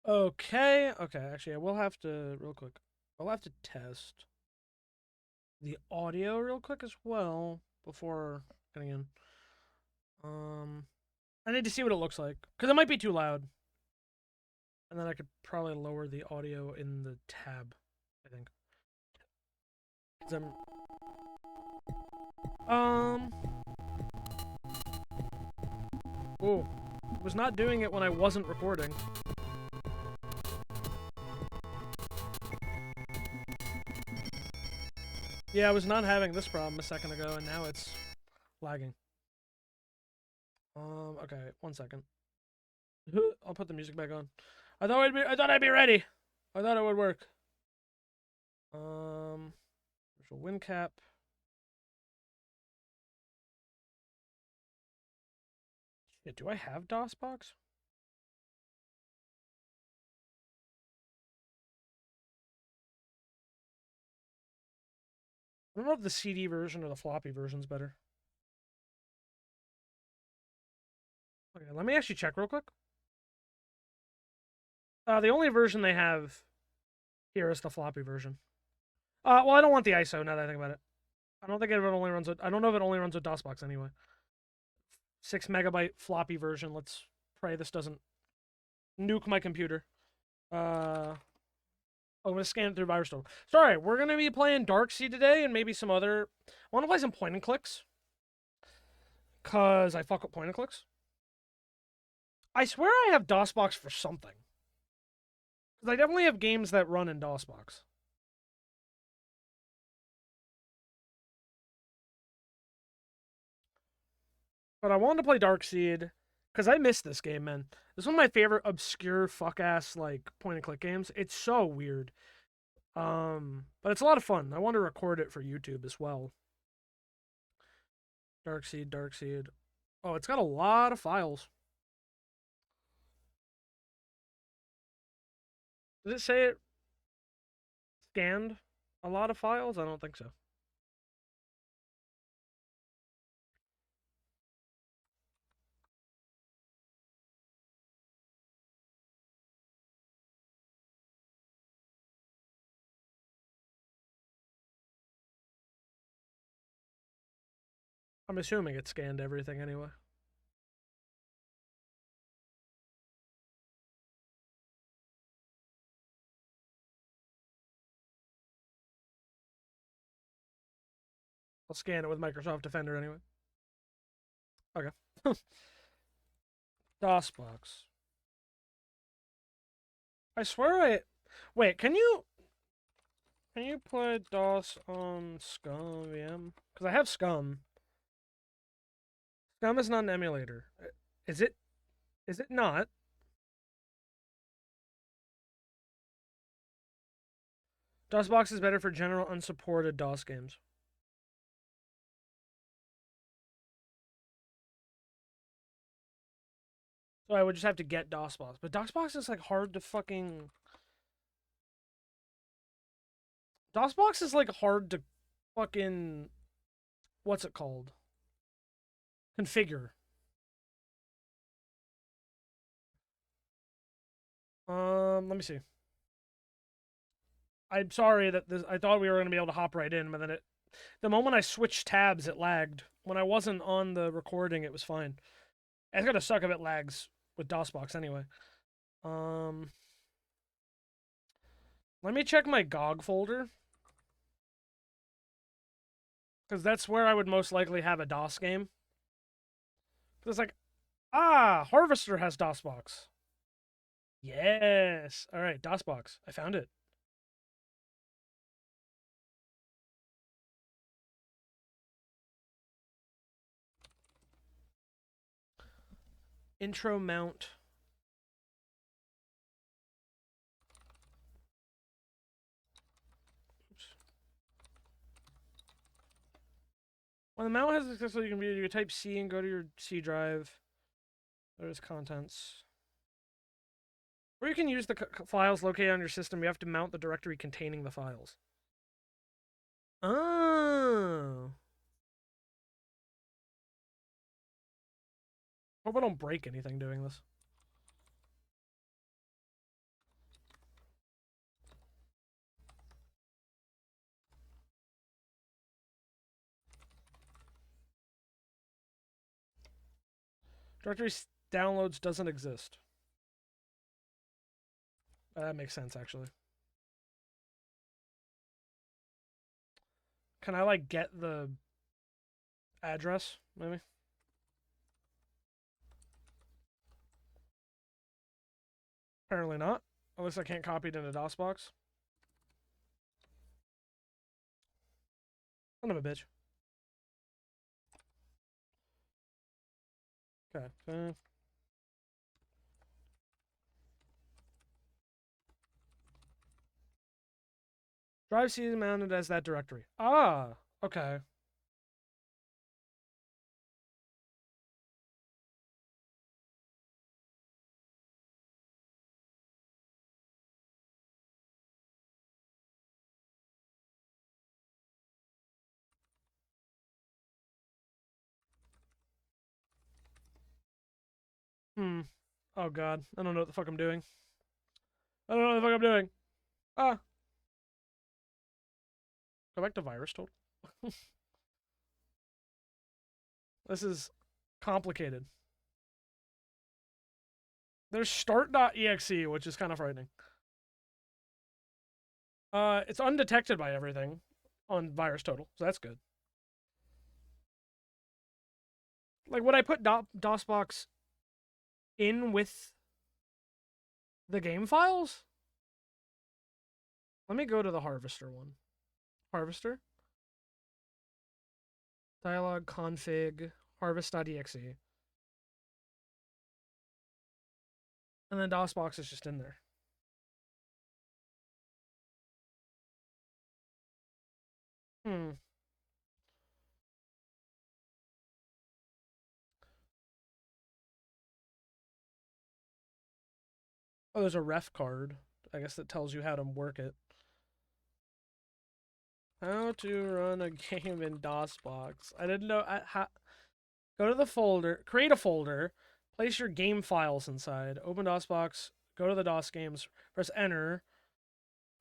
Okay, actually, I will have to, real quick, I'll have to test the audio real quick as well before getting in. Um, I need to see what it looks like, because it might be too loud. And then I could probably lower the audio in the tab, I think. 'Cause um, oh, I was not doing it when I wasn't recording. Yeah, I was not having this problem a second ago, and now it's lagging. Okay, 1 second. I'll put the music back on. I thought I'd be ready. I thought it would work. Virtual win cap. Yeah, do I have DOSBox? I don't know if the CD version or the floppy version's better. Okay, let me actually check real quick. The only version they have here is the floppy version. Well, I don't want the ISO now that I think about it. I don't think it only runs with. I don't know if it only runs with DOSBox anyway. 6 MB floppy version. Let's pray this doesn't nuke my computer. I'm gonna scan it through VirusTotal. Sorry, we're gonna be playing Darkseed today and maybe some other. I want to play some point and clicks, cause I fuck with point and clicks. I swear I have DOSBox for something. Cause I definitely have games that run in DOSBox. But I wanted to play Darkseed because I missed this game, man. This is one of my favorite obscure fuck ass like point and click games. It's so weird. But it's a lot of fun. I want to record it for YouTube as well. Darkseed. Oh, it's got a lot of files. Did it say it scanned a lot of files? I don't think so. I'm assuming it scanned everything anyway. I'll scan it with Microsoft Defender anyway. Okay. DOSBox. I swear I. Wait, can you put DOS on Scum VM? Because I have Scum. Scum is not an emulator. Is it? Is it not? DOSBox is better for general unsupported DOS games. So I would just have to get DOSBox. But DOSBox is like hard to fucking. DOSBox is like hard to fucking. What's it called? Configure. Let me see. I'm sorry that this. I thought we were gonna be able to hop right in, but then the moment I switched tabs, it lagged. When I wasn't on the recording, it was fine. It's gonna suck if it lags with DOSBox anyway. Um, Let me check my GOG folder because that's where I would most likely have a DOS game. It's like, Harvester has DOSBox. Yes. All right, DOSBox. I found it. Intro mount. Oops. When the mount has successfully completed, you type C and go to your C drive. There's contents. Or you can use the files located on your system. You have to mount the directory containing the files. Oh. Hope I don't break anything doing this. Directory downloads doesn't exist. That makes sense, actually. Can I, like, get the address, maybe? Apparently not. Unless I can't copy it into DOSBox. Son of a bitch. Okay. Drive C is mounted as that directory. Ah, okay. Oh god. I don't know what the fuck I'm doing. I don't know what the fuck I'm doing. Ah. Go back to virus total. This is complicated. There's start.exe, which is kind of frightening. It's undetected by everything on virus total, so that's good. Like, would I put DOSBox in with the game files? Let me go to the harvester one. Harvester. Dialog config harvest.exe. And then DOSBox is just in there. Oh, there's a ref card. I guess that tells you how to work it. How to run a game in DOSBox. I didn't know. Go to the folder, create a folder, place your game files inside, open DOSBox, go to the DOS games, press enter,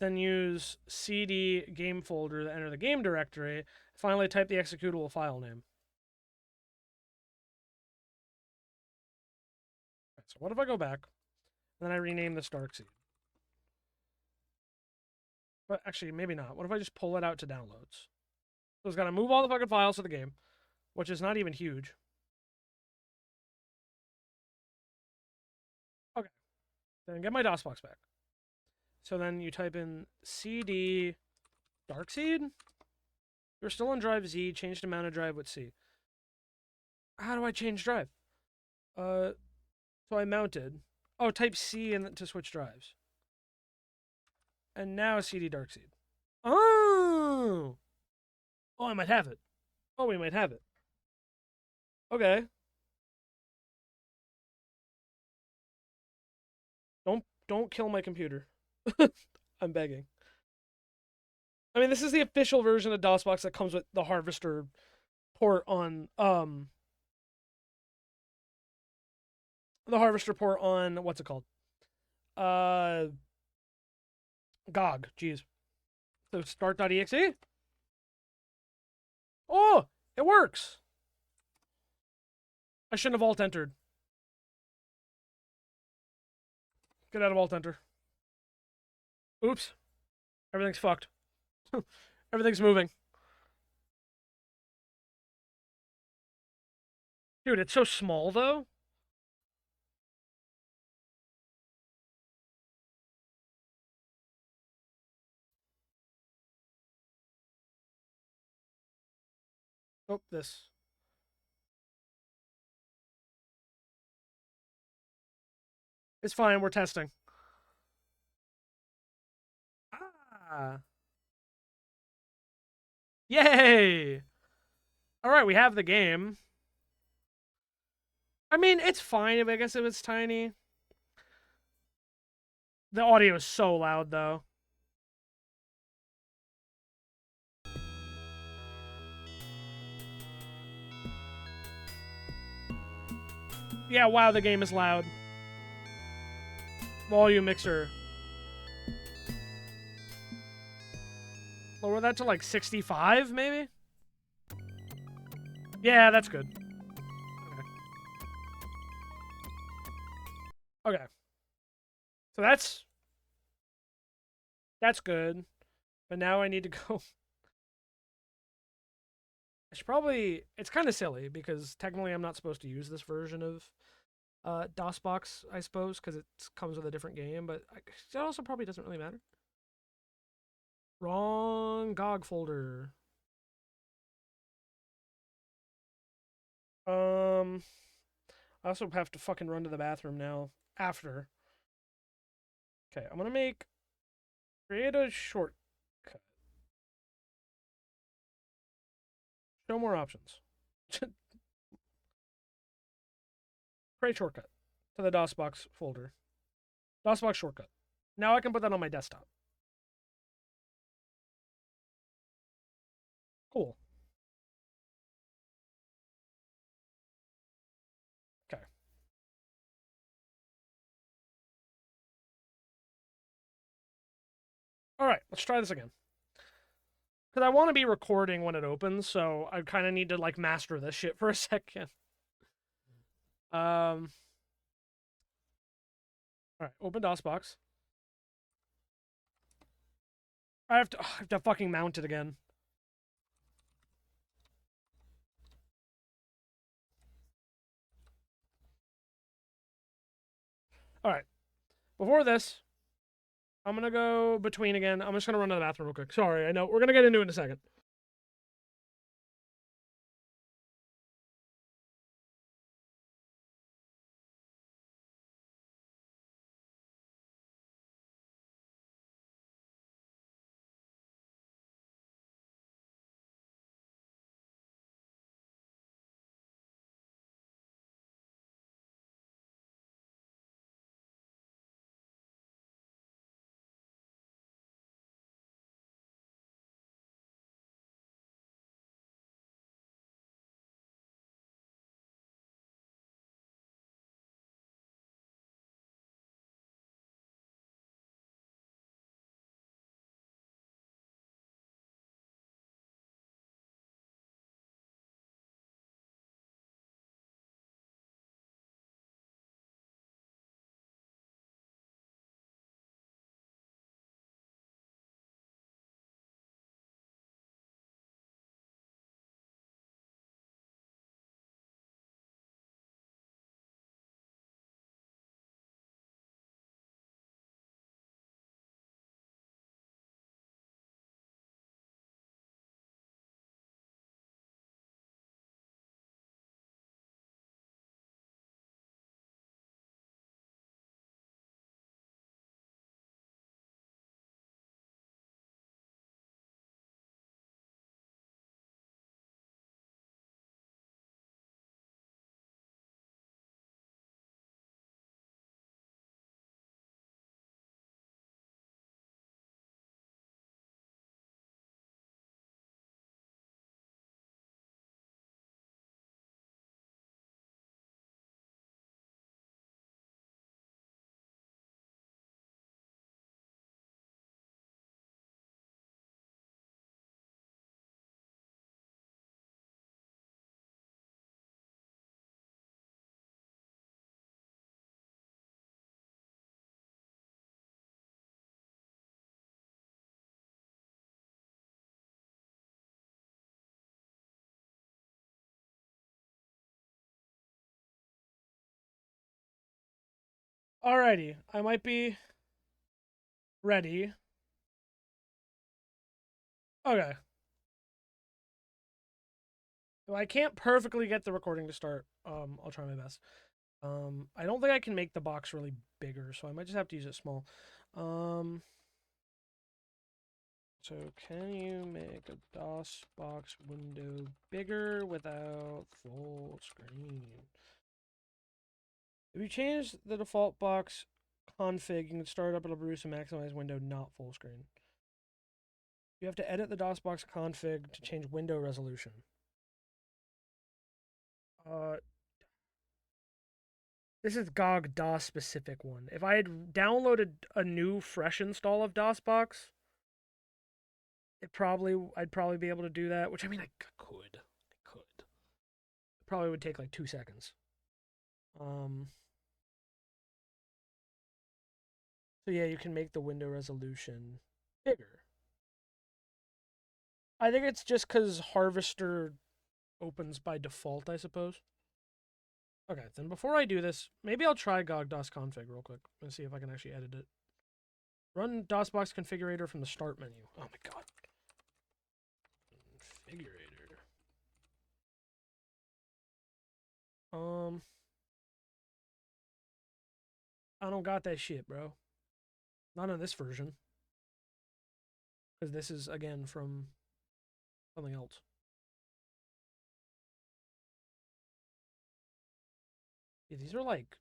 then use cd game folder to enter the game directory. Finally, type the executable file name. Right, so what if I go back, and then I rename this Darkseed? But actually, maybe not. What if I just pull it out to downloads? So it's got to move all the fucking files to the game, which is not even huge. Okay. Then get my DOSBox back. So then you type in cd Darkseed. You're still on drive Z. Change to mounted drive with C. How do I change drive? So I mounted. Oh, type C and to switch drives. And now cd Darkseed. Oh! Oh, I might have it. Oh, we might have it. Okay. Don't kill my computer. I'm begging. I mean, this is the official version of DOSBox that comes with the harvester port on the harvester port on what's it called? GOG. Jeez. So start.exe. Oh, it works. I shouldn't have alt entered. Get out of alt enter. Oops. Everything's fucked. Everything's moving. Dude, it's so small though. Oh, this. It's fine, we're testing. Ah. Yay! Alright, we have the game. I mean, it's fine, I guess if it's tiny. The audio is so loud, though. Yeah, wow, the game is loud. Volume mixer. Lower that to like 65, maybe? Yeah, that's good. Okay. Okay, so that's good. But now I need to go. I should probably. It's kind of silly because technically I'm not supposed to use this version of DOSBox, I suppose, because it comes with a different game. But it also probably doesn't really matter. Wrong GOG folder. Um, I also have to fucking run to the bathroom now. After. Okay, I'm gonna create a shortcut. Show more options. Create shortcut to the DOSBox folder. DOSBox shortcut. Now I can put that on my desktop. Cool. Okay. All right, let's try this again. Because I want to be recording when it opens, so I kind of need to like master this shit for a second. All right, open DOSBox. I have to fucking mount it again. All right. Before this, I'm gonna go between again. I'm just gonna run to the bathroom real quick. Sorry, I know we're gonna get into it in a second. Alrighty, I might be ready. Okay. Well, I can't perfectly get the recording to start. I'll try my best. I don't think I can make the box really bigger, so I might just have to use it small. So can you make a DOS box window bigger without full screen? If you change the default box config, you can start up, it'll produce a maximize window, not full screen. You have to edit the DOSBox config to change window resolution. Uh, this is GOG DOS specific one. If I had downloaded a new fresh install of DOSBox, I'd probably be able to do that. Which I mean, I could. It probably would take like 2 seconds. Um, So yeah, you can make the window resolution bigger. I think it's just because Harvester opens by default, I suppose. Okay, then before I do this, maybe I'll try GOG DOS-config real quick and see if I can actually edit it. Run DOSBox configurator from the start menu. Oh my god. Configurator. I don't got that shit, bro. Not on this version. Because this is, again, from something else. Yeah, these are like...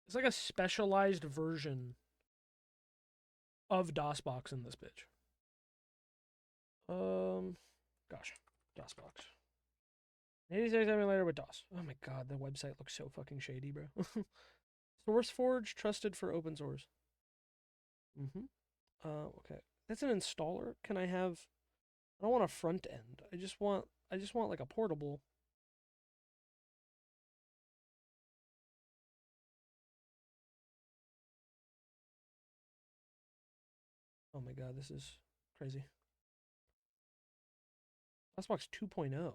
It's like a specialized version of DOSBox in this bitch. Gosh. DOSBox. 86 emulator with DOS. Oh my god, the website looks so fucking shady, bro. SourceForge, trusted for open source. Okay. That's an installer. Can I have... I don't want a front end. I just want like a portable. Oh my god, this is crazy. DOSBox 2.0.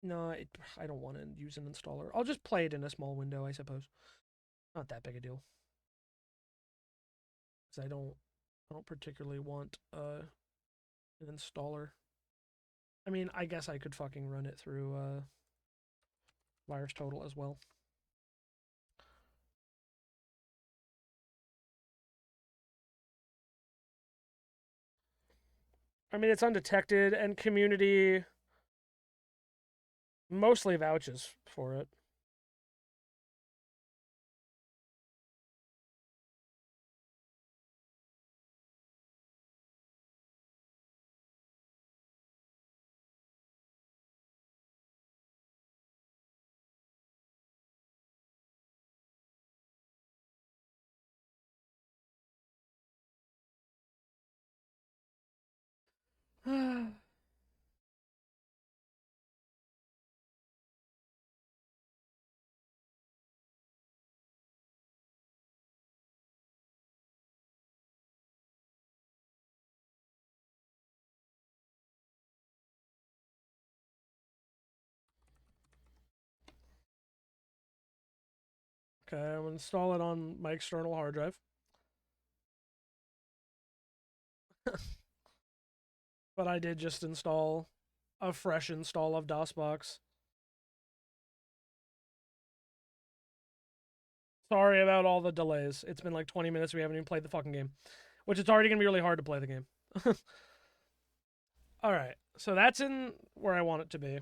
No, I don't want to use an installer. I'll just play it in a small window, I suppose. Not that big a deal. Because I don't particularly want an installer. I mean, I guess I could fucking run it through VirusTotal as well. I mean, it's undetected, and community mostly vouches for it. Okay, I'm gonna install it on my external hard drive. But I did just install a fresh install of DOSBox. Sorry about all the delays. It's been like 20 minutes. We haven't even played the fucking game, which it's already gonna be really hard to play the game. All right, so that's in where I want it to be.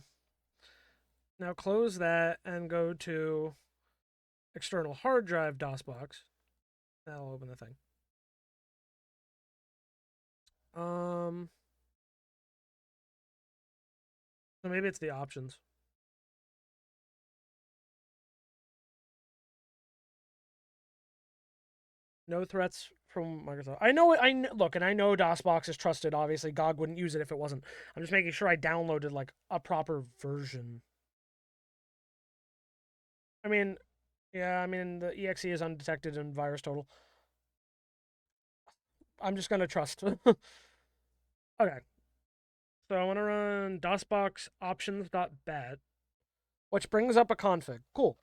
Now close that and go to external hard drive DOSBox. That'll open the thing. So maybe it's the options. No threats from Microsoft. I know. Look, and I know DOSBox is trusted. Obviously, GOG wouldn't use it if it wasn't. I'm just making sure I downloaded like a proper version. I mean, yeah. I mean, the exe is undetected in VirusTotal. I'm just gonna trust. Okay. So I want to run DOSBox options.bat, which brings up a config. Cool.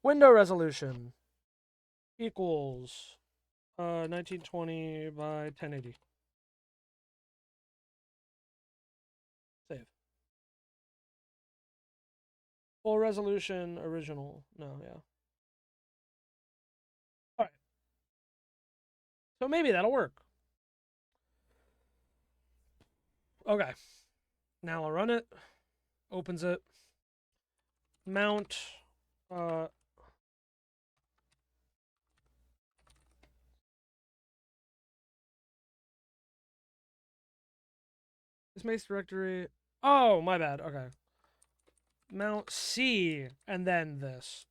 Window resolution equals 1920 by 1080. Save. Full resolution original. No, yeah. All right. So maybe that'll work. Okay. Now I'll run it. Opens it. Mount. This makes directory. Oh, my bad. Okay. Mount C and then this.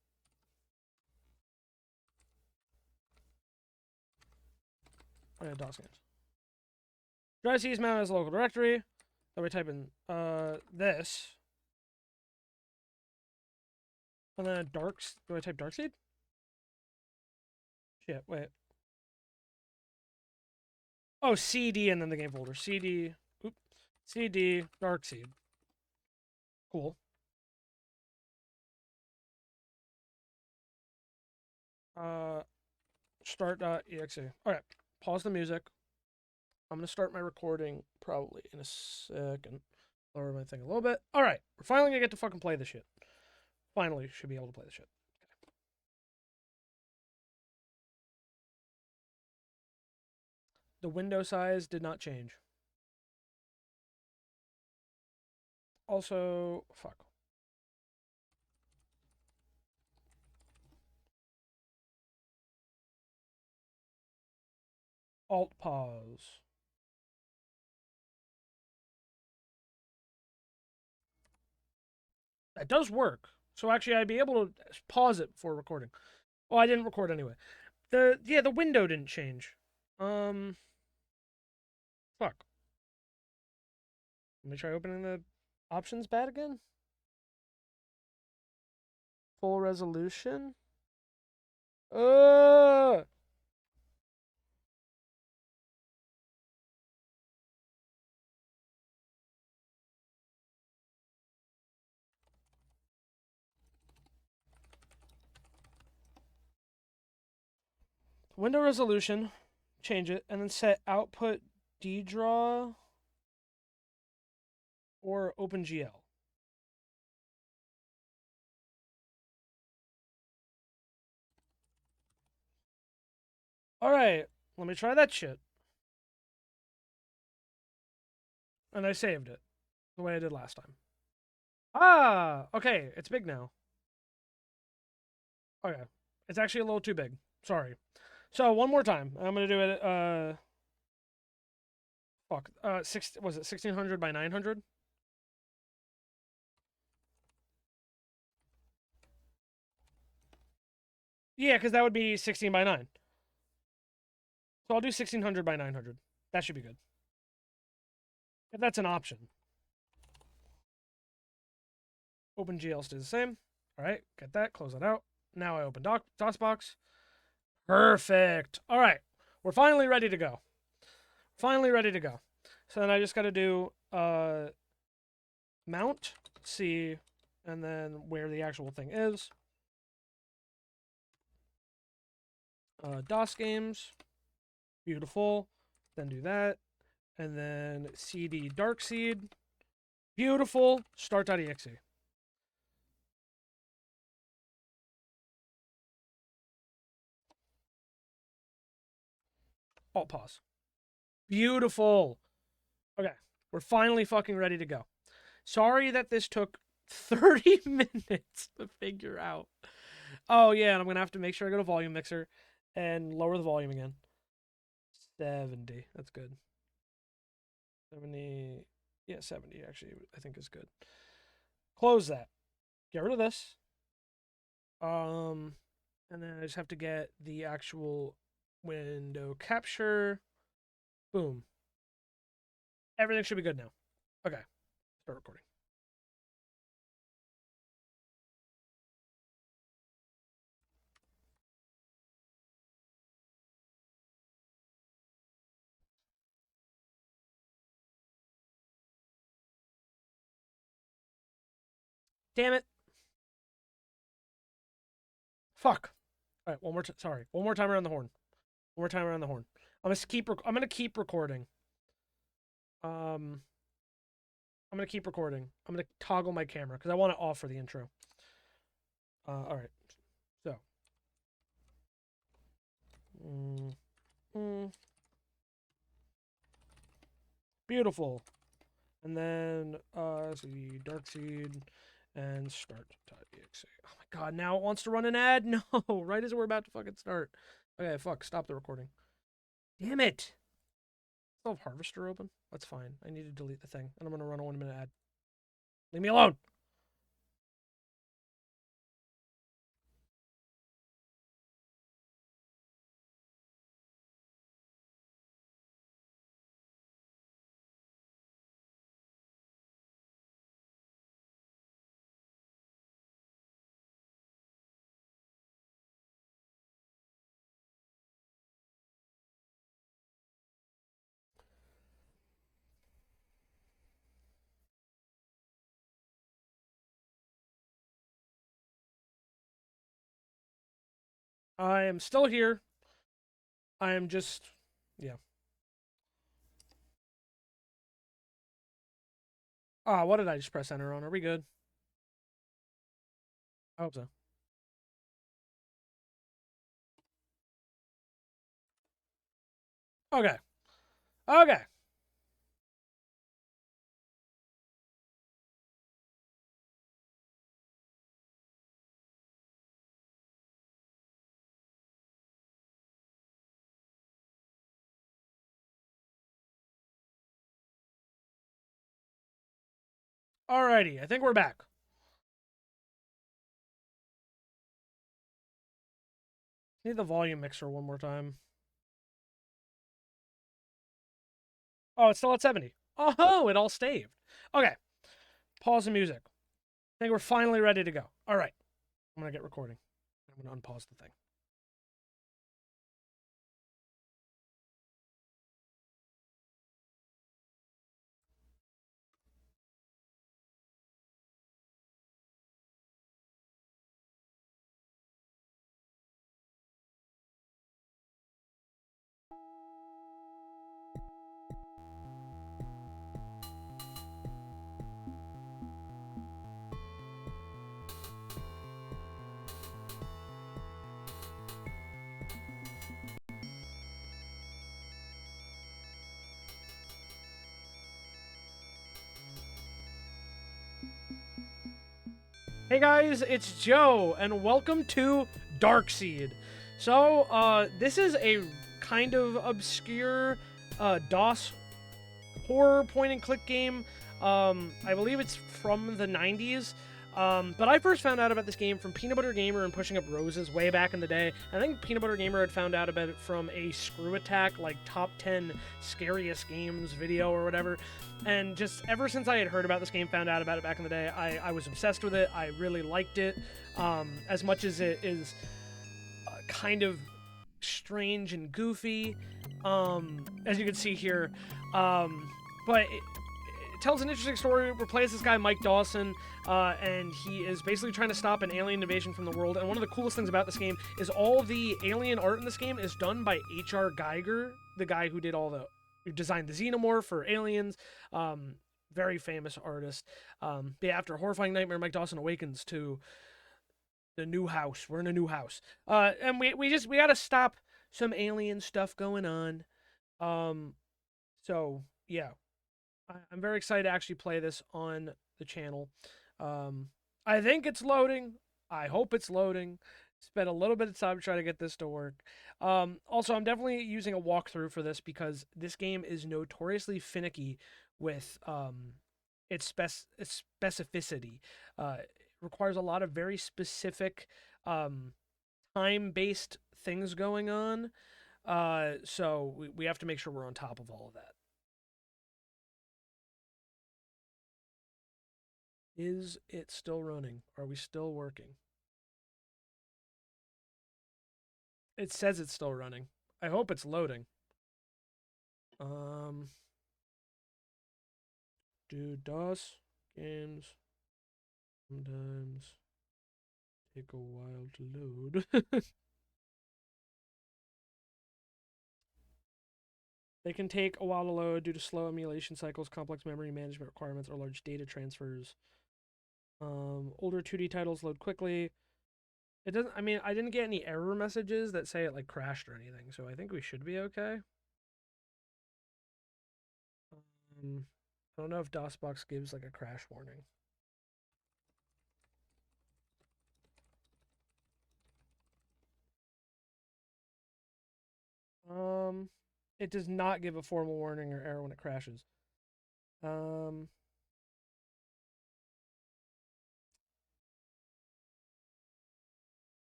Oh, yeah, DOS games. Drive C is mounted as a local directory. So we type in this. And then do I type Darkseed? Shit, wait. Oh, CD and then the game folder. CD. Oop. CD. Darkseed. Cool. Uh, start.exe. All right. Pause the music. I'm gonna start my recording probably in a second. Lower my thing a little bit. All right. We're finally gonna get to fucking play this shit. Finally, should be able to play this shit. The window size did not change. Also, fuck. Alt pause. That does work. So actually, I'd be able to pause it before recording. Well, I didn't record anyway. The window didn't change. Fuck. Let me try opening the options pad again. Full resolution. Uh Window resolution. Change it and then set output ddraw or OpenGL. All right, let me try that shit. And I saved it the way I did last time. Ah, okay, it's big now. Okay, it's actually a little too big. Sorry. So one more time. I'm gonna do it. Fuck. Was it 1600 by 900? Yeah, because that would be 16 by 9. So I'll do 1600 by 900. That should be good. If that's an option. OpenGL stays the same. All right, get that. Close that out. Now I open DOSBox. Perfect. All right, we're finally ready to go. Finally ready to go. So then I just got to do mount C, and then where the actual thing is. DOS games. Beautiful. Then do that. And then CD Darkseed. Beautiful. Start.exe. Alt pause. Beautiful. Okay. We're finally fucking ready to go. Sorry that this took 30 minutes to figure out. Oh, yeah, and I'm going to have to make sure I go to volume mixer and lower the volume again. 70. That's good. 70. Yeah, 70 actually, I think is good. Close that. Get rid of this. And then I just have to get the actual window capture. Boom. Everything should be good now. Okay. Start recording. Damn it. Fuck. All right, one more. Sorry, one more time around the horn. One more time around the horn. I'm gonna keep recording. Um, I'm gonna keep recording. I'm gonna toggle my camera because I want it off for the intro. All right. So. Mm, mm, beautiful. And then the Darkseed and start.exe. Oh my god, now it wants to run an ad? No, right as we're about to fucking start. Okay, fuck, stop the recording. Damn it. Still have Harvester open? That's fine. I need to delete the thing. And I'm gonna run a 1 minute ad. Leave me alone! I am still here. I am just, yeah. Ah, what did I just press enter on? Are we good? I hope so. Okay. Okay. Alrighty. I think we're back. Need the volume mixer one more time. Oh, it's still at 70. Oh, it all staved. Okay. Pause the music. I think we're finally ready to go. All right. I'm going to get recording. I'm going to unpause the thing. Hey guys, it's Joe, and welcome to Darkseed. So, this is a kind of obscure DOS horror point and click game. I believe it's from the 90s. But I first found out about this game from Peanut Butter Gamer and Pushing Up Roses way back in the day. I think Peanut Butter Gamer had found out about it from a Screw Attack, like top 10 scariest games video or whatever. And just ever since I had heard about this game, found out about it back in the day, I was obsessed with it. I really liked it. As much as it is kind of strange and goofy, as you can see here. But it tells an interesting story. We play as this guy, Mike Dawson, and he is basically trying to stop an alien invasion from the world. And one of the coolest things about this game is all the alien art in this game is done by H.R. Geiger, the guy who designed the Xenomorph for Aliens. Very famous artist. After a horrifying nightmare, Mike Dawson awakens to the new house. We're in a new house. And we gotta stop some alien stuff going on. So yeah, I'm very excited to actually play this on the channel. I think it's loading. I hope it's loading. Spent a little bit of time trying to get this to work. Also, I'm definitely using a walkthrough for this because this game is notoriously finicky with its specificity. It requires a lot of very specific time-based things going on. So we have to make sure we're on top of all of that. Is it still running? Are we still working? It says it's still running. I hope it's loading. Um, do DOS games sometimes take a while to load? They can take a while to load due to slow emulation cycles, complex memory management requirements, or large data transfers. Older 2D titles load quickly. It doesn't. I mean, I didn't get any error messages that say it like crashed or anything, so I think we should be okay. I don't know if DOSBox gives like a crash warning. Um, it does not give a formal warning or error when it crashes. Um,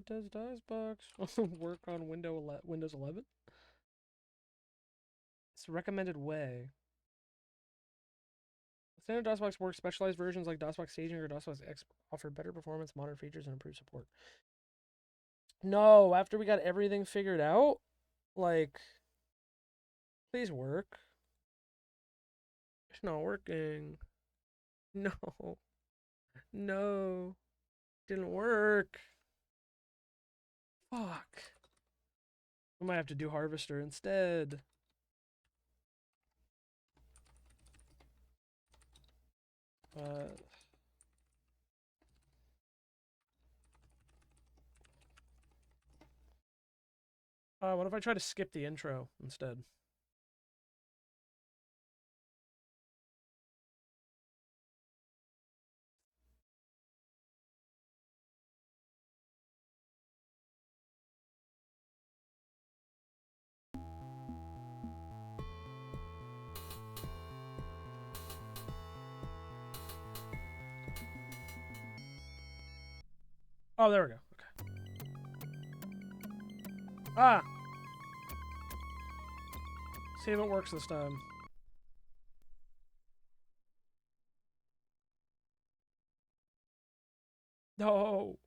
does DOSBox work on Windows 11? It's a recommended way. Standard DOSBox works. Specialized versions like DOSBox Staging or DOSBox X offer better performance, modern features, and improved support. No, after we got everything figured out, like, please work. It's not working. No. No. Didn't work. Fuck. We might have to do Harvester instead. What if I try to skip the intro instead? Oh, there we go. Okay. Ah! See if it works this time. No!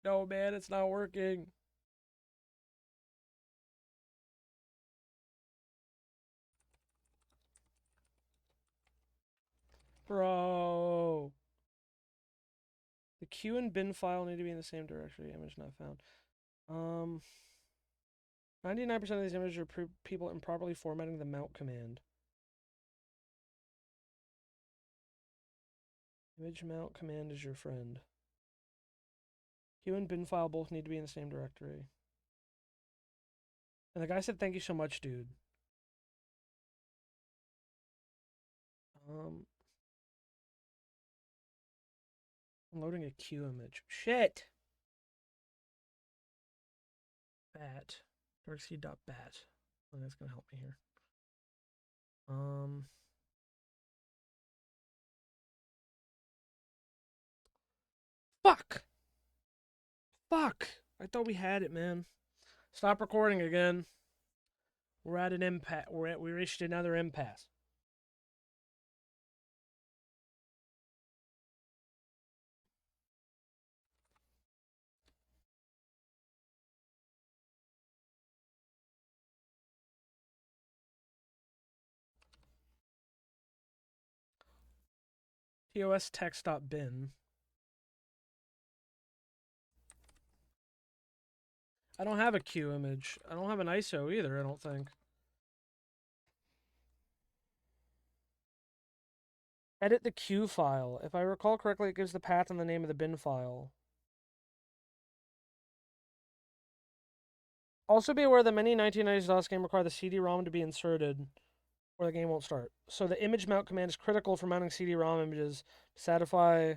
No, man, it's not working. Bro. The queue and bin file need to be in the same directory. Image not found. 99% of these images are people improperly formatting the mount command. Image mount command is your friend. Queue and bin file both need to be in the same directory. And the guy said, thank you so much, dude. I'm loading a queue image. Shit! Bat. Darkseed.bat. Oh, that's gonna help me here. Fuck! Fuck! I thought we had it, man. Stop recording again. We're at an impasse. We reached another impasse. TOS text.bin. I don't have a queue image. I don't have an ISO either, I don't think. Edit the queue file. If I recall correctly, it gives the path and the name of the bin file. Also be aware that many 1990s DOS games require the CD-ROM to be inserted or the game won't start. So the image mount command is critical for mounting CD-ROM images to satisfy.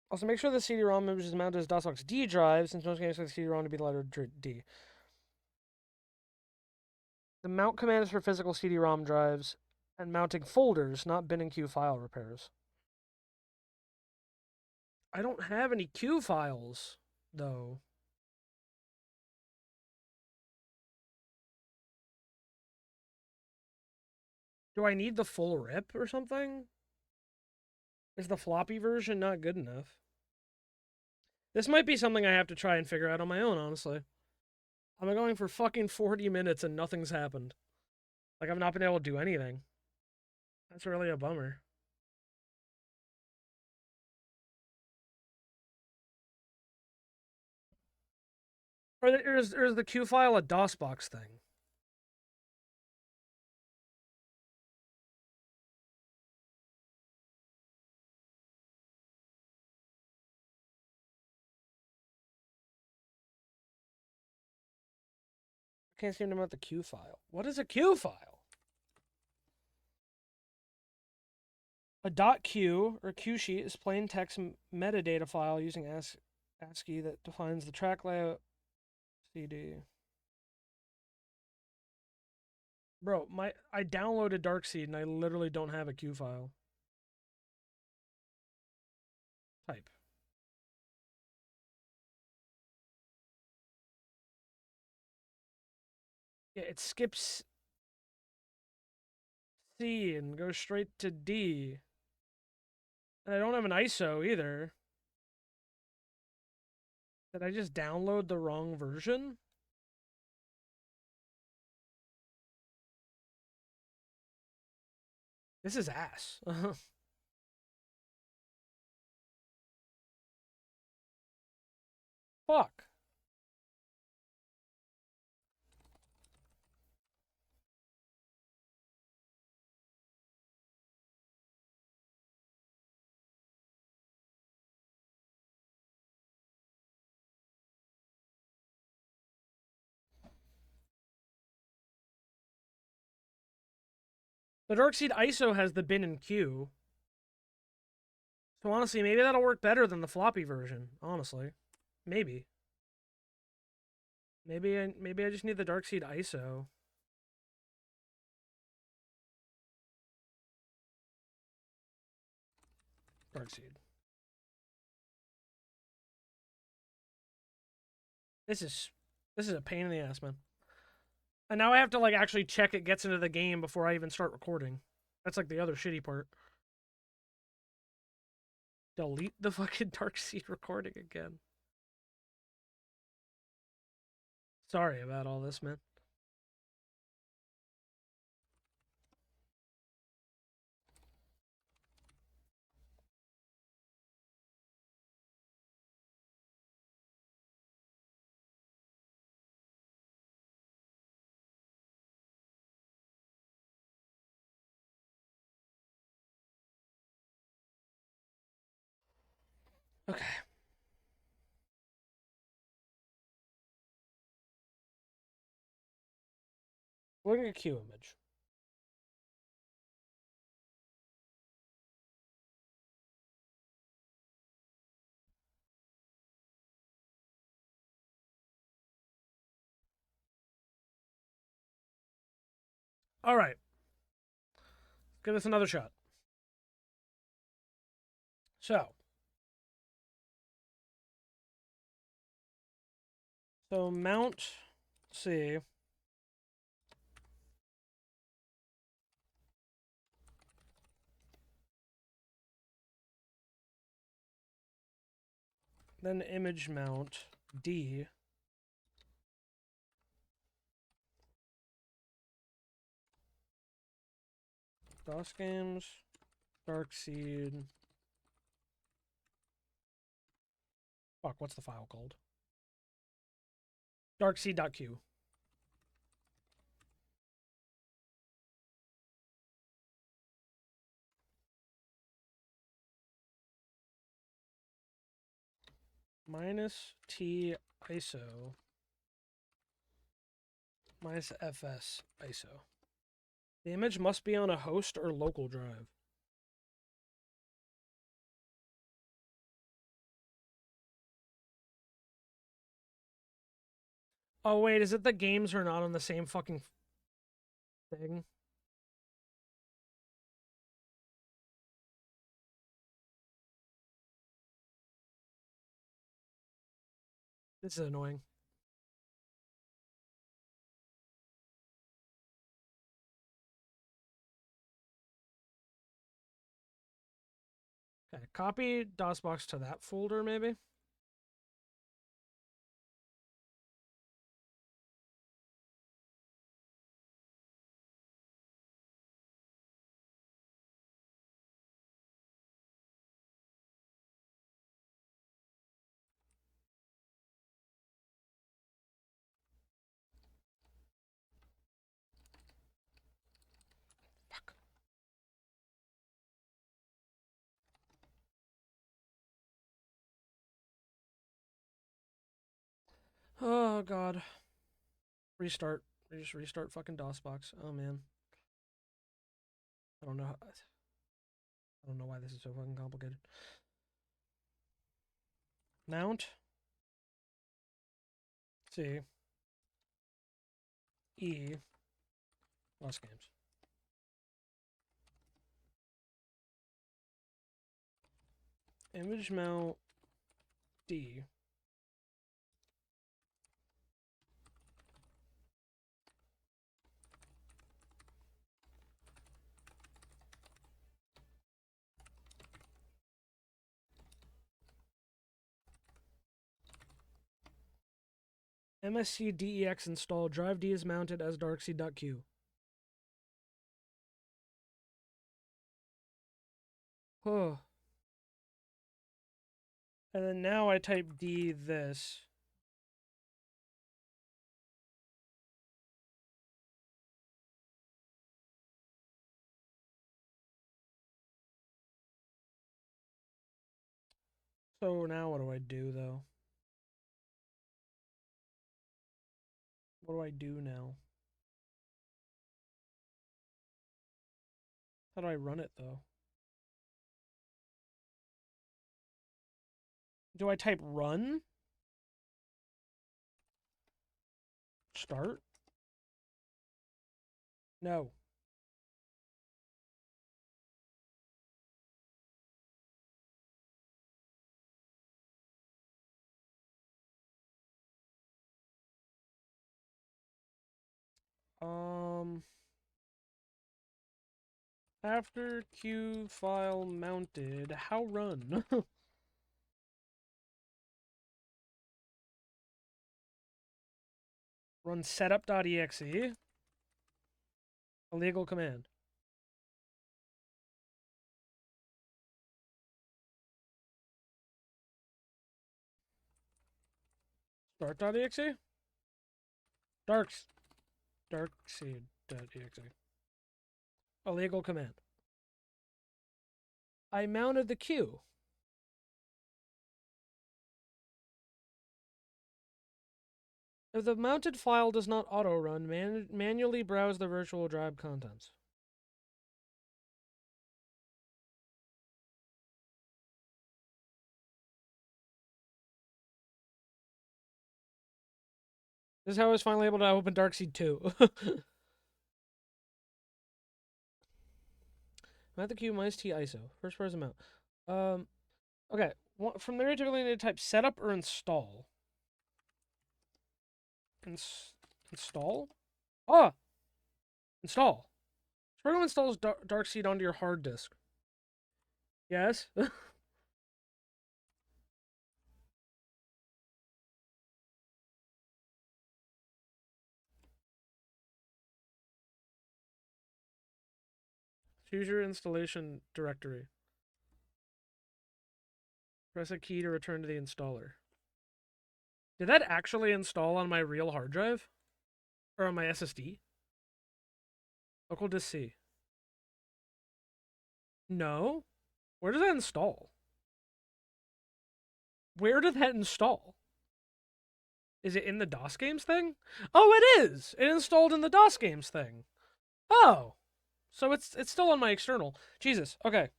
Also, make sure the CD-ROM image is mounted as DOSBox D drive, since most games expect the CD-ROM to be the letter D. The mount command is for physical CD-ROM drives and mounting folders, not bin and queue file repairs. I don't have any queue files, though. Do I need the full rip or something? Is the floppy version not good enough? This might be something I have to try and figure out on my own, honestly. I'm going for fucking 40 minutes and nothing's happened. Like, I've not been able to do anything. That's really a bummer. Or is the queue file a DOSBox thing? I can't seem to mount the queue file. What is a queue file? A .q or Q sheet is plain text metadata file using ASCII that defines the track layout CD. Bro, I downloaded Darkseed and I literally don't have a Q file. Type. Yeah, it skips C and goes straight to D. And I don't have an ISO either. Did I just download the wrong version? This is ass. Fuck. The Darkseed ISO has the bin and queue. So honestly, maybe that'll work better than the floppy version. Honestly, maybe. Maybe I just need the Darkseed ISO. Darkseed. This is a pain in the ass, man. And now I have to like actually check it gets into the game before I even start recording. That's like the other shitty part. Delete the fucking Darkseed recording again. Sorry about all this, man. Okay. Look at a queue image. All right. Give this another shot. So mount C. Then image mount D. DOS games, Darkseed. Fuck, what's the file called? Darkseed.q. Minus T ISO. Minus FS ISO. The image must be on a host or local drive. Oh, wait, is it the games are not on the same fucking thing? This is annoying. Okay, copy DOSBox to that folder, maybe? Fuck. Oh, God. Restart. Just restart fucking DOSBox. Oh, man. I don't know. I don't know why this is so fucking complicated. Mount. C. E. Lost games. Image mount D. MSC DEX installed. Drive D is mounted as Darkseed.q. Oh. And then now I type D this. So now what do I do, though? What do I do now? How do I run it, though? Do I type run? Start? No. After queue file mounted, how run? Run setup.exe. Illegal command. Start.exe? Darkseed.exe. Illegal command. I mounted the queue. If the mounted file does not auto-run, manually browse the virtual drive contents. This is how I was finally able to open Darkseed 2. Mount the queue -T ISO. First person mount. Okay. From there, typically need to type setup or install. Install? Ah! Install. Sprinkle installs Darkseed onto your hard disk. Yes? Choose your installation directory. Press a key to return to the installer. Did that actually install on my real hard drive? Or on my SSD? Local disk C. No? Where does that install? Where did that install? Is it in the DOS games thing? Oh, it is! It installed in the DOS games thing. Oh! So it's still on my external. Jesus, okay.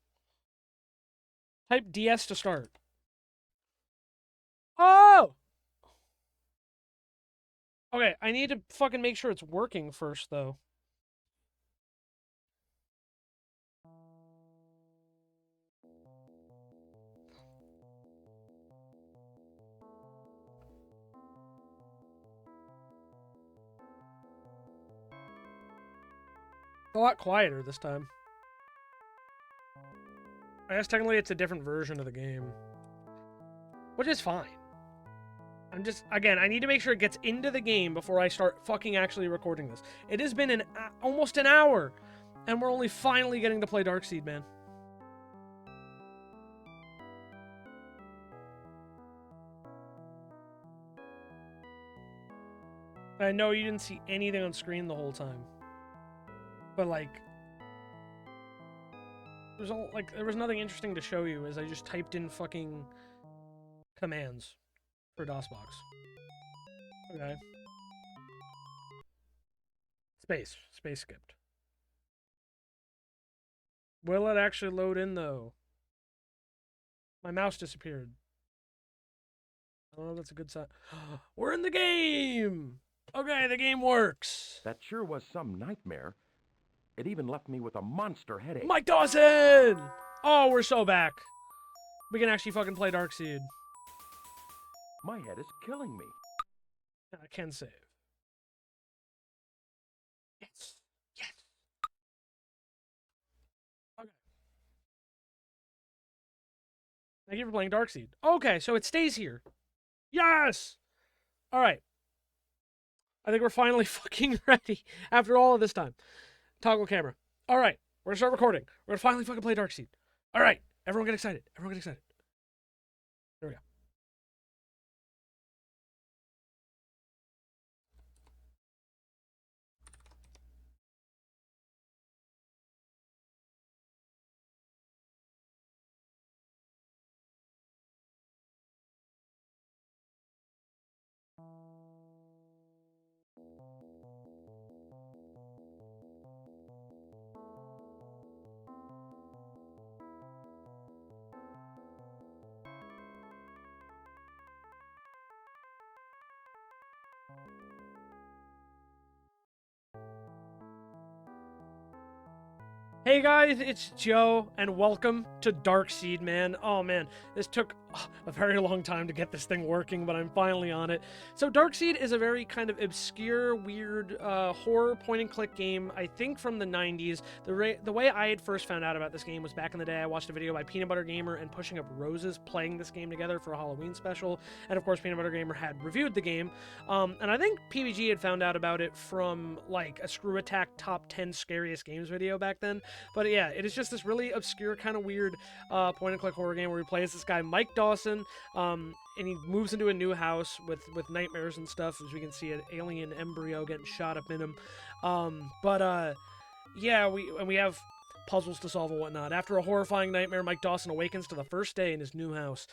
Type DS to start. Oh! Okay, I need to fucking make sure it's working first, though. It's a lot quieter this time. I guess technically it's a different version of the game. Which is fine. I'm just, again, I need to make sure it gets into the game before I start fucking actually recording this. It has been almost an hour, and we're only finally getting to play Darkseed, man. I know you didn't see anything on screen the whole time. But, like, there was nothing interesting to show you as I just typed in fucking commands for DOSBox. Okay. Space skipped. Will it actually load in, though? My mouse disappeared. I don't know if that's a good sign. We're in the game! Okay, the game works. That sure was some nightmare. It even left me with a monster headache. Mike Dawson! Oh, we're so back. We can actually fucking play Darkseed. My head is killing me. I can save. Yes. Yes. Okay. Thank you for playing Darkseed. Okay, so it stays here. Yes! Alright. I think we're finally fucking ready after all of this time. Toggle camera. Alright, we're gonna start recording. We're gonna finally fucking play Darkseed. Alright, everyone get excited. Everyone get excited. There we go. Hey guys, it's Joe, and welcome to Darkseed, man. Oh man, this took a very long time to get this thing working, but I'm finally on it. So Darkseed is a very kind of obscure, weird horror point-and-click game, I think from the 90s. The way I had first found out about this game was back in the day. I watched a video by Peanut Butter Gamer and Pushing Up Roses playing this game together for a Halloween special, and of course Peanut Butter Gamer had reviewed the game. And I think PBG had found out about it from like a Screw Attack Top 10 Scariest Games video back then. But yeah, it is just this really obscure, kind of weird point-and-click horror game where he plays this guy, Mike Dawson, and he moves into a new house with nightmares and stuff. As we can see, an alien embryo getting shot up in him. Yeah, we have puzzles to solve and whatnot. After a horrifying nightmare, Mike Dawson awakens to the first day in his new house.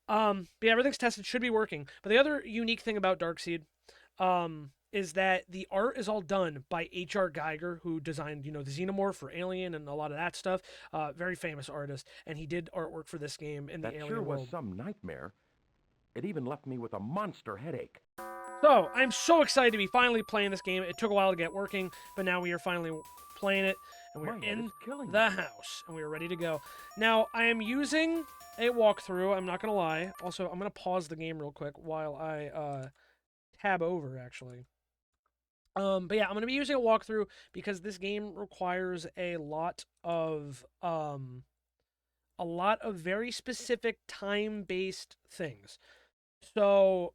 But yeah, everything's tested, should be working. But the other unique thing about Darkseed, is that the art is all done by H.R. Geiger, who designed, the Xenomorph for Alien and a lot of that stuff. Very famous artist, and he did artwork for this game in the That Alien sure world. was some nightmare. It even left me with a monster headache. So, I'm so excited to be finally playing this game. It took a while to get working, but now we are finally playing it, and we're My head in is killing the me. house, and we are ready to go. Now, I am using a walkthrough, I'm not going to lie. Also, I'm going to pause the game real quick while I tab over, actually. But yeah, I'm going to be using a walkthrough because this game requires a lot of very specific time-based things. So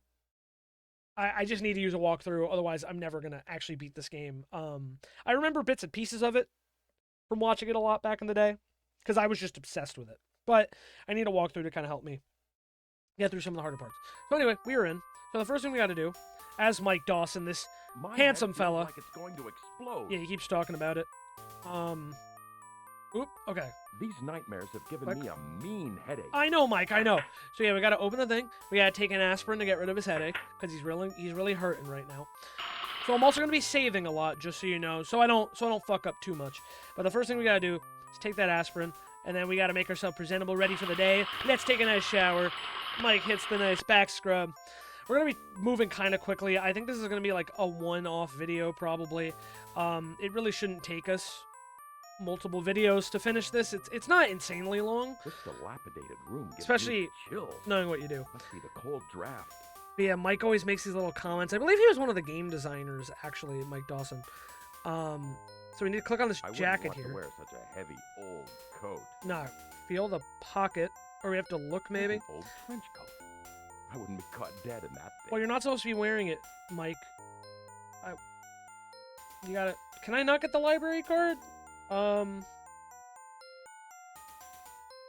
I just need to use a walkthrough, otherwise I'm never going to actually beat this game. I remember bits and pieces of it from watching it a lot back in the day because I was just obsessed with it. But I need a walkthrough to kind of help me get through some of the harder parts. So anyway, we are in. So the first thing we got to do, as Mike Dawson, this My handsome head feels fella. like it's going to explode. Yeah, he keeps talking about it. Oop, okay. These nightmares have given What? me a mean headache. I know, Mike, I know. So yeah, we gotta open the thing. We gotta take an aspirin to get rid of his headache, because he's really hurting right now. So I'm also gonna be saving a lot, just so you know, so I don't fuck up too much. But the first thing we gotta do is take that aspirin, and then we gotta make ourselves presentable, ready for the day. Let's take a nice shower. Mike hits the nice back scrub. We're going to be moving kind of quickly. I think this is going to be like a one-off video, probably. It really shouldn't take us multiple videos to finish this. It's not insanely long, This dilapidated room gives especially me chills. knowing what you do. Must be the cold draft. But yeah, Mike always makes these little comments. I believe he was one of the game designers, actually, Mike Dawson. So we need to click on this I wouldn't jacket want here. to wear such a heavy old coat. No, feel the pocket, or we have to look, maybe? An old trench coat. I wouldn't be caught dead in that thing. Well, you're not supposed to be wearing it, Mike. You gotta... Can I not get the library card?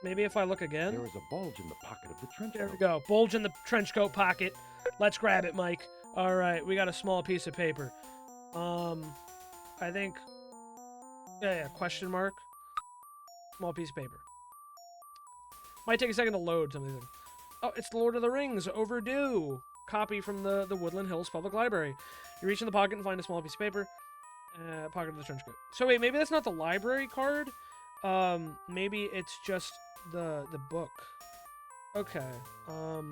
Maybe if I look again? There is a bulge in the pocket of the trench There coat. we go. Bulge in the trench coat pocket. Let's grab it, Mike. Alright, we got a small piece of paper. I think... Yeah, question mark. Small piece of paper. Might take a second to load something. Oh, it's the Lord of the Rings. Overdue. Copy from the Woodland Hills Public Library. You reach in the pocket and find a small piece of paper. Pocket of the trench coat. So wait, maybe that's not the library card? Maybe it's just the book. Okay. Or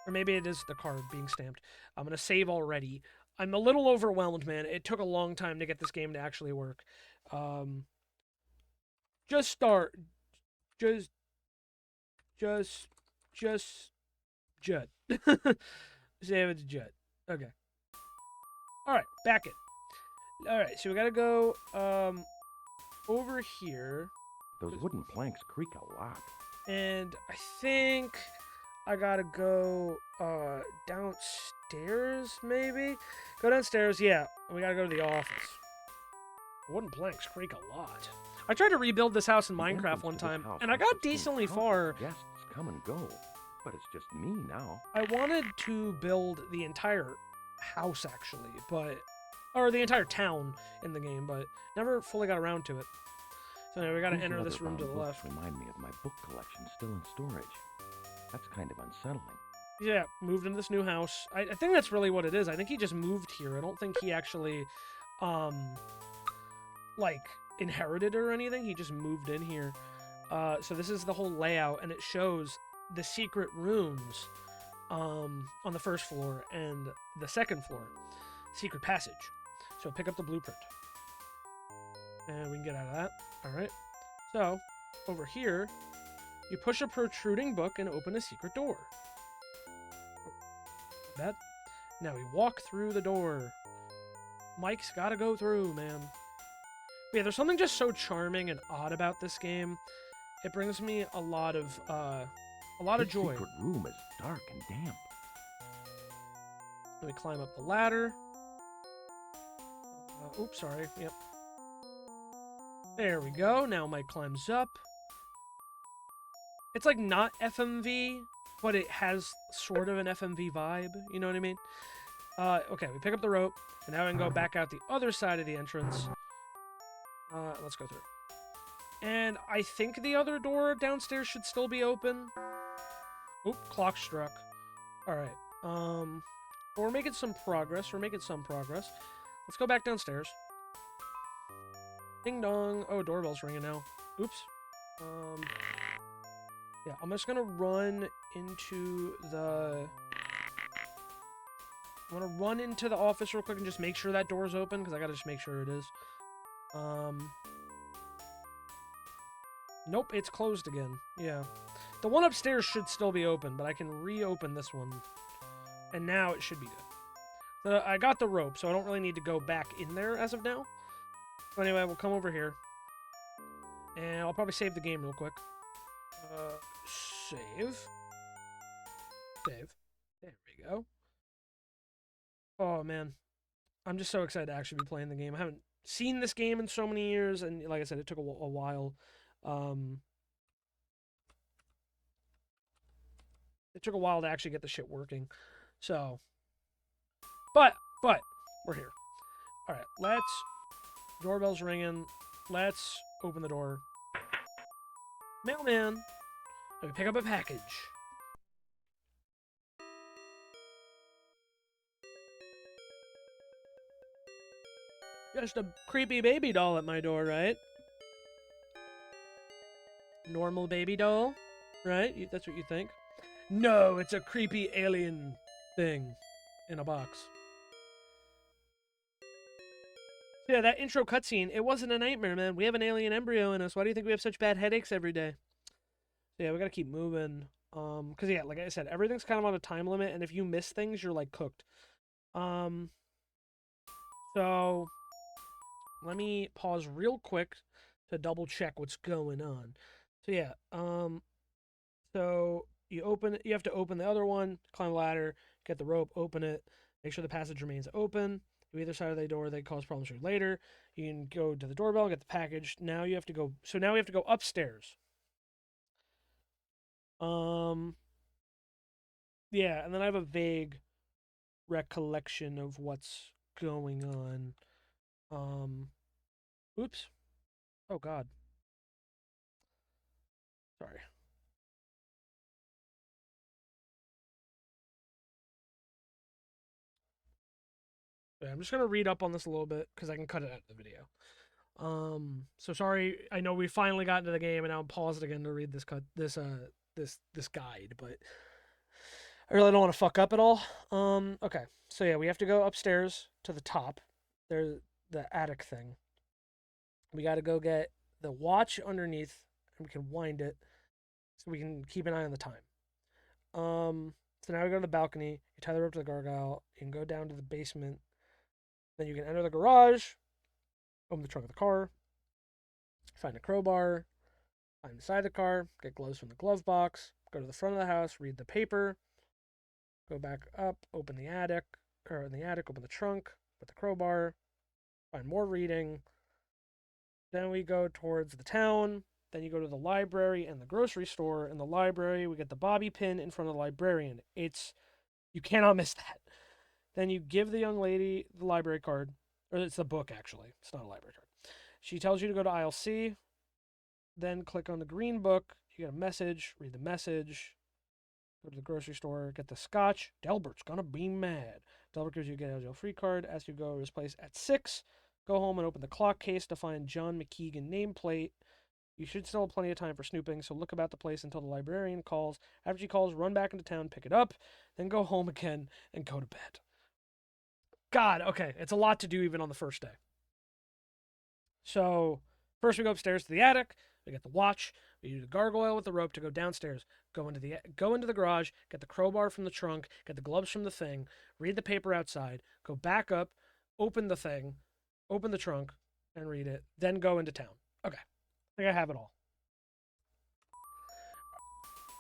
maybe it is the card being stamped. I'm gonna save already. I'm a little overwhelmed, man. It took a long time to get this game to actually work. Just start. Just Judd. Save it to Judd. Okay. Alright, back it. Alright, so we gotta go, over here. Those wooden planks creak a lot. And I think I gotta go, downstairs, maybe? Go downstairs, yeah. We gotta go to the office. Wooden planks creak a lot. I tried to rebuild this house in The Minecraft entrance one to this time, house and I must got have seen decently countless far. Guests come and go, but it's just me now. I wanted to build the entire house, actually, or the entire town in the game, but never fully got around to it. So anyway, we gotta These enter this room to the leather-bound left. books remind me of my book collection still in storage. That's kind of unsettling. Yeah, moved into this new house. I think that's really what it is. I think he just moved here. I don't think he actually, like, inherited or anything. He just moved in here. So this is the whole layout, and it shows the secret rooms. on the first floor, and the second floor, secret passage. So pick up the blueprint. And we can get out of that. Alright. So, over here, you push a protruding book and open a secret door. That. Now we walk through the door. Mike's gotta go through, man. But yeah, there's something just so charming and odd about this game. It brings me a lot of joy. This secret room is dark and damp. Let me climb up the ladder. Oops, sorry. Yep. There we go. Now Mike climbs up. It's like not FMV, but it has sort of an FMV vibe. You know what I mean? Okay, we pick up the rope, and now we can go back out the other side of the entrance. Let's go through. And I think the other door downstairs should still be open. Oop, clock struck. Alright. We're making some progress. Let's go back downstairs. Ding dong. Oh, doorbell's ringing now. Oops. Yeah, I'm just gonna run into the... I'm gonna run into the office real quick and just make sure that door's open, because I gotta just make sure it is. Nope, it's closed again. Yeah. The one upstairs should still be open, but I can reopen this one. And now it should be good. I got the rope, so I don't really need to go back in there as of now. But anyway, we'll come over here. And I'll probably save the game real quick. Save. Save. There we go. Oh, man. I'm just so excited to actually be playing the game. I haven't seen this game in so many years, and like I said, it took a while. It took a while to actually get the shit working. So, but we're here. All right, doorbell's ringing. Let's open the door. Mailman. Let me pick up a package. Just a creepy baby doll at my door, right? Normal baby doll, right? That's what you think. No, it's a creepy alien thing in a box. Yeah, that intro cutscene, it wasn't a nightmare, man. We have an alien embryo in us. Why do you think we have such bad headaches every day? So yeah, we gotta keep moving. Because yeah, like I said, everything's kind of on a time limit, and if you miss things, you're like cooked. So let me pause real quick to double check what's going on. So yeah, so you have to open the other one, climb the ladder, get the rope, open it, make sure the passage remains open. Either side of the door, they cause problems for you later. You can go to the doorbell, get the package. Now you have to go. So now we have to go upstairs. Yeah, and then I have a vague recollection of what's going on. Oops. Oh God. Sorry. I'm just gonna read up on this a little bit because I can cut it out of the video. So sorry. I know we finally got into the game, and now I'm paused again to read this guide, but I really don't want to fuck up at all. Okay. So yeah, we have to go upstairs to the top. There's the attic thing. We got to go get the watch underneath, and we can wind it so we can keep an eye on the time. So now we go to the balcony. You tie the rope to the gargoyle. You can go down to the basement. Then you can enter the garage, open the trunk of the car, find a crowbar, find inside the car, get gloves from the glove box, go to the front of the house, read the paper, go back up, open the attic, open the trunk, put the crowbar, find more reading. Then we go towards the town. Then you go to the library and the grocery store. In the library, we get the bobby pin in front of the librarian. You cannot miss that. Then you give the young lady the library card. Or it's the book, actually. It's not a library card. She tells you to go to aisle C. Then click on the green book. You get a message. Read the message. Go to the grocery store. Get the scotch. Delbert's gonna be mad. Delbert gives you a get out of jail free card. Asks you to go to his place at 6. Go home and open the clock case to find John McKeegan nameplate. You should still have plenty of time for snooping, so look about the place until the librarian calls. After she calls, run back into town, pick it up, then go home again and go to bed. God, okay, it's a lot to do even on the first day. So, first we go upstairs to the attic, we get the watch, we use the gargoyle with the rope to go downstairs, go into the garage, get the crowbar from the trunk, get the gloves from the thing, read the paper outside, go back up, open the thing, open the trunk, and read it, then go into town. Okay. I think I have it all.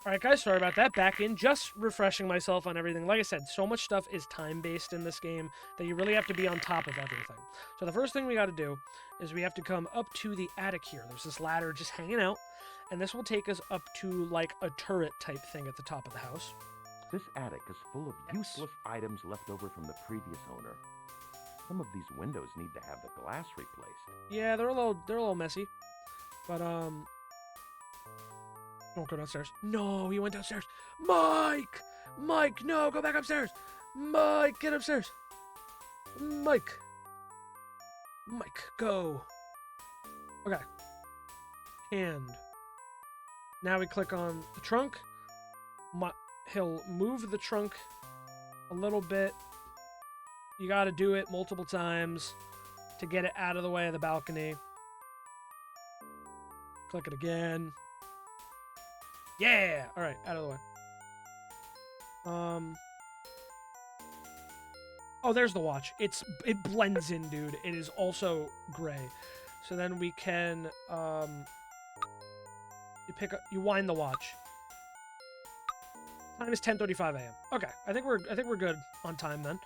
Alright, guys, sorry about that. Back in, just refreshing myself on everything. Like I said, so much stuff is time-based in this game that you really have to be on top of everything. So the first thing we got to do is we have to come up to the attic here. There's this ladder just hanging out, and this will take us up to, like, a turret-type thing at the top of the house. This attic is full of useless items left over from the previous owner. Some of these windows need to have the glass replaced. Yeah, they're a little messy. But, don't go downstairs. No, he went downstairs. Mike! Mike, no, go back upstairs. Mike, get upstairs. Mike. Mike, go. Okay. And now we click on the trunk. He'll move the trunk a little bit. You got to do it multiple times to get it out of the way of the balcony. Click it again. Yeah! Alright, out of the way. Oh, there's the watch. It blends in, dude. It is also gray. So then we can, you wind the watch. Time is 10:35 a.m. Okay, I think we're good on time then.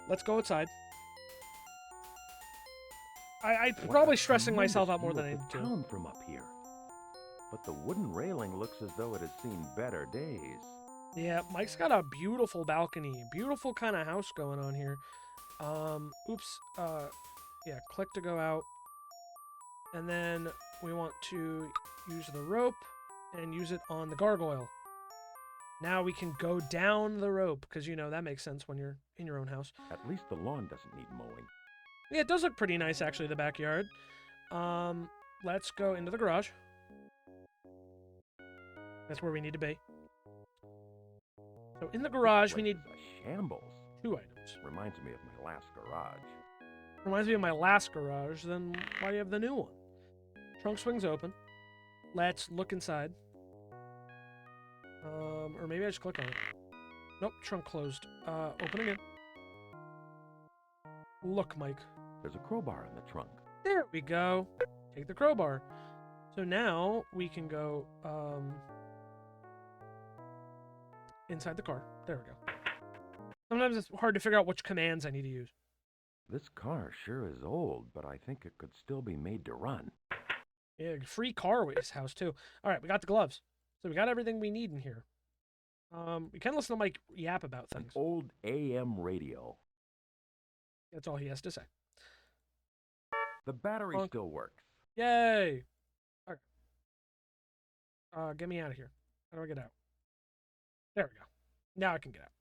Let's go outside. I'm probably stressing myself out more than I need to. Town from up here. But the wooden railing looks as though it has seen better days. Yeah, Mike's got a beautiful balcony. Beautiful kind of house going on here. Oops. Yeah, click to go out. And then we want to use the rope and use it on the gargoyle. Now we can go down the rope, because, you know, that makes sense when you're in your own house. At least the lawn doesn't need mowing. Yeah, it does look pretty nice, actually, the backyard. Let's go into the garage. That's where we need to be. So in the garage, we need a shambles. 2 items. Reminds me of my last garage. Reminds me of my last garage. Then why do you have the new one? Trunk swings open. Let's look inside. Or maybe I just click on it. Nope, trunk closed. Open again. Look, Mike. There's a crowbar in the trunk. There we go. Take the crowbar. So now we can go, inside the car. There we go. Sometimes it's hard to figure out which commands I need to use. This car sure is old, but I think it could still be made to run. Yeah, free car waste house, too. All right, we got the gloves. So we got everything we need in here. We can listen to Mike yap about things. An old AM radio. That's all he has to say. The battery still works. Yay! Okay. Get me out of here. How do I get out? There we go. Now I can get out.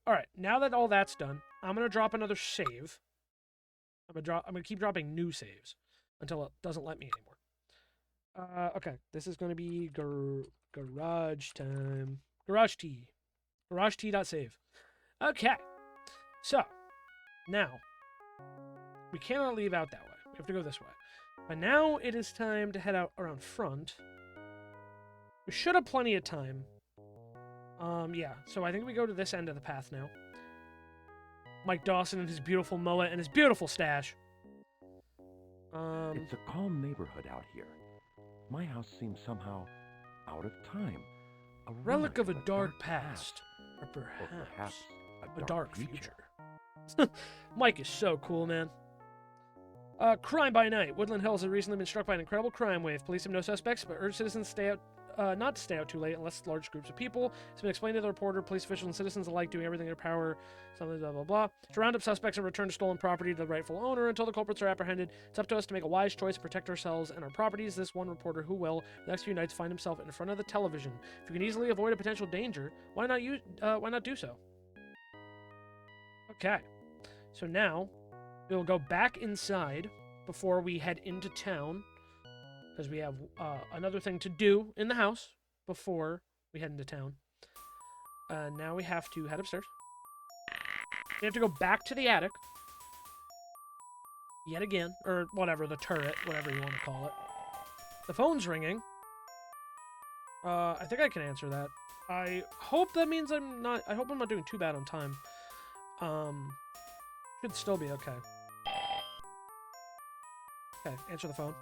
All right. Now that all that's done, I'm gonna drop another save. I'm gonna keep dropping new saves until it doesn't let me anymore. Okay. This is gonna be garage time. Garage T. Garage T.save. Okay. So now we cannot leave out that way. We have to go this way. But now it is time to head out around front. We should have plenty of time. Yeah, so I think we go to this end of the path now. Mike Dawson and his beautiful mullet and his beautiful stash. It's a calm neighborhood out here. My house seems somehow out of time. A relic of a dark past. Or perhaps a dark future. Mike is so cool, man. Crime by night. Woodland Hills has recently been struck by an incredible crime wave. Police have no suspects, but urge citizens to stay out, not to stay out too late unless large groups of people. It's been explained to the reporter, police officials, and citizens alike doing everything in their power, something blah, blah, blah, to round up suspects and return stolen property to the rightful owner until the culprits are apprehended. It's up to us to make a wise choice to protect ourselves and our properties. This one reporter who will, the next few nights, find himself in front of the television. If you can easily avoid a potential danger, why not do so? Okay. So now, we'll go back inside before we head into town. because we have another thing to do in the house before we head into town. Now we have to head upstairs. We have to go back to the attic. Yet again. Or whatever, the turret, whatever you want to call it. The phone's ringing. I think I can answer that. I hope that means I'm not... I hope I'm not doing too bad on time. Should still be okay. Okay, answer the phone.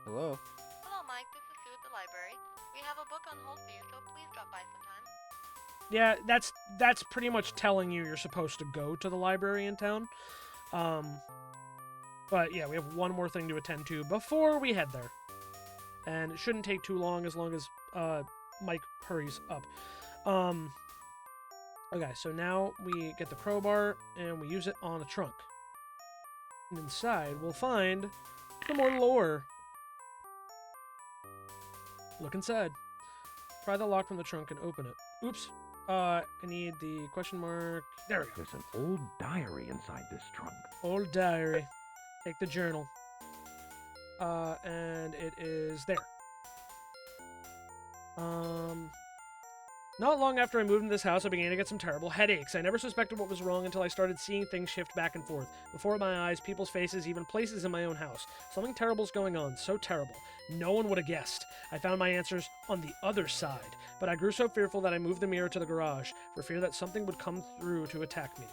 Hello? Hello, Mike. This is Sue at the library. We have a book on hold for you, so please drop by sometime. Yeah, that's pretty much telling you you're supposed to go to the library in town. But yeah, we have one more thing to attend to before we head there. And it shouldn't take too long as Mike hurries up. Okay, so now we get the crowbar and we use it on a trunk. And inside we'll find some more lore. Look inside. Pry the lock from the trunk and open it. Oops. I need the question mark. There we go. There's an old diary inside this trunk. Old diary. Take the journal. And it is there. Not long after I moved into this house, I began to get some terrible headaches. I never suspected what was wrong until I started seeing things shift back and forth. Before my eyes, people's faces, even places in my own house. Something terrible's going on. So terrible. No one would have guessed. I found my answers on the other side, but I grew so fearful that I moved the mirror to the garage, for fear that something would come through to attack me.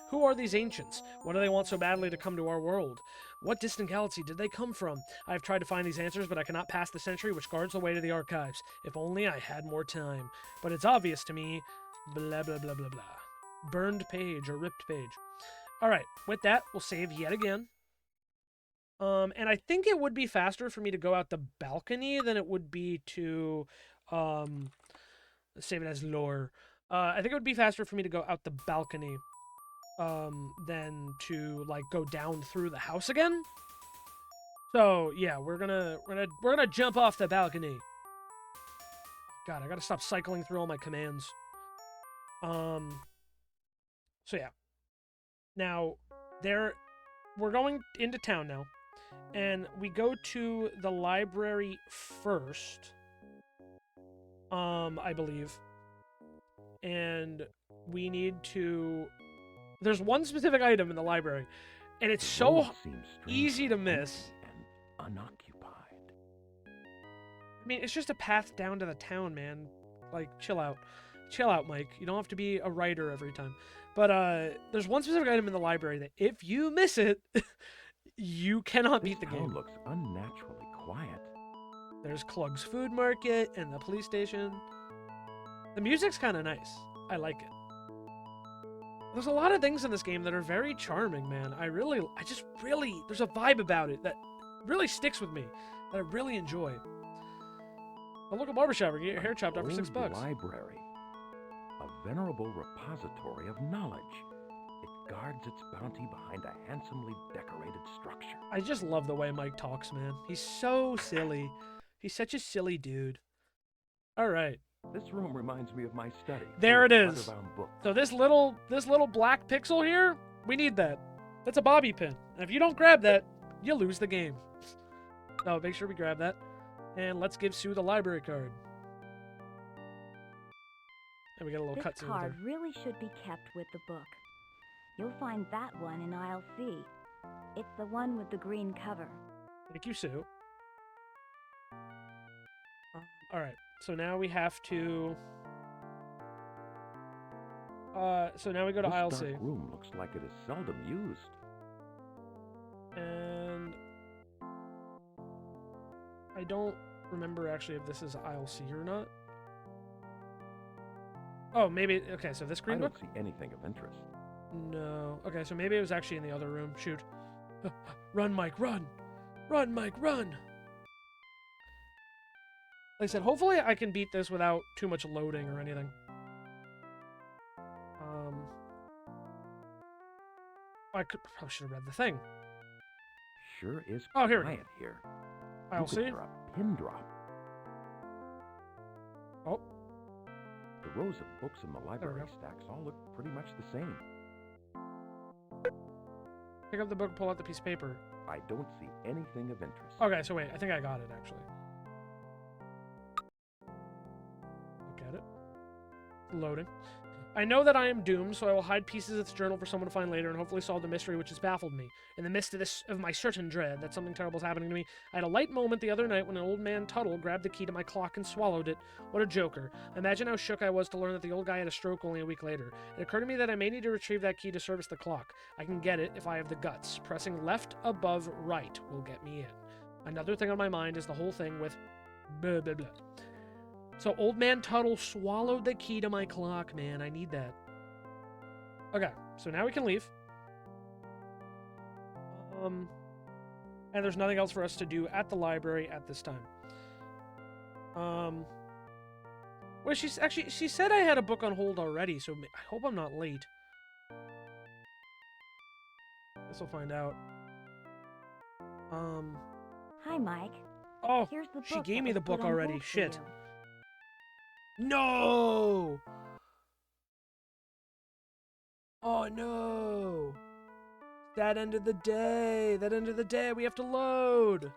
Who are these ancients? What do they want so badly to come to our world? What distant galaxy did they come from? I have tried to find these answers, but I cannot pass the sentry which guards the way to the archives. If only I had more time. But it's obvious to me. Blah, blah, blah, blah, blah. Burned page or ripped page. Alright, with that, we'll save yet again. And I think it would be faster for me to go out the balcony than it would be to, save it as lore. I think it would be faster for me to go out the balcony than to like go down through the house again. So yeah, we're gonna jump off the balcony. God, I gotta stop cycling through all my commands. So yeah. Now we're going into town now, and we go to the library first. I believe, and we need to. There's one specific item in the library, and it's so easy to miss. And unoccupied. I mean, it's just a path down to the town, man. Like, chill out. Chill out, Mike. You don't have to be a writer every time. But there's one specific item in the library that if you miss it, you cannot beat the game. This town looks unnaturally quiet. There's Klug's Food Market and the police station. The music's kind of nice. I like it. There's a lot of things in this game that are very charming, man. There's a vibe about it that really sticks with me, that I really enjoy. A local barbershop where you get your hair chopped off for $6. Library. A venerable repository of knowledge. It guards its bounty behind a handsomely decorated structure. I just love the way Mike talks, man. He's so silly. He's such a silly dude. All right. This room reminds me of my study. There it is. So this little black pixel here, we need that. That's a bobby pin. And if you don't grab that, you lose the game. So make sure we grab that. And let's give Sue the library card. And we got a little cutscene. This card really should be kept with the book. You'll find that one in aisle C. It's the one with the green cover. Thank you, Sue. All right. So now we have to. So now we go to aisle C. This dark room looks like it is seldom used. And I don't remember actually if this is aisle C or not. Oh, maybe. Okay, so this green book? I don't see anything of interest. No. Okay, so maybe it was actually in the other room. Shoot. Run, Mike, run! Run, Mike, run! Like I said, hopefully I can beat this without too much loading or anything. I probably should have read the thing. Sure is here we quiet here. I'll You could see. hear a pin drop. Oh. The rows of books in the library stacks all look pretty much the same. Pick up the book, pull out the piece of paper. I don't see anything of interest. Okay, so wait, I think I got it, actually. Look at it. Loading. I know that I am doomed, so I will hide pieces of this journal for someone to find later and hopefully solve the mystery which has baffled me. In the midst of my certain dread that something terrible is happening to me, I had a light moment the other night when an old man Tuttle grabbed the key to my clock and swallowed it. What a joker. Imagine how shook I was to learn that the old guy had a stroke only a week later. It occurred to me that I may need to retrieve that key to service the clock. I can get it if I have the guts. Pressing left above right will get me in. Another thing on my mind is the whole thing with blah blah blah. So old man Tuttle swallowed the key to my clock, man. I need that. Okay, so now we can leave. And there's nothing else for us to do at the library at this time. Well, she said I had a book on hold already, so I hope I'm not late. Guess we'll find out. Hi, Mike. Oh, Here's the book she gave that me was the put book on already. hold for Shit. you. No! Oh, no! That ended the day. That ended the day. We have to load.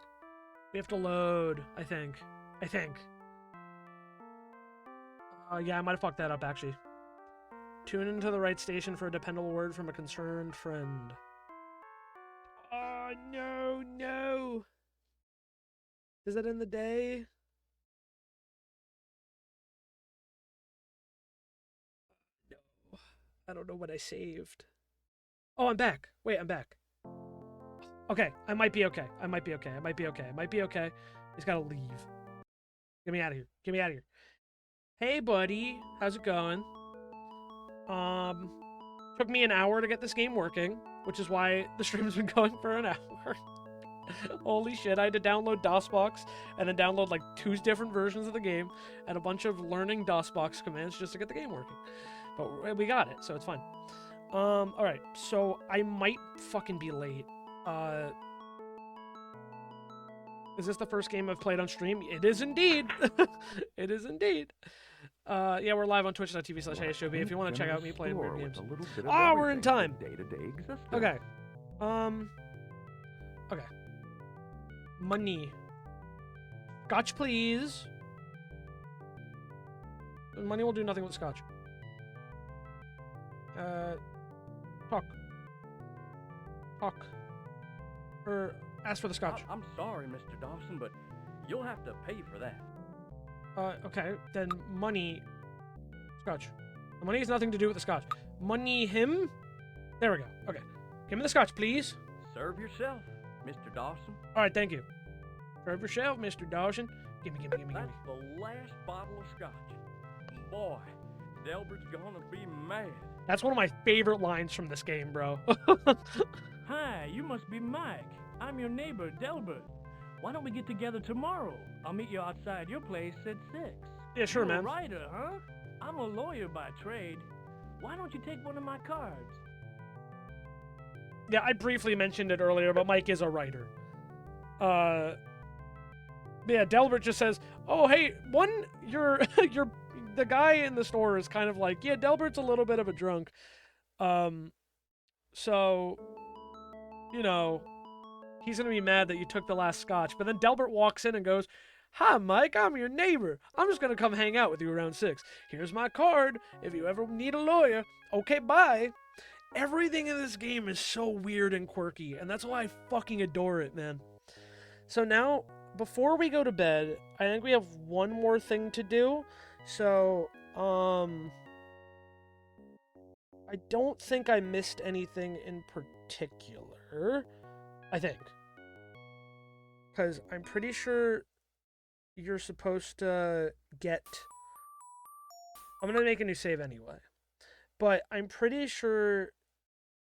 We have to load, I think. Yeah, I might have fucked that up, actually. Tune into the right station for a dependable word from a concerned friend. Oh, no, no. Is that in the day? No. I don't know what I saved. Oh, I'm back. Wait, I'm back. Okay, I might be okay. I might be okay. Just gotta leave. Get me out of here. Get me out of here. Hey, buddy. How's it going? Took me an hour to get this game working, which is why the stream's been going for an hour. Holy shit, I had to download DOSBox and then download like 2 different versions of the game and a bunch of learning DOSBox commands just to get the game working. But we got it, so it's fine. Alright, so I might fucking be late. Is this the first game I've played on stream? It is indeed! It is indeed. Yeah, we're live on twitch.tv/ASJOB if you want to check out me playing weird games. Oh, we're in time! Okay. Okay. Money. Scotch, please. Money will do nothing with scotch. Talk. Ask for the scotch. I'm sorry, Mr. Dawson, but you'll have to pay for that. Okay, then money. Scotch. The money has nothing to do with the scotch. Money him? There we go. Okay. Give me the scotch, please. Serve yourself, Mr. Dawson. Alright, thank you. Serve yourself, Mr. Dawson. Gimme. That's the last bottle of scotch. Boy, Delbert's gonna be mad. That's one of my favorite lines from this game, bro. Hi, you must be Mike. I'm your neighbor, Delbert. Why don't we get together tomorrow? I'll meet you outside your place at 6. Yeah, sure, You're man. a writer, huh? I'm a lawyer by trade. Why don't you take one of my cards? Yeah, I briefly mentioned it earlier, but Mike is a writer. Yeah, Delbert just says, "Oh, hey, you're the guy in the store is kind of like, yeah, Delbert's a little bit of a drunk. So, you know, he's gonna be mad that you took the last scotch." But then Delbert walks in and goes, "Hi, Mike, I'm your neighbor. I'm just gonna come hang out with you around 6. Here's my card if you ever need a lawyer. Okay, bye." Everything in this game is so weird and quirky, and that's why I fucking adore it, man. So now, before we go to bed, I think we have one more thing to do. So, I don't think I missed anything in particular. I think. Because I'm pretty sure you're supposed to get... I'm going to make a new save anyway. But I'm pretty sure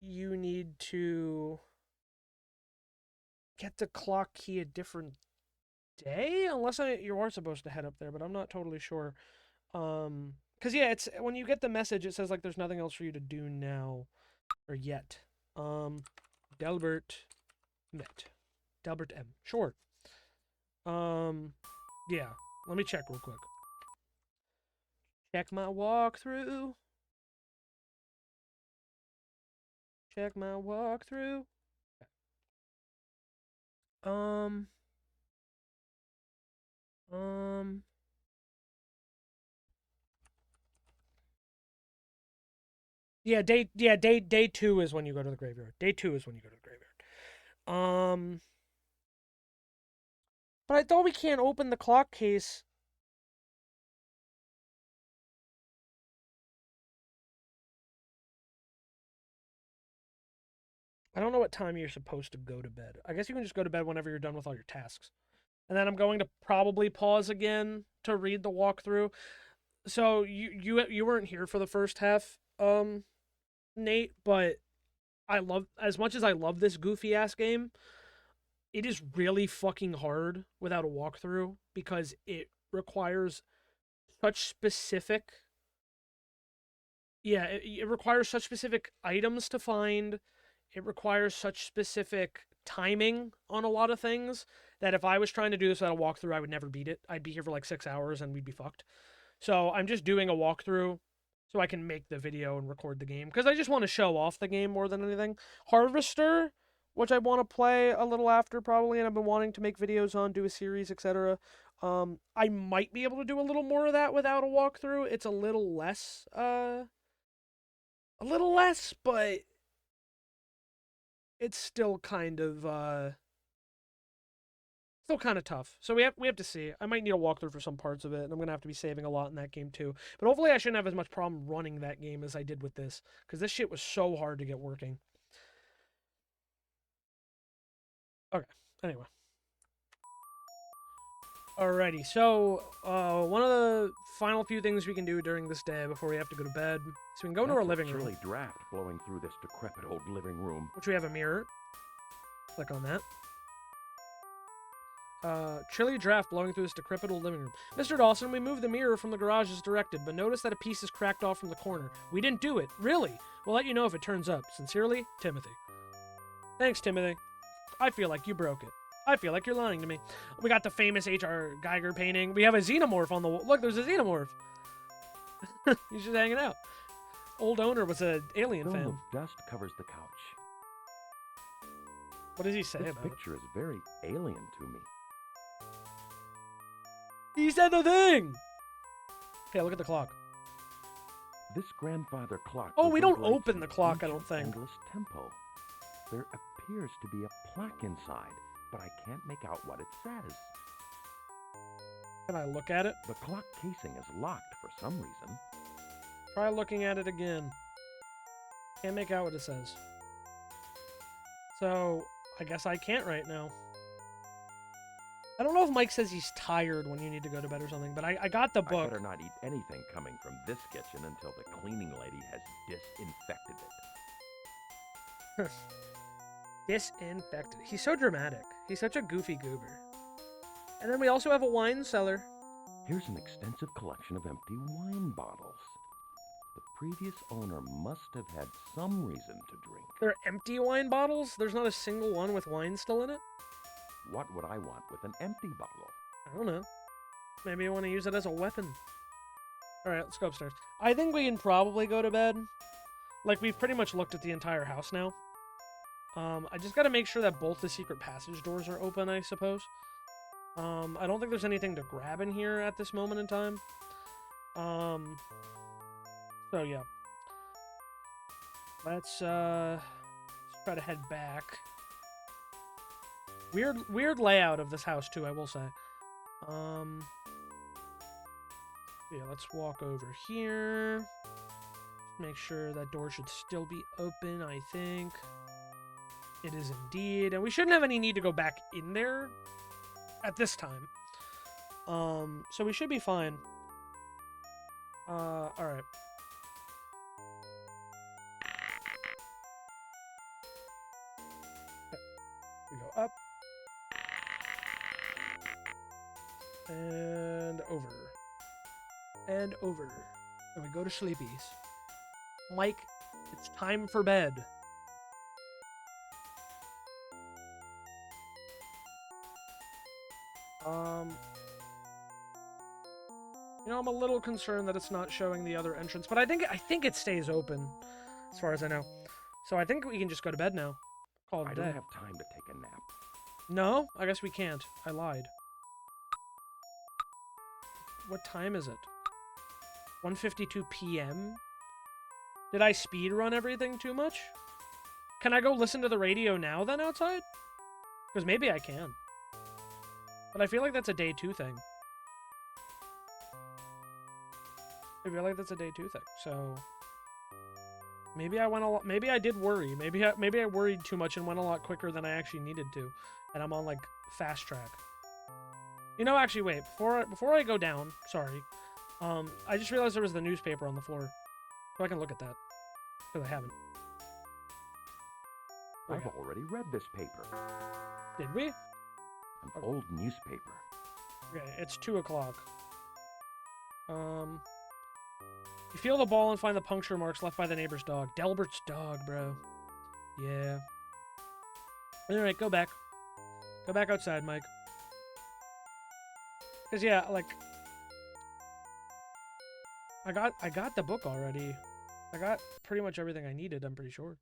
you need to get the clock key a different day? Unless you are supposed to head up there, but I'm not totally sure. Because, yeah, it's when you get the message, it says, like, there's nothing else for you to do now. Or yet. Delbert met. Delbert M. Sure. Yeah. Let me check real quick. Check my walkthrough. Check my walkthrough. Um. Day 2 is when you go to the graveyard. Day 2 is when you go to the graveyard. But I thought we can't open the clock case. I don't know what time you're supposed to go to bed. I guess you can just go to bed whenever you're done with all your tasks. And then I'm going to probably pause again to read the walkthrough. So you weren't here for the first half, Nate, but I love, as much as I love this goofy ass game, it is really fucking hard without a walkthrough because it requires such specific it requires such specific items to find. It requires such specific timing on a lot of things that if I was trying to do this without a walkthrough, I would never beat it. I'd be here for like 6 hours and we'd be fucked. So I'm just doing a walkthrough so I can make the video and record the game because I just want to show off the game more than anything. Harvester, which I want to play a little after probably, and I've been wanting to make videos on, do a series, etc. I might be able to do a little more of that without a walkthrough. It's a little less, but it's still kind of tough. So we have to see. I might need a walkthrough for some parts of it, and I'm gonna have to be saving a lot in that game too. But hopefully I shouldn't have as much problem running that game as I did with this, because this shit was so hard to get working. Okay, anyway. Alrighty, so one of the final few things we can do during this day before we have to go to bed, so we can go into our living room. Chilly draft blowing through this decrepit old living room. Which we have a mirror. Click on that. Chilly draft blowing through this decrepit old living room. Mr. Dawson, we moved the mirror from the garage as directed, but notice that a piece is cracked off from the corner. We didn't do it. Really? We'll let you know if it turns up. Sincerely, Timothy. Thanks, Timothy. I feel like you broke it. I feel like you're lying to me. We got the famous H.R. Geiger painting. We have a xenomorph on the wall. Look, there's a xenomorph. He's just hanging out. Old owner was an alien Film fan. of dust covers the couch. What does he say This about it? picture is very alien to me. He said the thing! Okay, look at the clock. This grandfather clock. Oh, we don't reverberates open the in clock, I ancient, don't think. Endless tempo. There appears to be a plaque inside, but I can't make out what it says. Can I look at it? The clock casing is locked for some reason. Try looking at it again. Can't make out what it says. So, I guess I can't right now. I don't know if Mike says he's tired when you need to go to bed or something, but I got the I book. better not eat anything coming from this kitchen until the cleaning lady has disinfected it. Disinfected. He's so dramatic. He's such a goofy goober. And then we also have a wine cellar. Here's an extensive collection of empty wine bottles. The previous owner must have had some reason to drink. They're empty wine bottles? There's not a single one with wine still in it? What would I want with an empty bottle? I don't know. Maybe I want to use it as a weapon. Alright, let's go upstairs. I think we can probably go to bed. Like, we've pretty much looked at the entire house now. I just gotta make sure that both the secret passage doors are open, I suppose. I don't think there's anything to grab in here at this moment in time. So yeah. Let's try to head back. Weird layout of this house too, I will say. Yeah, let's walk over here. Make sure that door should still be open, I think. It is indeed. And we shouldn't have any need to go back in there at this time. So we should be fine. Alright. We go up. And over. And over. And we go to sleepies. Mike, it's time for bed. You know, I'm a little concerned that it's not showing the other entrance, but I think it stays open, as far as I know. So I think we can just go to bed now. Call it a I day. don't have time to take a nap. No, I guess we can't. I lied. What time is it? 1:52 p.m.? Did I speed run everything too much? Can I go listen to the radio now then outside? Because maybe I can. But I feel like that's a day 2 thing. I feel like that's a day 2 thing. So maybe I went a lot. Maybe I did worry. Maybe I worried too much and went a lot quicker than I actually needed to, and I'm on like fast track. You know, actually, wait. Before I go down, sorry. I just realized there was the newspaper on the floor, so I can look at that because I haven't. I've already read this paper. Did we? An old newspaper. Okay, it's 2 o'clock. You feel the ball and find the puncture marks left by the neighbor's dog. Delbert's dog, bro. Yeah. Alright, go back. Go back outside, Mike. Cause yeah, like I got the book already. I got pretty much everything I needed, I'm pretty sure.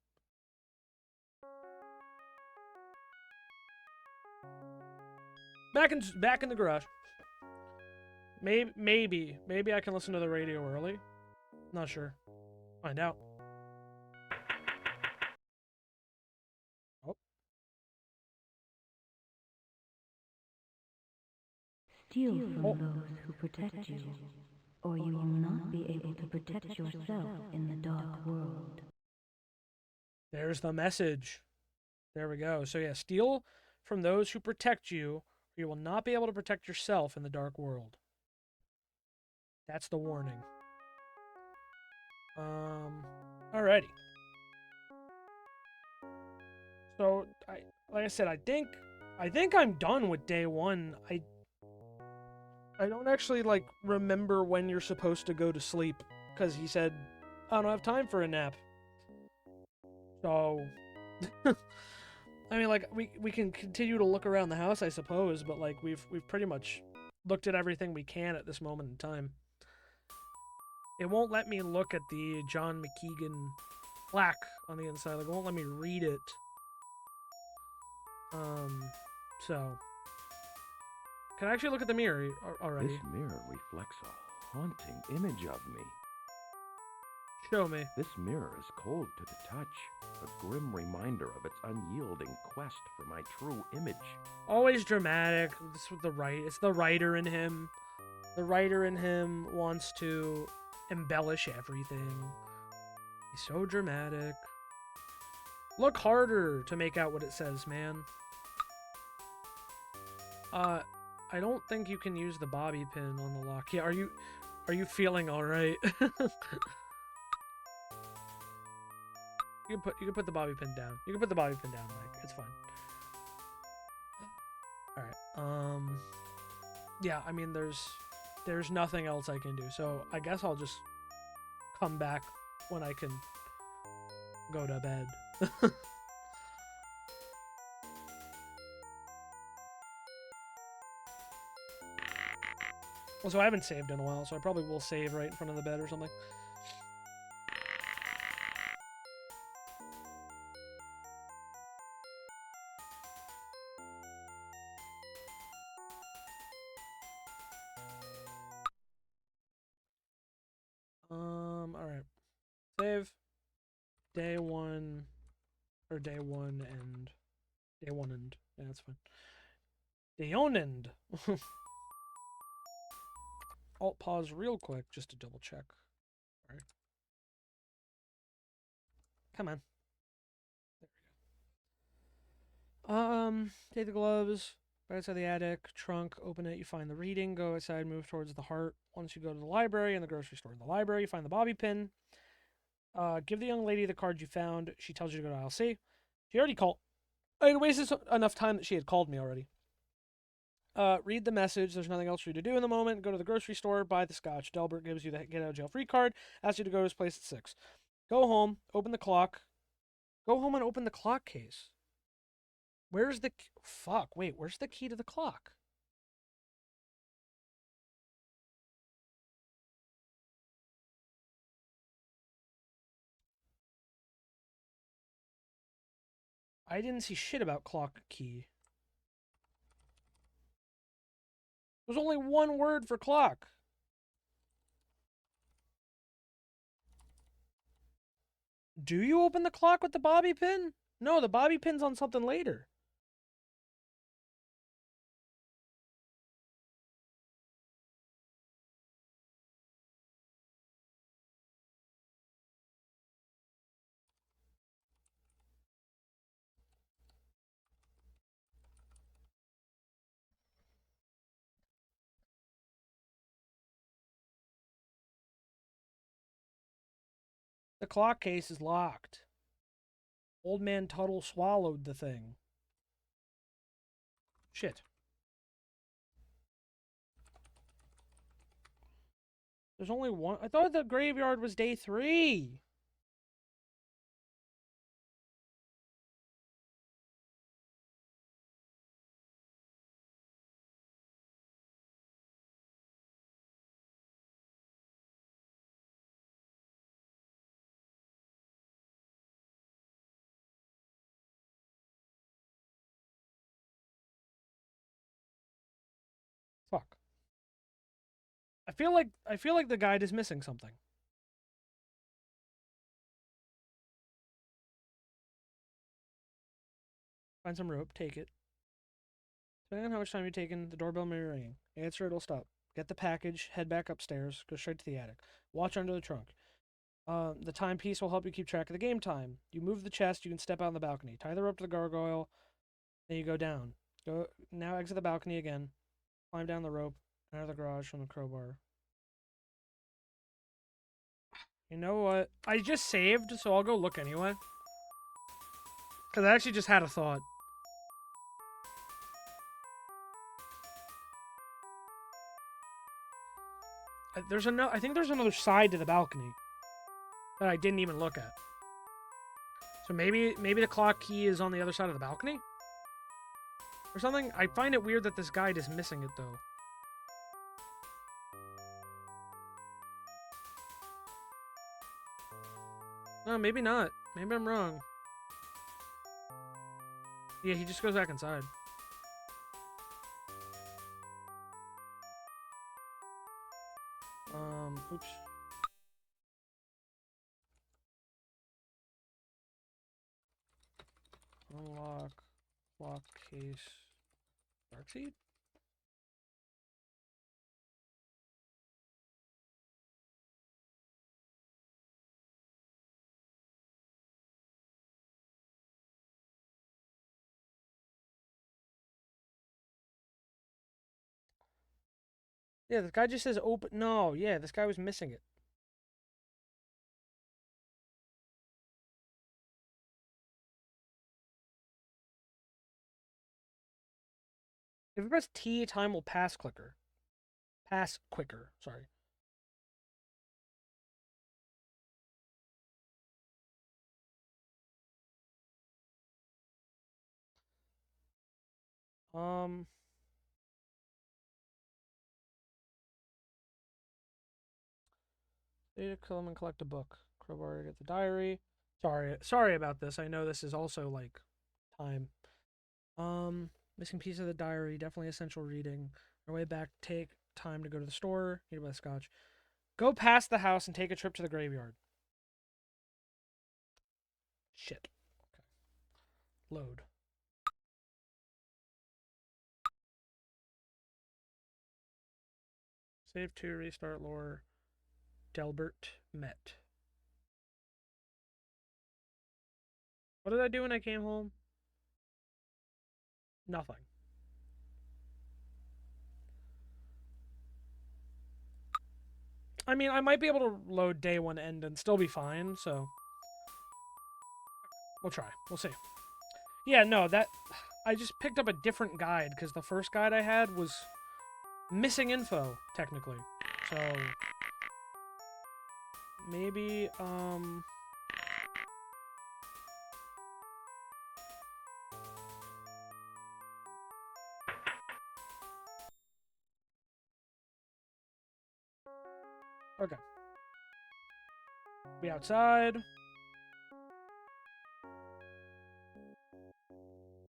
Back in the garage. Maybe I can listen to the radio early. Not sure. Find out. Oh. Steal from those who protect you, or you will not be able to protect yourself in the dark world. There's the message. There we go. So yeah, steal from those who protect you, or you will not be able to protect yourself in the dark world. That's the warning. Alrighty. So like I said, I think I'm done with day 1. I don't actually like remember when you're supposed to go to sleep because he said I don't have time for a nap. So I mean, like we can continue to look around the house, I suppose, but like we've pretty much looked at everything we can at this moment in time. It won't let me look at the John McKeegan plaque on the inside. Like, it won't let me read it. So can I actually look at the mirror already? This mirror reflects a haunting image of me. Show me. This mirror is cold to the touch, a grim reminder of its unyielding quest for my true image. Always dramatic. This with the It's the writer in him. The writer in him wants to embellish everything. He's so dramatic. Look harder to make out what it says, man. I don't think you can use the bobby pin on the lock. Yeah, are you feeling all right? You can put the bobby pin down. You can put the bobby pin down, Mike. It's fine. All right. Yeah, I mean there's nothing else I can do. So I guess I'll just come back when I can go to bed. Also, I haven't saved in a while, so I probably will save right in front of the bed or something. Alright. Save. Day 1. Or day 1 and... Day 1 and... Yeah, that's fine. Day on end. Alt pause real quick just to double check. Alright. Come on. There we go. Take the gloves. Right outside the attic. Trunk. Open it. You find the reading. Go outside. Move towards the heart. Once you go to the library and the grocery store. In the library, you find the bobby pin. Give the young lady the card you found. She tells you to go to aisle C. She already called. I had wasted enough time that she had called me already. Read the message. There's nothing else for you to do in the moment. Go to the grocery store. Buy the scotch. Delbert gives you the get out of jail free card. Asks you to go to his place at 6. Go home. Open the clock. Go home and open the clock case. Where's the... Fuck. Wait. Where's the key to the clock? I didn't see shit about clock key. There's only one word for clock. Do you open the clock with the bobby pin? No, the bobby pin's on something later. The clock case is locked. Old Man Tuttle swallowed the thing. Shit. There's only one. I thought the graveyard was day 3. Fuck. I feel like the guide is missing something. Find some rope, take it. Depending on how much time you're taking, the doorbell may be ringing. Answer, it'll stop. Get the package, head back upstairs, go straight to the attic. Watch under the trunk. The timepiece will help you keep track of the game time. You move the chest, you can step out on the balcony. Tie the rope to the gargoyle, then you go down. Go now exit the balcony again. Climb down the rope, out of the garage from the crowbar. You know what? I just saved, so I'll go look anyway. Because I actually just had a thought. I think there's another side to the balcony that I didn't even look at. So maybe the clock key is on the other side of the balcony? Or something? I find it weird that this guide is missing it, though. No, maybe not. Maybe I'm wrong. Yeah, he just goes back inside. Oops. Unlock. Lock case. Darkseed? Yeah, this guy just says open. No, yeah, this guy was missing it. If you press T, time will pass quicker. Pass quicker, sorry. Data come and collect a book. Crowbar, get the diary. Sorry about this. I know this is also like time. Missing piece of the diary. Definitely essential reading. Our way back. Take time to go to the store. Need to buy scotch. Go past the house and take a trip to the graveyard. Shit. Okay. Load. Save 2. Restart lore. Delbert met. What did I do when I came home? Nothing. I mean, I might be able to load day 1 end and still be fine, so... We'll try. We'll see. Yeah, no, that... I just picked up a different guide, because the first guide I had was missing info, technically. So... Maybe, Okay. Be outside.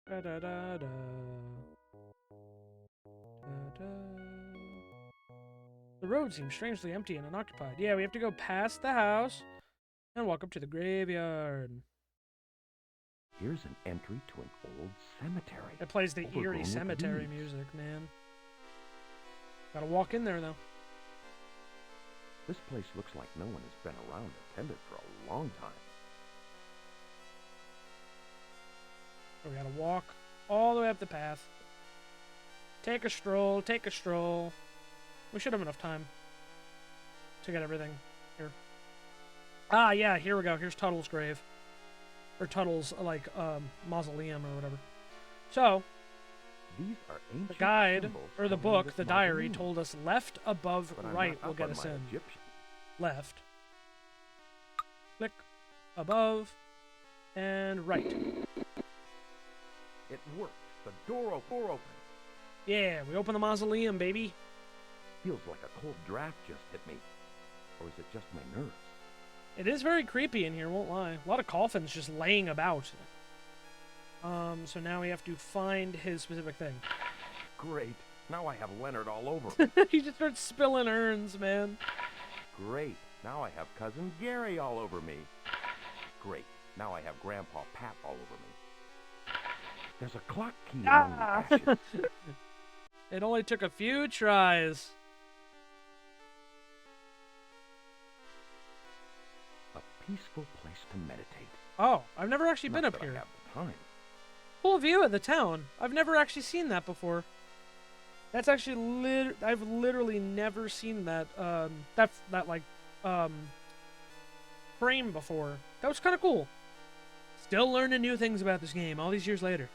Da da da da. Da da. The road seems strangely empty and unoccupied. Yeah, we have to go past the house and walk up to the graveyard. Here's an entry to an old cemetery. It plays the overgrown eerie with cemetery weeds. music, man. Gotta walk in there, though. This place looks like no one has been around or tended for a long time. So we gotta walk all the way up the path. Take a stroll, take a stroll. We should have enough time to get everything here. Ah, yeah, here we go. Here's Tuttle's grave. Or Tuttle's, like, mausoleum or whatever. So, These are ancient the guide, symbols or the covering book, this the diary, mausoleum. told us left, above, But I'm right not will up get on us my in. Egyptian. Left. Click. Above. And right. It worked. The door opened. Yeah, we open the mausoleum, baby. Feels like a cold draft just hit me. Or is it just my nerves? It is very creepy in here, won't lie. A lot of coffins just laying about. So now we have to find his specific thing. Great. Now I have Leonard all over me. He just starts spilling urns, man. Great. Now I have Cousin Gary all over me. Great. Now I have Grandpa Pat all over me. There's a clock key among the ashes. It only took a few tries. A peaceful place to meditate. Oh, I've never actually been Not up that I here. have the time. Full view of the town. I've never actually seen that before. That's actually I've literally never seen that frame before. That was kind of cool. Still learning new things about this game all these years later.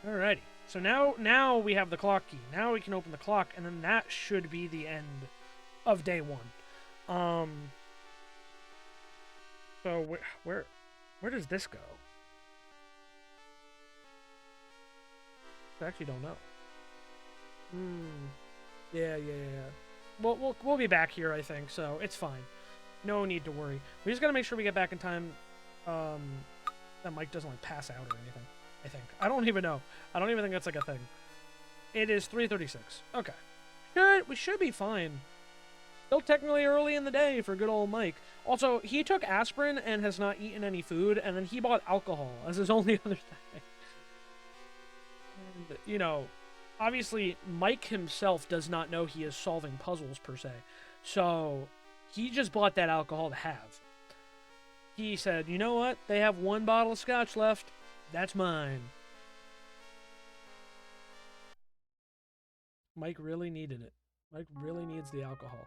Alrighty. So now we have the clock key. Now we can open the clock, and then that should be the end of day one. So where does this go? I actually don't know. Yeah. We'll be back here, I think, so it's fine. No need to worry. We just gotta make sure we get back in time. That Mike doesn't like pass out or anything. I think. I don't even know. I don't even think that's like a thing. It is 3:36. Okay. We should be fine. Still technically early in the day for good old Mike. Also, he took aspirin and has not eaten any food, and then he bought alcohol as his only other thing. And, you know, obviously, Mike himself does not know he is solving puzzles, per se. So, he just bought that alcohol to have. He said, you know what? They have one bottle of scotch left. That's mine. Mike really needed it. Mike really needs the alcohol.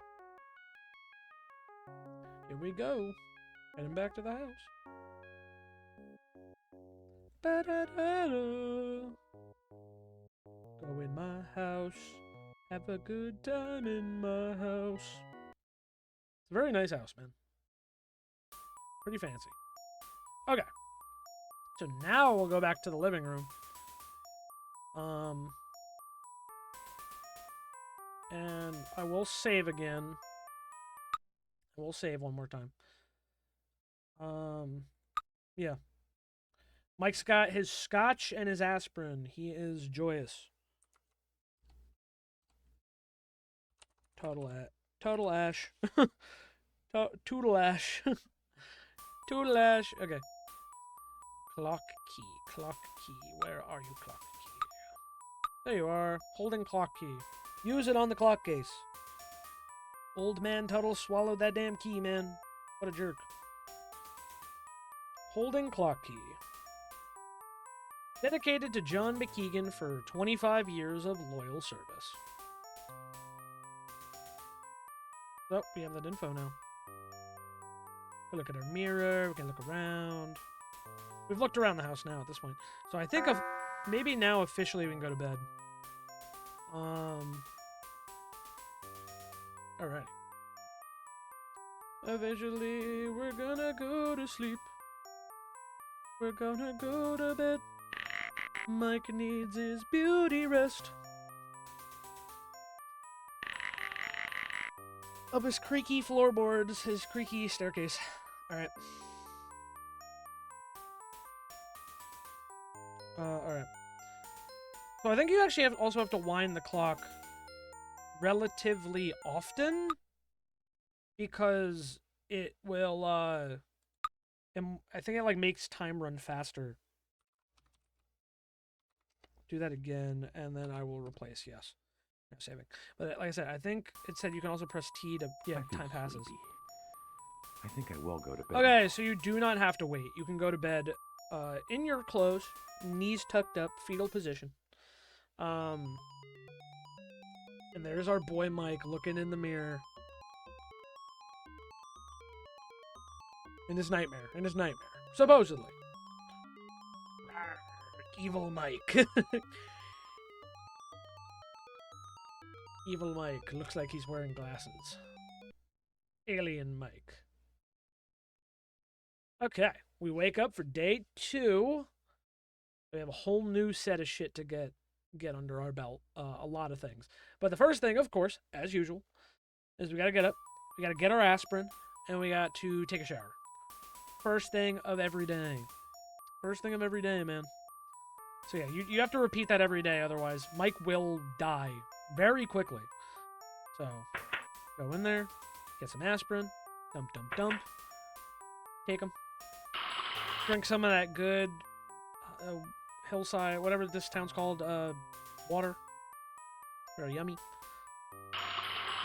Here we go. Heading back to the house. Ba-da-da-da. Go in my house. Have a good time in my house. It's a very nice house, man. Pretty fancy. Okay. So now we'll go back to the living room. And I will save again. We'll save one more time. Yeah. Mike's got his scotch and his aspirin. He is joyous. Total ash. Toodle ash. Toodle ash. Okay. Clock key. Where are you, clock key? There you are. Holding clock key. Use it on the clock case. Old man Tuttle swallowed that damn key, man. What a jerk. Holding clock key. Dedicated to John McKeegan for 25 years of loyal service. Oh, we have that info now. We can look at our mirror, we can look around. We've looked around the house now at this point. So I think maybe now officially we can go to bed. Alright. Eventually we're gonna go to sleep. We're gonna go to bed. Mike needs his beauty rest. Up his creaky floorboards, his creaky staircase. Alright. Alright. So I think you actually also have to wind the clock relatively often because it will, I think it, like, makes time run faster. Do that again, and then I will replace, yes. No saving. But like I said, I think it said you can also press T to, yeah, I feel time passes. sleepy. I think I will go to bed. Okay, so you do not have to wait. You can go to bed in your clothes, knees tucked up, fetal position. And there's our boy Mike looking in the mirror. In his nightmare. Supposedly. Evil Mike. Evil Mike. Looks like he's wearing glasses. Alien Mike. Okay. We wake up for day 2. We have a whole new set of shit to get under our belt. A lot of things. But the first thing, of course, as usual, is we gotta get up. We gotta get our aspirin. And we got to take a shower. First thing of every day. First thing of every day, man. So yeah, you have to repeat that every day, otherwise Mike will die very quickly. So, go in there, get some aspirin, dump, dump, dump, take them, drink some of that good hillside, whatever this town's called, water. Very yummy.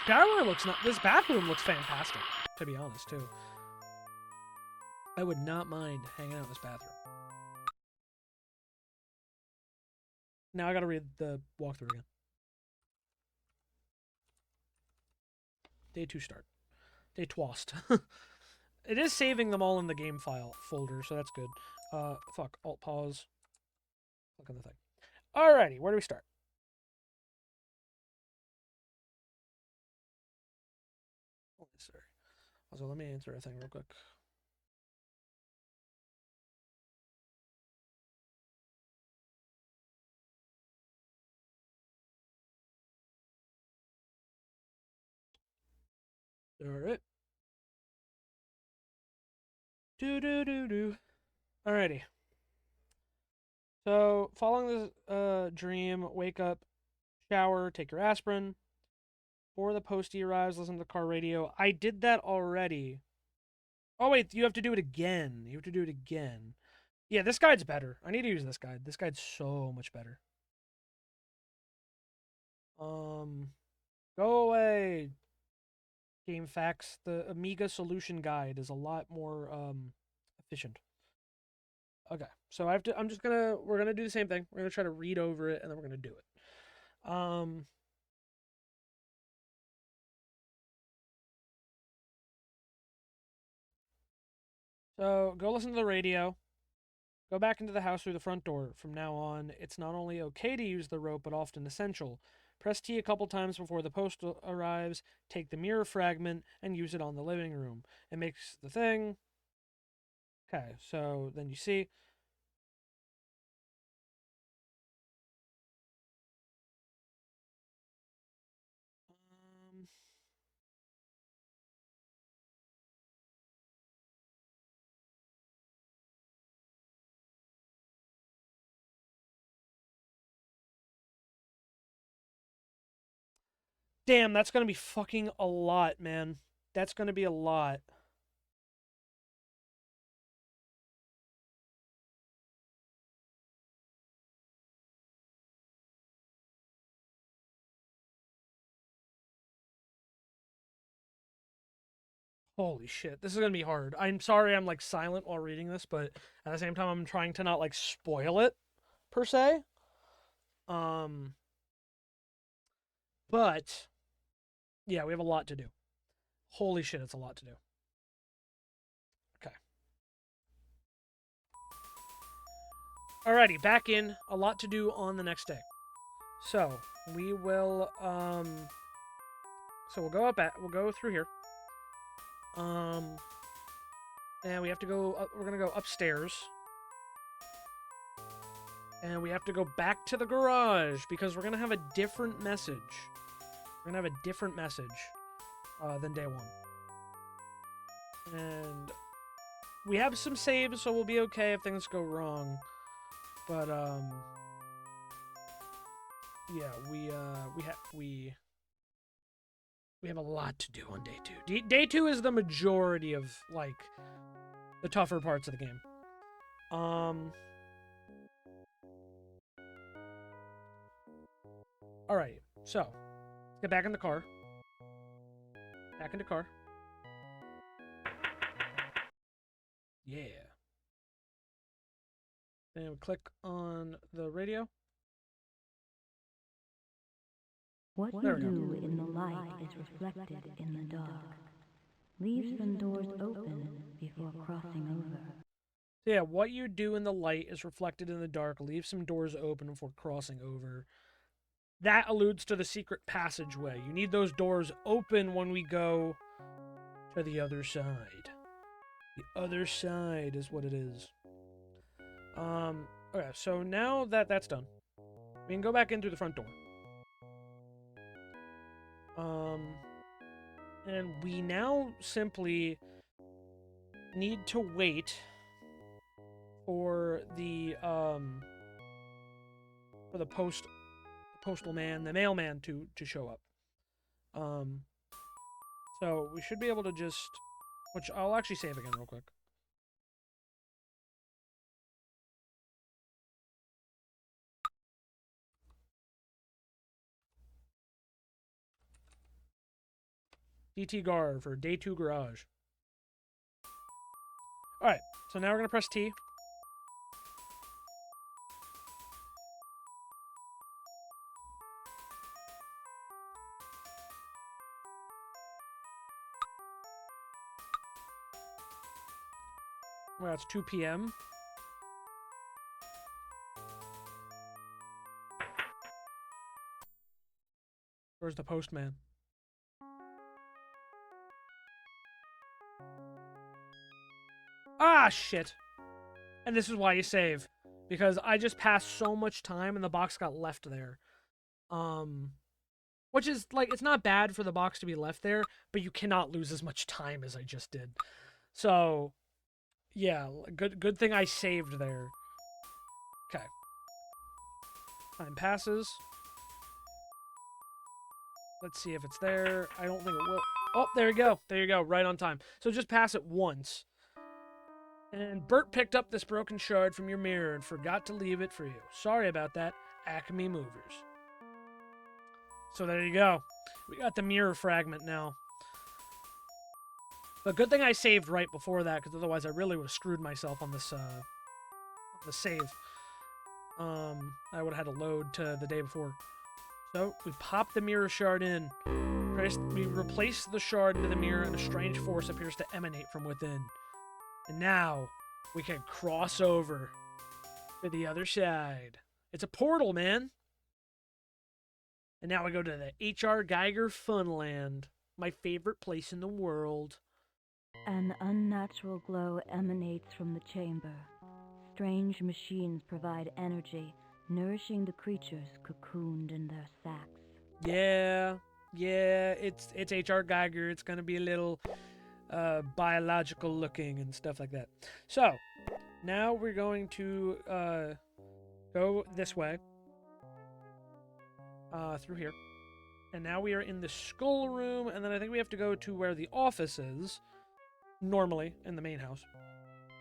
This bathroom looks fantastic, to be honest, too. I would not mind hanging out in this bathroom. Now I gotta read the walkthrough again. Day 2 start. Day twost. It is saving them all in the game file folder, so that's good. Fuck. Alt pause. Click on the thing. Alrighty, where do we start? Oh, sorry. Also, let me answer a thing real quick. Alright. Do. Alrighty. So, following this dream, wake up, shower, take your aspirin. Before the postie arrives, listen to the car radio. I did that already. Oh, wait, you have to do it again. Yeah, this guide's better. I need to use this guide. This guide's so much better. Go away. Game facts. The Amiga solution guide is a lot more efficient. Okay, so we're gonna do the same thing. We're gonna try to read over it, and then we're gonna do it. So go listen to the radio. Go back into the house through the front door. From now on, it's not only okay to use the rope, but often essential. Press T a couple times before the post arrives, take the mirror fragment, and use it on the living room. It makes the thing. Okay, so then you see. Damn, that's gonna be fucking a lot, man. That's gonna be a lot. Holy shit, this is gonna be hard. I'm sorry I'm like silent while reading this, but at the same time I'm trying to not like spoil it, per se. But yeah, we have a lot to do. Holy shit, it's a lot to do. Okay. Alrighty, back in. A lot to do on the next day. So, we will, so we'll go through here. And we have to go, we're gonna go upstairs. And we have to go back to the garage, because we're gonna have a different message. We're gonna have a different message, than day 1. And we have some saves, so we'll be okay if things go wrong. But, yeah, we We have a lot to do on day 2. Day 2 is the majority of, like, the tougher parts of the game. Alright, so, let's get back in the car. Back in the car. Yeah. And we click on the radio. What There you we go. do in the light is reflected in the dark. Leave some doors open before crossing over. So yeah, what you do in the light is reflected in the dark. Leave some doors open before crossing over. That alludes to the secret passageway. You need those doors open when we go to the other side. The other side is what it is. Okay, so now that that's done, we can go back in through the front door. And we now simply need to wait for the postal man, the mailman to show up. So we should be able to just, which I'll actually save again real quick. DT Gar for day 2 garage. Alright, so now we're going to press T. Well, it's 2 p.m. Where's the postman? Ah, shit. And this is why you save. Because I just passed so much time and the box got left there. Which is, like, it's not bad for the box to be left there, but you cannot lose as much time as I just did. So, yeah, good thing I saved there. Okay. Time passes. Let's see if it's there. I don't think it will. Oh, there you go. There you go. Right on time. So just pass it once. And Bert picked up this broken shard from your mirror and forgot to leave it for you. Sorry about that, Acme Movers. So there you go. We got the mirror fragment now. But good thing I saved right before that, because otherwise I really would have screwed myself on this, on the save. I would have had to load to the day before. So, we pop the mirror shard in. We replace the shard into the mirror, and a strange force appears to emanate from within. And now, we can cross over to the other side. It's a portal, man! And now we go to the H.R. Geiger Funland, my favorite place in the world. An unnatural glow emanates from the chamber. Strange machines provide energy, nourishing the creatures cocooned in their sacks. Yeah, it's H.R. Geiger. It's gonna be a little biological looking and stuff like that. So, now we're going to go this way. Through here. And now we are in the skull room, and then I think we have to go to where the office is. Normally, in the main house.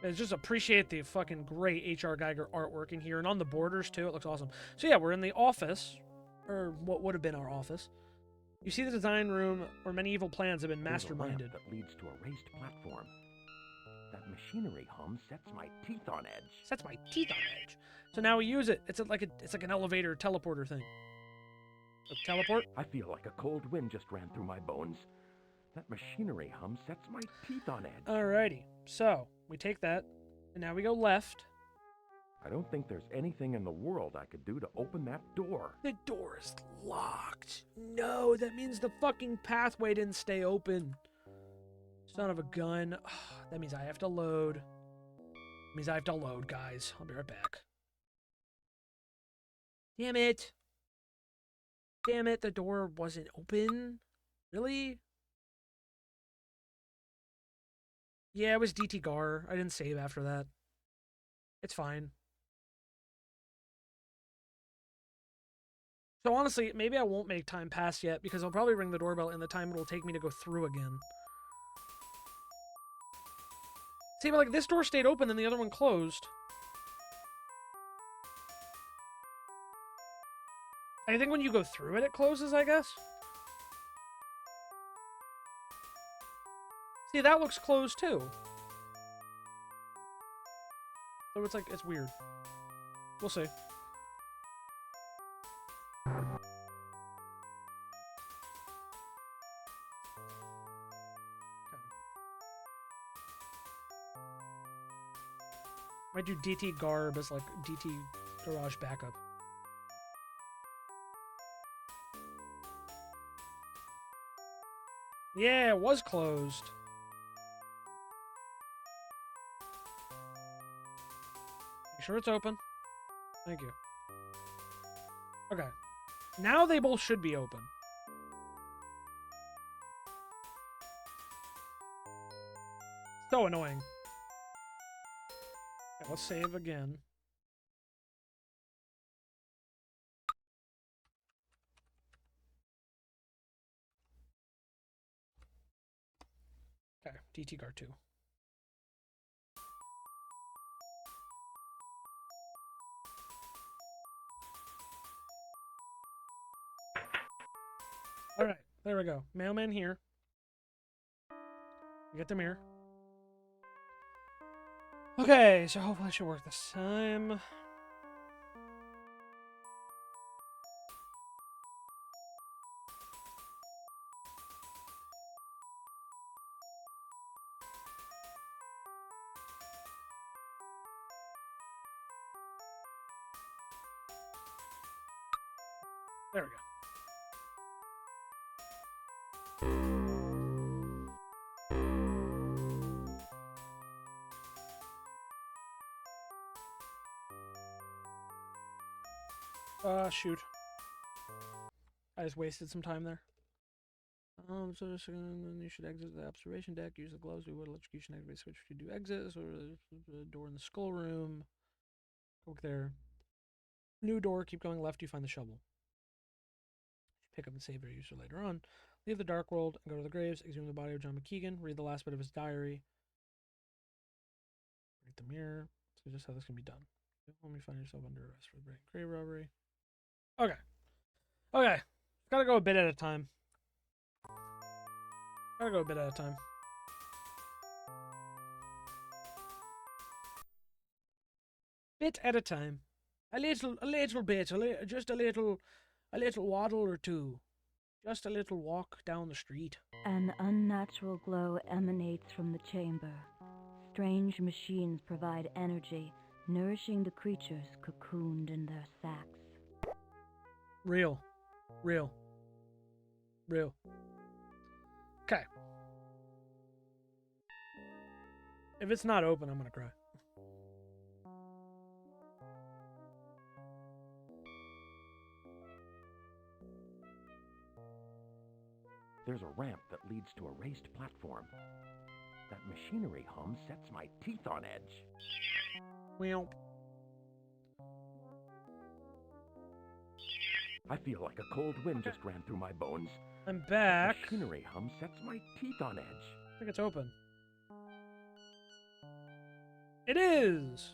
And just appreciate the fucking great H.R. Geiger artwork in here, and on the borders, too. It looks awesome. So yeah, we're in the office, or what would have been our office. You see the design room where many evil plans have been There's a ramp masterminded. that leads to a raised platform. That machinery hum sets my teeth on edge. Sets my teeth on edge. So now we use it. It's like an elevator teleporter thing. So teleport. I feel like a cold wind just ran through my bones. That machinery hum sets my teeth on edge. Alrighty. So, we take that, and now we go left. I don't think there's anything in the world I could do to open that door. The door is locked. No, that means the fucking pathway didn't stay open. Son of a gun. That means I have to load. That means I have to load, guys. I'll be right back. Damn it. Damn it, the door wasn't open. Really? Yeah, it was DT Gar. I didn't save after that. It's fine. So honestly, maybe I won't make time pass yet because I'll probably ring the doorbell and the time it'll take me to go through again. See, but like this door stayed open and the other one closed. I think when you go through it, it closes, I guess. See, that looks closed too. So it's like, it's weird. We'll see. Might do DT Garb as like DT Garage backup. Yeah, it was closed. You sure it's open? Thank you. Okay. Now they both should be open. So annoying. Okay, let's save again. Okay, DT Guard 2. Alright, there we go. Mailman here. We get the mirror. Okay, so hopefully it should work this time. There we go. Shoot. I just wasted some time there. So then you should exit the observation deck, use the gloves, we would electrocution activate switch to do exits, or the door in the skull room. Go there. New door, keep going left, you find the shovel. Pick up and save your user later on. Leave the dark world and go to the graves, exhume the body of John McKeegan, read the last bit of his diary. Read the mirror. So just how this can be done. Let me find yourself under arrest for the grave robbery. Okay. Okay. Gotta go a bit at a time. Gotta go a bit at a time. Bit at a time. A little bit. Just a little waddle or two. Just a little walk down the street. An unnatural glow emanates from the chamber. Strange machines provide energy, nourishing the creatures cocooned in their sacks. Real. Real. Real. Okay. If it's not open, I'm gonna cry. There's a ramp that leads to a raised platform. That machinery hum sets my teeth on edge. Well. I feel like a cold wind just ran through my bones. I'm back. The machinery hum sets my teeth on edge. I think it's open. It is!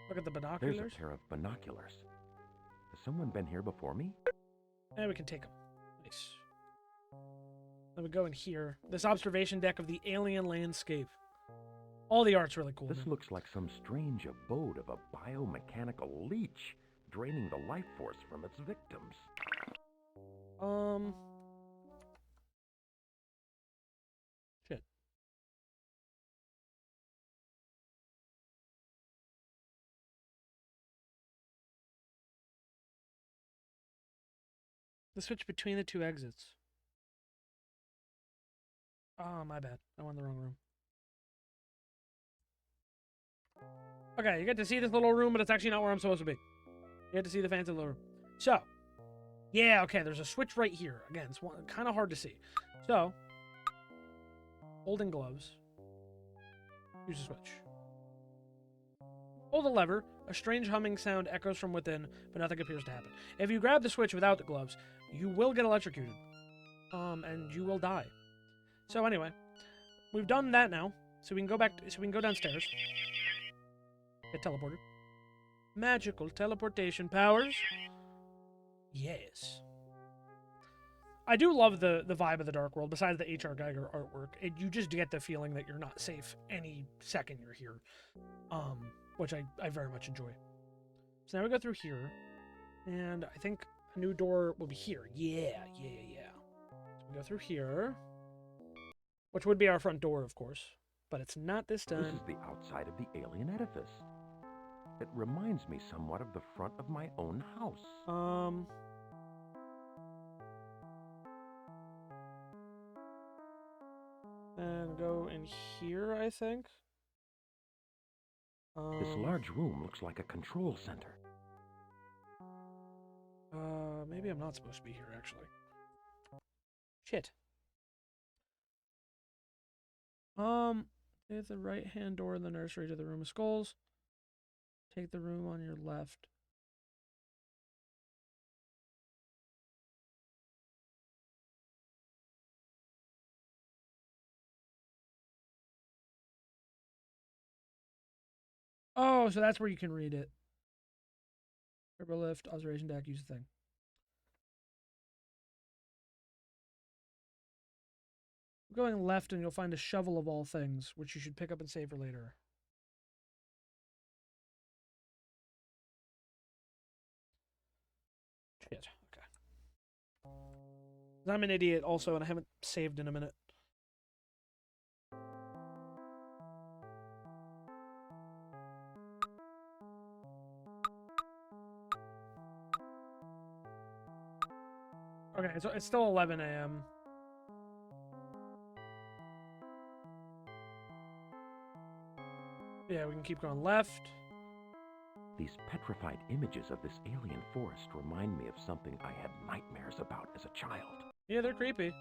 Look at the binoculars. There's a pair of binoculars. Has someone been here before me? And we can take them. Nice. Then we go in here. This observation deck of the alien landscape. All the art's really cool. This looks like some strange abode of a biomechanical leech, draining the life force from its victims. Shit. The switch between the two exits. Oh, my bad. I went in the wrong room. Okay, you get to see this little room, but it's actually not where I'm supposed to be. You get to see the fancy little room. So, yeah, okay, there's a switch right here. Again, it's kind of hard to see. So, holding gloves. Use the switch. Pull the lever. A strange humming sound echoes from within, but nothing appears to happen. If you grab the switch without the gloves, you will get electrocuted. And you will die. So anyway, we've done that now. So we can go downstairs. Get teleported. Magical teleportation powers. Yes. I do love the vibe of the Dark World, besides the H.R. Geiger artwork. You just get the feeling that you're not safe any second you're here. Which I very much enjoy. So now we go through here. And I think a new door will be here. Yeah. So we go through here. Which would be our front door, of course. But it's not this time. This is the outside of the alien edifice. It reminds me somewhat of the front of my own house. And go in here, I think. This large room looks like a control center. Maybe I'm not supposed to be here, actually. Shit. Take the right-hand door in the nursery to the room of skulls. Take the room on your left. Oh, so that's where you can read it. Turbo lift, observation deck, use the thing. Going left and you'll find a shovel of all things, which you should pick up and save for later. Shit, okay. I'm an idiot also, and I haven't saved in a minute. Okay, so it's still 11 a.m. Yeah, we can keep going left. These petrified images of this alien forest remind me of something I had nightmares about as a child. Yeah, they're creepy.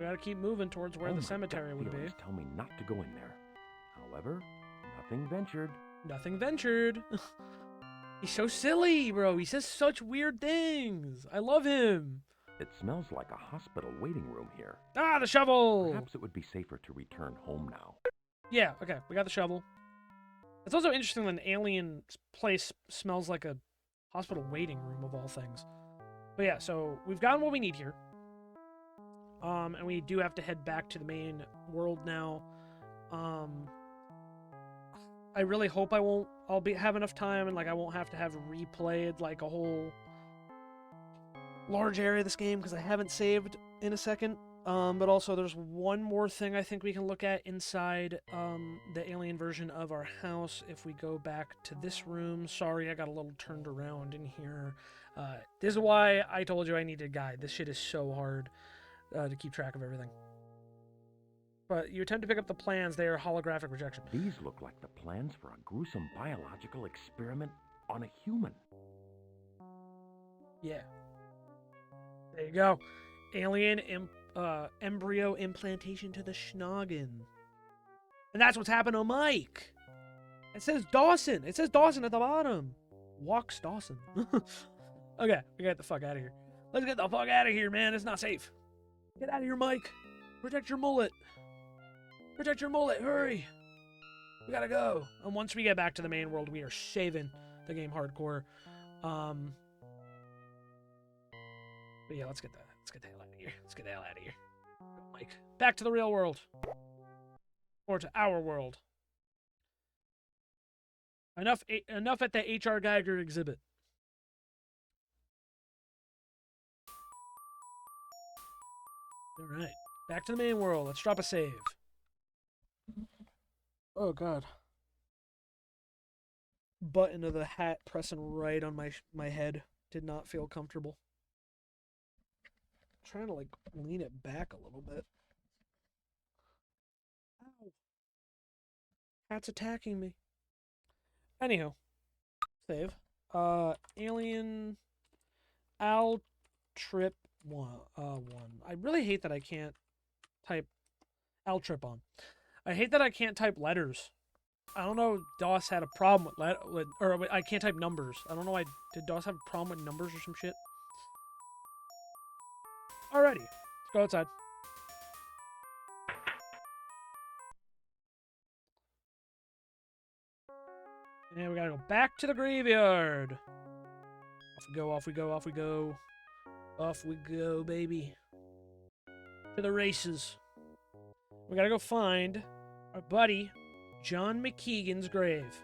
We gotta keep moving towards where the cemetery would be. Tell me not to go in there. However, nothing ventured. Nothing ventured. He's so silly, bro. He says such weird things. I love him. It smells like a hospital waiting room here. Ah, the shovel! Perhaps it would be safer to return home now. Yeah, okay, we got the shovel. It's also interesting that an alien place smells like a hospital waiting room of all things. But yeah, so we've gotten what we need here. And we do have to head back to the main world now. I really hope I'll have enough time and like I won't have to have replayed like a whole large area of this game because I haven't saved in a second. But also there's one more thing I think we can look at inside the alien version of our house if we go back to this room. Sorry, I got a little turned around in here. This is why I told you I needed a guide. This shit is so hard to keep track of everything. But you attempt to pick up the plans, they are holographic projection. These look like the plans for a gruesome biological experiment on a human. Yeah. There you go. Alien embryo implantation to the schnoggin. And that's what's happened to Mike. It says Dawson. It says Dawson at the bottom. Walks Dawson. Okay, we get the fuck out of here. Let's get the fuck out of here, man. It's not safe. Get out of here, Mike. Protect your mullet. Protect your mullet. Hurry. We gotta go. And once we get back to the main world, we are saving the game hardcore. But yeah, let's get the hell out of here. Let's get the hell out of here. Go, Mike. Back to the real world. Or to our world. Enough at the H.R. Geiger exhibit. Alright. Back to the main world. Let's drop a save. Oh, God. Button of the hat pressing right on my head. Did not feel comfortable. I'm trying to, like, lean it back a little bit. Ow. Hat's attacking me. Anyhow. Save. Alien... Al Trip 1. I really hate that I can't type Al Trip on. I hate that I can't type letters I don't know. DOS had a problem with I can't type numbers. I don't know why. Did DOS have a problem with numbers or some shit? Alrighty, let's go outside. And we gotta go back to the graveyard. Off we go, off we go, off we go. Off we go, baby. To the races. We gotta go find our buddy, John McKeegan's grave.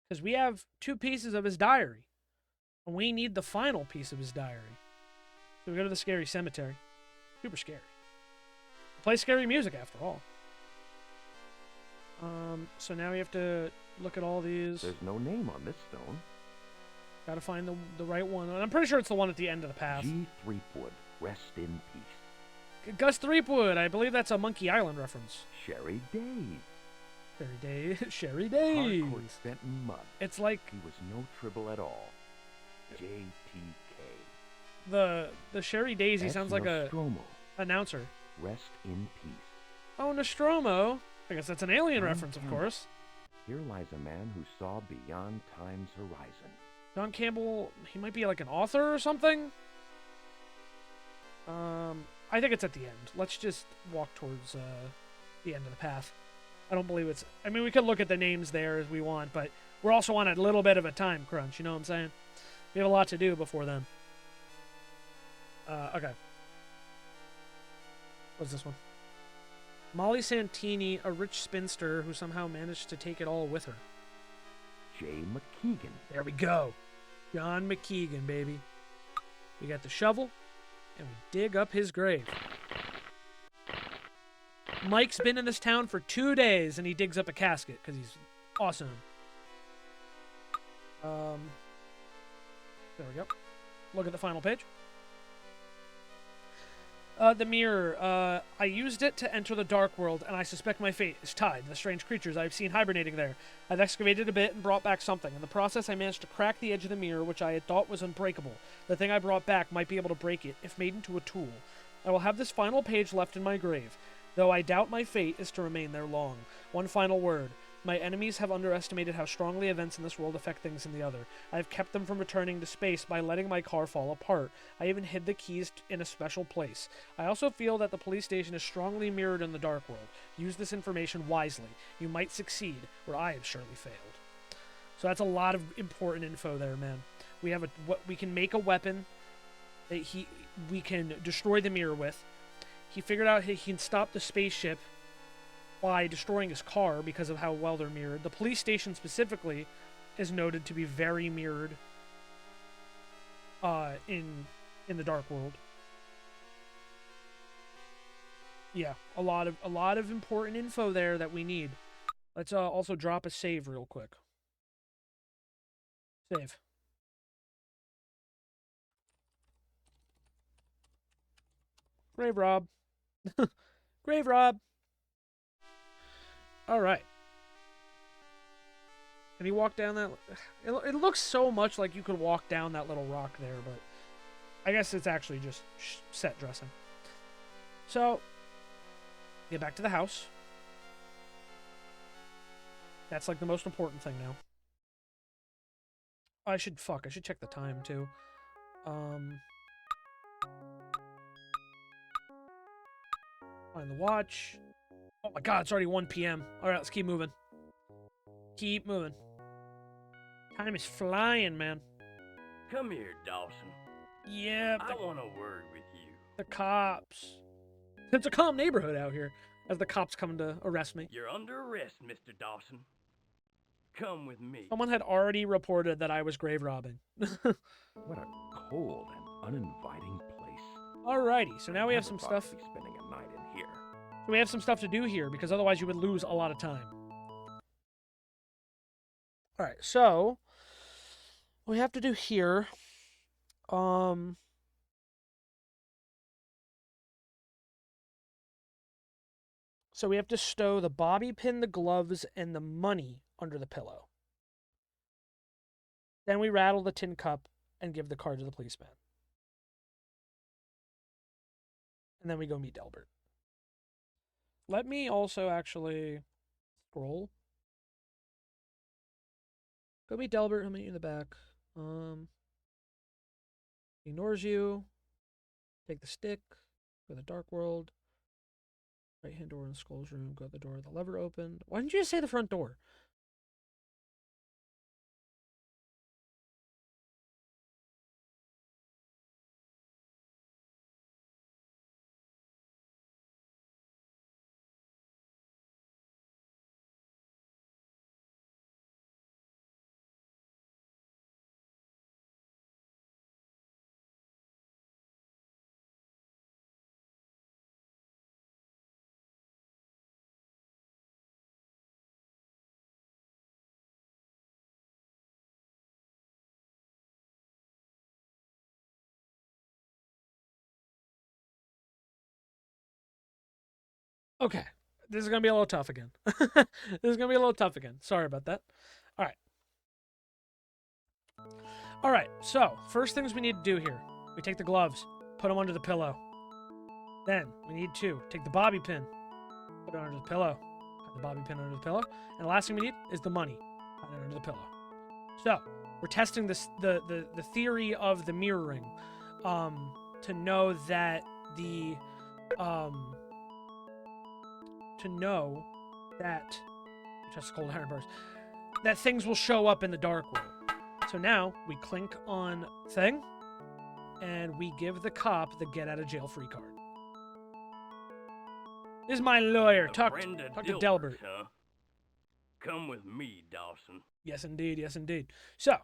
Because we have 2 pieces of his diary. And we need the final piece of his diary. So we go to the scary cemetery. Super scary. Play scary music after all. So now we have to look at all these. There's no name on this stone. Gotta find the right one. And I'm pretty sure it's the one at the end of the path. G. Threepwood, rest in peace. Gus Threepwood. I believe that's a Monkey Island reference. Sherry Days. Sherry Days. Sherry Days. Hardcourt spent in mud. It's like He was no tribble at all. JTK. the Sherry Days. He That's sounds like a Nostromo. announcer. Rest in peace. Oh, Nostromo. I guess that's an alien reference, of course. Here lies a man who saw beyond time's horizon. John Campbell, he might be like an author or something. I think it's at the end. Let's just walk towards the end of the path. I don't believe it's... I mean, we could look at the names there as we want, but we're also on a little bit of a time crunch, you know what I'm saying? We have a lot to do before then. Okay. What's this one? Molly Santini, a rich spinster who somehow managed to take it all with her. J. McKeegan. There we go. John McKeegan, baby. We got the shovel, and we dig up his grave. Mike's been in this town for 2 days, and he digs up a casket, because he's awesome. There we go. Look at the final page. The mirror. I used it to enter the dark world, and I suspect my fate is tied to the strange creatures I've seen hibernating there. I've excavated a bit and brought back something. In the process, I managed to crack the edge of the mirror, which I had thought was unbreakable. The thing I brought back might be able to break it, if made into a tool. I will have this final page left in my grave, though I doubt my fate is to remain there long. One final word. My enemies have underestimated how strongly events in this world affect things in the other. I have kept them from returning to space by letting my car fall apart. I even hid the keys in a special place. I also feel that the police station is strongly mirrored in the dark world. Use this information wisely. You might succeed, where I have surely failed. So that's a lot of important info there, man. We have we can make a weapon that we can destroy the mirror with. He figured out he can stop the spaceship by destroying his car because of how well they're mirrored. The police station specifically is noted to be very mirrored in the dark world. Yeah, a lot of important info there that we need. Let's also drop a save real quick. Save. Grave rob. Grave rob. All right. Can he walk down that? It looks so much like you could walk down that little rock there, but I guess it's actually just set dressing. So, get back to the house. That's like the most important thing now. I should check the time too. Find the watch. Oh my god, it's already 1 p.m. Alright, let's keep moving. Keep moving. Time is flying, man. Come here, Dawson. Yeah, I want a word with you. the cops. It's a calm neighborhood out here as the cops come to arrest me. You're under arrest, Mr. Dawson. Come with me. Someone had already reported that I was grave robbing. What a cold and uninviting place. Alrighty, so now we have some Never thought stuff. I'd be spending a night in here. We have some stuff to do here because otherwise you would lose a lot of time. Alright, so what we have to do here. So we have to stow the bobby pin, the gloves, and the money under the pillow. Then we rattle the tin cup and give the card to the policeman. And then we go meet Delbert. Let me also actually scroll. Go meet Delbert. He'll meet you in the back. Ignores you. Take the stick. Go to the dark world. Right hand door in the Skull's room. Go to the door. The lever opened. Why didn't you just say the front door? Okay. This is going to be a little tough again. This is going to be a little tough again. Sorry about that. All right. All right. So, first things we need to do here. We take the gloves, put them under the pillow. Then, we need to take the bobby pin, put it under the pillow. Put the bobby pin under the pillow. And the last thing we need is the money. Put it under the pillow. So, we're testing this the theory of the mirroring to know that the just cold iron bars, that things will show up in the dark world. So now we clink on thing and we give the cop the get out of jail free card. This is my lawyer. Talk to Delbert. Huh? Come with me, Dawson. Yes, indeed. Yes, indeed. So,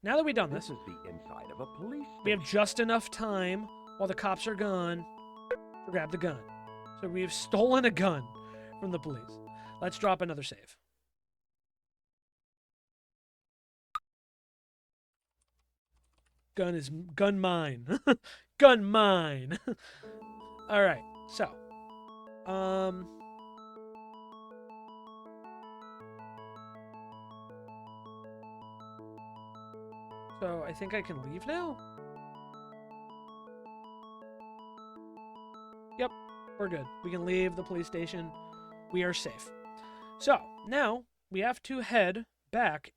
now that we've done This this, is the inside of a police we have station. just enough time while the cops are gone to grab the gun. So we have stolen a gun from the police. Let's drop another save. Gun mine. Gun mine. All right. So, so I think I can leave now. Yep, we're good. We can leave the police station. We are safe. So, now we have to head back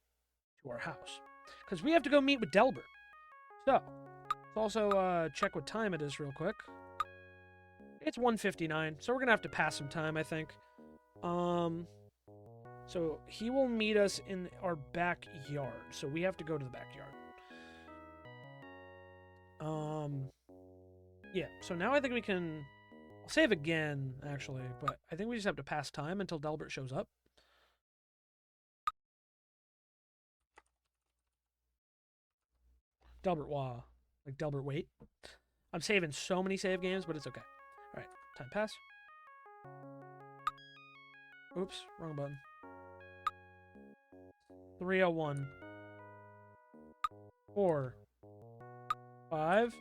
to our house because we have to go meet with Delbert. So, let's also check what time it is real quick. It's 1:59, so we're going to have to pass some time, I think. So he will meet us in our backyard. So we have to go to the backyard. Yeah, so now I think we can I'll save again, actually, but I think we just have to pass time until Delbert shows up. Delbert Wah. Like Delbert Wait. I'm saving so many save games, but it's okay. Alright, time pass. Oops, wrong button. 301. 4. 5.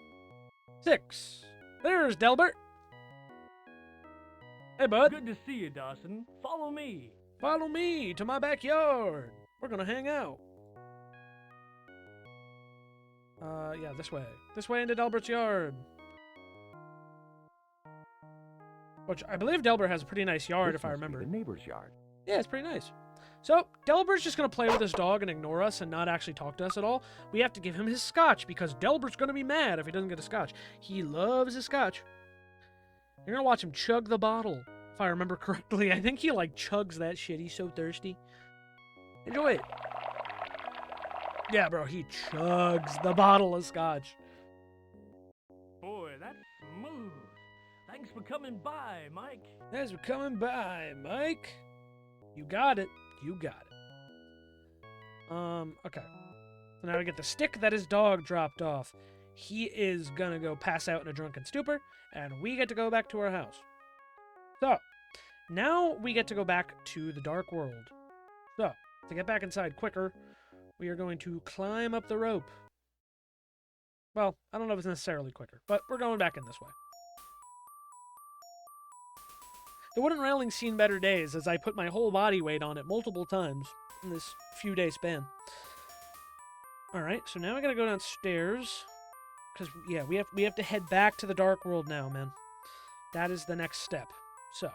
6. There's Delbert. Hey, bud. Good to see you, Dawson. Follow me. Follow me to my backyard. We're gonna hang out. Yeah, this way. This way into Delbert's yard. Which, I believe Delbert has a pretty nice yard, This if I must be remember. the neighbor's yard. Yeah, it's pretty nice. So, Delbert's just going to play with his dog and ignore us and not actually talk to us at all. We have to give him his scotch because Delbert's going to be mad if he doesn't get a scotch. He loves his scotch. You're going to watch him chug the bottle, if I remember correctly. I think he, like, chugs that shit. He's so thirsty. Enjoy it. Yeah, bro, he chugs the bottle of scotch. Boy, that's smooth. Thanks for coming by, Mike. Thanks for coming by, Mike. You got it. You got it. Okay. So now we get the stick that his dog dropped off. He is gonna go pass out in a drunken stupor, and we get to go back to our house. So, now we get to go back to the dark world. So, to get back inside quicker, we are going to climb up the rope. Well, I don't know if it's necessarily quicker, but we're going back in this way. The wooden railing's seen better days as I put my whole body weight on it multiple times in this few day span. Alright, so now I gotta go downstairs. Because, yeah, we have to head back to the dark world now, man. That is the next step. So.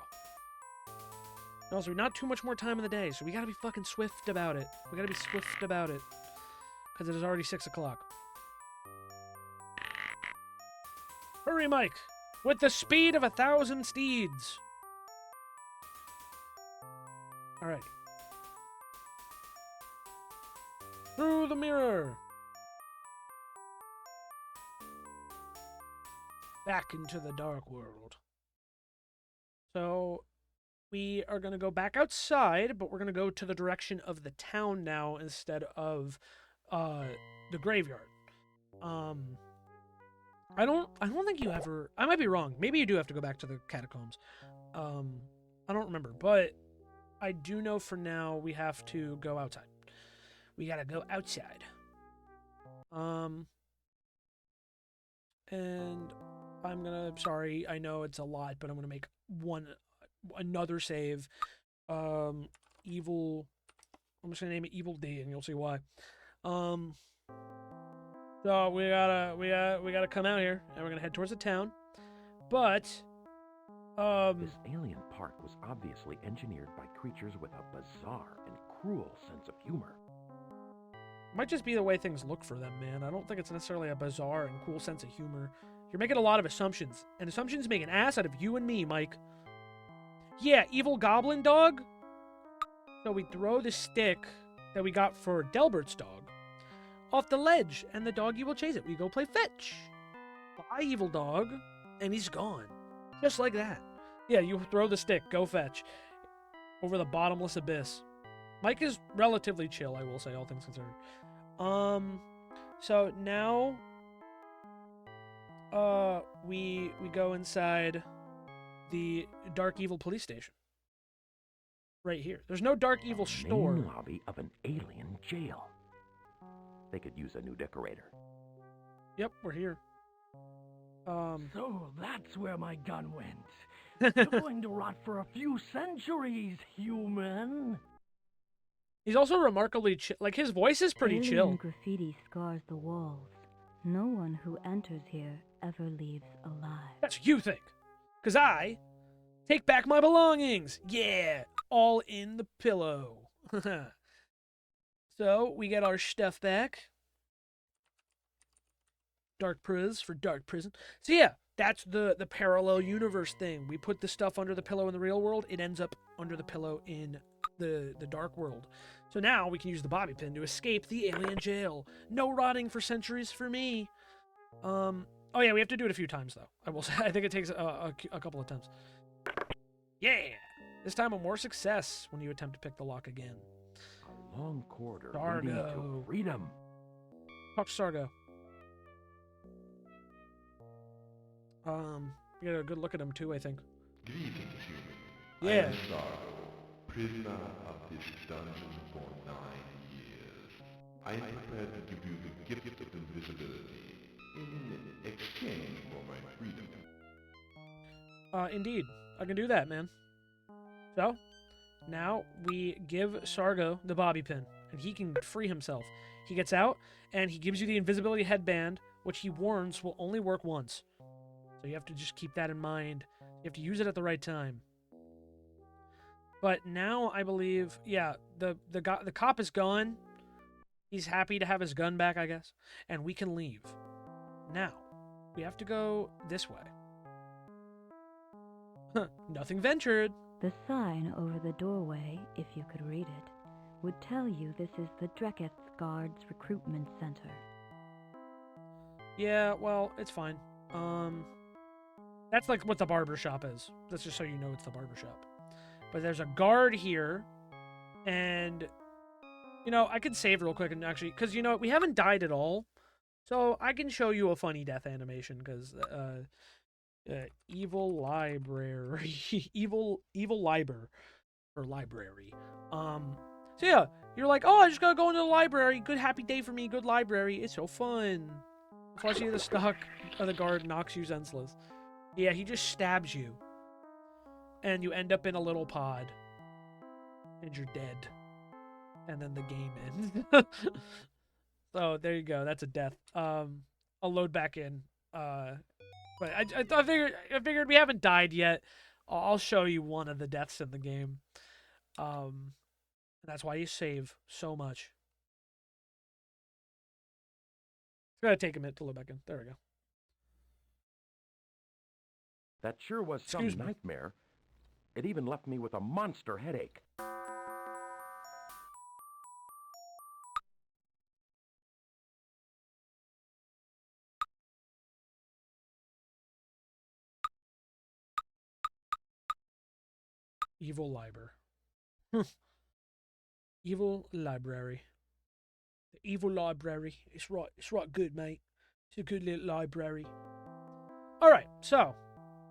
And also, not too much more time in the day, so we gotta be fucking swift about it. We gotta be swift about it. Because it is already 6 o'clock. Hurry, Mike! With the speed of 1,000 steeds! Alright. Through the mirror! Back into the dark world. So, we are going to go back outside, but we're going to go to the direction of the town now instead of the graveyard. I don't think you ever... I might be wrong. Maybe you do have to go back to the catacombs. I don't remember, but I do know for now we have to go outside. We gotta go outside. And I'm gonna... Sorry, I know it's a lot, but I'm gonna make another save. Evil... I'm just gonna name it Evil D, and you'll see why. So we gotta come out here, and we're gonna head towards the town. But, This alien park was obviously engineered by creatures with a bizarre and cruel sense of humor. might just be the way things look for them, man. I don't think it's necessarily a bizarre and cool sense of humor. You're making a lot of assumptions, and assumptions make an ass out of you and me, Mike. Yeah, evil goblin dog. So we throw the stick that we got for Delbert's dog off the ledge, and the doggy will chase it. We go play fetch. Bye, evil dog. And he's gone. Just like that. Yeah, you throw the stick, go fetch. Over the bottomless abyss. Mike is relatively chill, I will say, all things considered. So now, we go inside the Dark Evil police station. Right here. There's no Dark Evil store. Main lobby of an alien jail. They could use a new decorator. Yep, we're here. So that's where my gun went. You're going to rot for a few centuries, human. He's also remarkably chill. Like, his voice is pretty Alien chill. graffiti scars the walls. No one who enters here ever leaves alive. That's what you think. Because I take back my belongings. Yeah, all in the pillow. So, we get our stuff back. Dark Priz for Dark Prison. So yeah, that's the parallel universe thing. We put the stuff under the pillow in the real world. It ends up under the pillow in the dark world. So now we can use the bobby pin to escape the alien jail. No rotting for centuries for me. Oh yeah, we have to do it a few times though. I will say, I think it takes a couple of times. Yeah! This time a more success when you attempt to pick the lock again. A long corridor leading to Sargo. freedom. Talk to Sargo. You get a good look at him too, I think. Greetings, human. Yeah. I am Sargo, prisoner of this dungeon for 9 years. I am prepared to give you the gift of invisibility in exchange for my freedom. Indeed. I can do that, man. So, now we give Sargo the bobby pin, and he can free himself. He gets out, and he gives you the invisibility headband, which he warns will only work once. So you have to just keep that in mind. You have to use it at the right time. But now I believe, yeah, the cop is gone. He's happy to have his gun back, I guess. And we can leave. Now, we have to go this way. Huh, nothing ventured. The sign over the doorway, if you could read it, would tell you this is the Dreketh Guards Recruitment Center. Yeah, well, it's fine. That's like what the barber shop is. That's just so you know it's the barber shop. But there's a guard here, and, you know, I can save real quick and actually, because, you know, we haven't died at all, so I can show you a funny death animation, because, evil library, evil liber, or library. So yeah, you're like, oh, I just gotta go into the library, good happy day for me, good library, it's so fun. Flushing the stock of the guard knocks you senseless. Yeah, he just stabs you. And you end up in a little pod. And you're dead. And then the game ends. So, there you go. That's a death. I'll load back in. But I figured we haven't died yet. I'll show you one of the deaths in the game. That's why you save so much. It's gonna take a minute to load back in. There we go. That sure was Excuse some me. nightmare. It even left me with a monster headache. Evil library. Evil library. The evil library. It's right. It's right good, mate. It's a good little library. Alright, so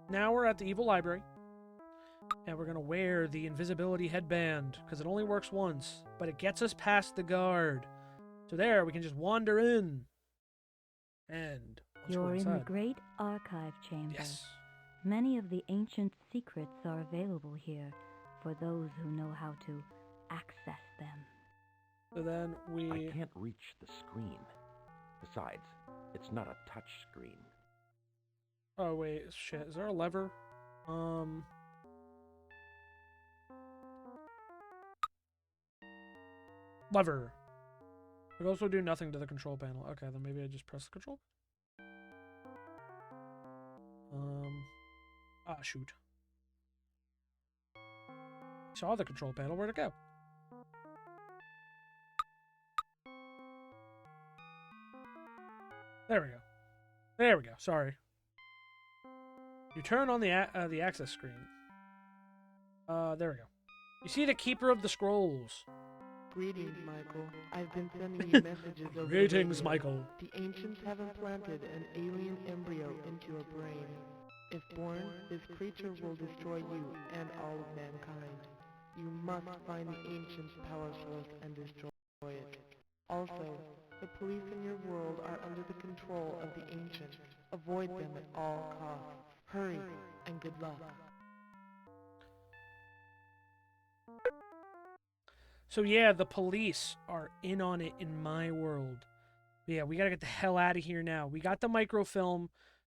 now we're at the evil library. And we're gonna wear the invisibility headband, because it only works once, but it gets us past the guard. So there, we can just wander in. And once we're You're in the inside. great archive chamber. Yes. Many of the ancient secrets are available here for those who know how to access them. So then we I can't reach the screen. Besides, it's not a touch screen. Oh wait, shit. Is there a lever? Lever. We also do nothing to the control panel. Okay, then maybe I just press the control. Shoot. Saw the control panel. Where'd it go? There we go. There we go. Sorry. You turn on the access screen. There we go. You see the Keeper of the Scrolls. Greetings, Michael. I've been sending you messages over the Greetings, radio. Michael. The ancients have implanted an alien embryo into your brain. If born, this creature will destroy you and all of mankind. You must find the ancient's power source and destroy it. Also, the police in your world are under the control of the ancients. Avoid them at all costs. Hurry, and good luck. So yeah, the police are in on it in my world. But yeah, we gotta get the hell out of here now. We got the microfilm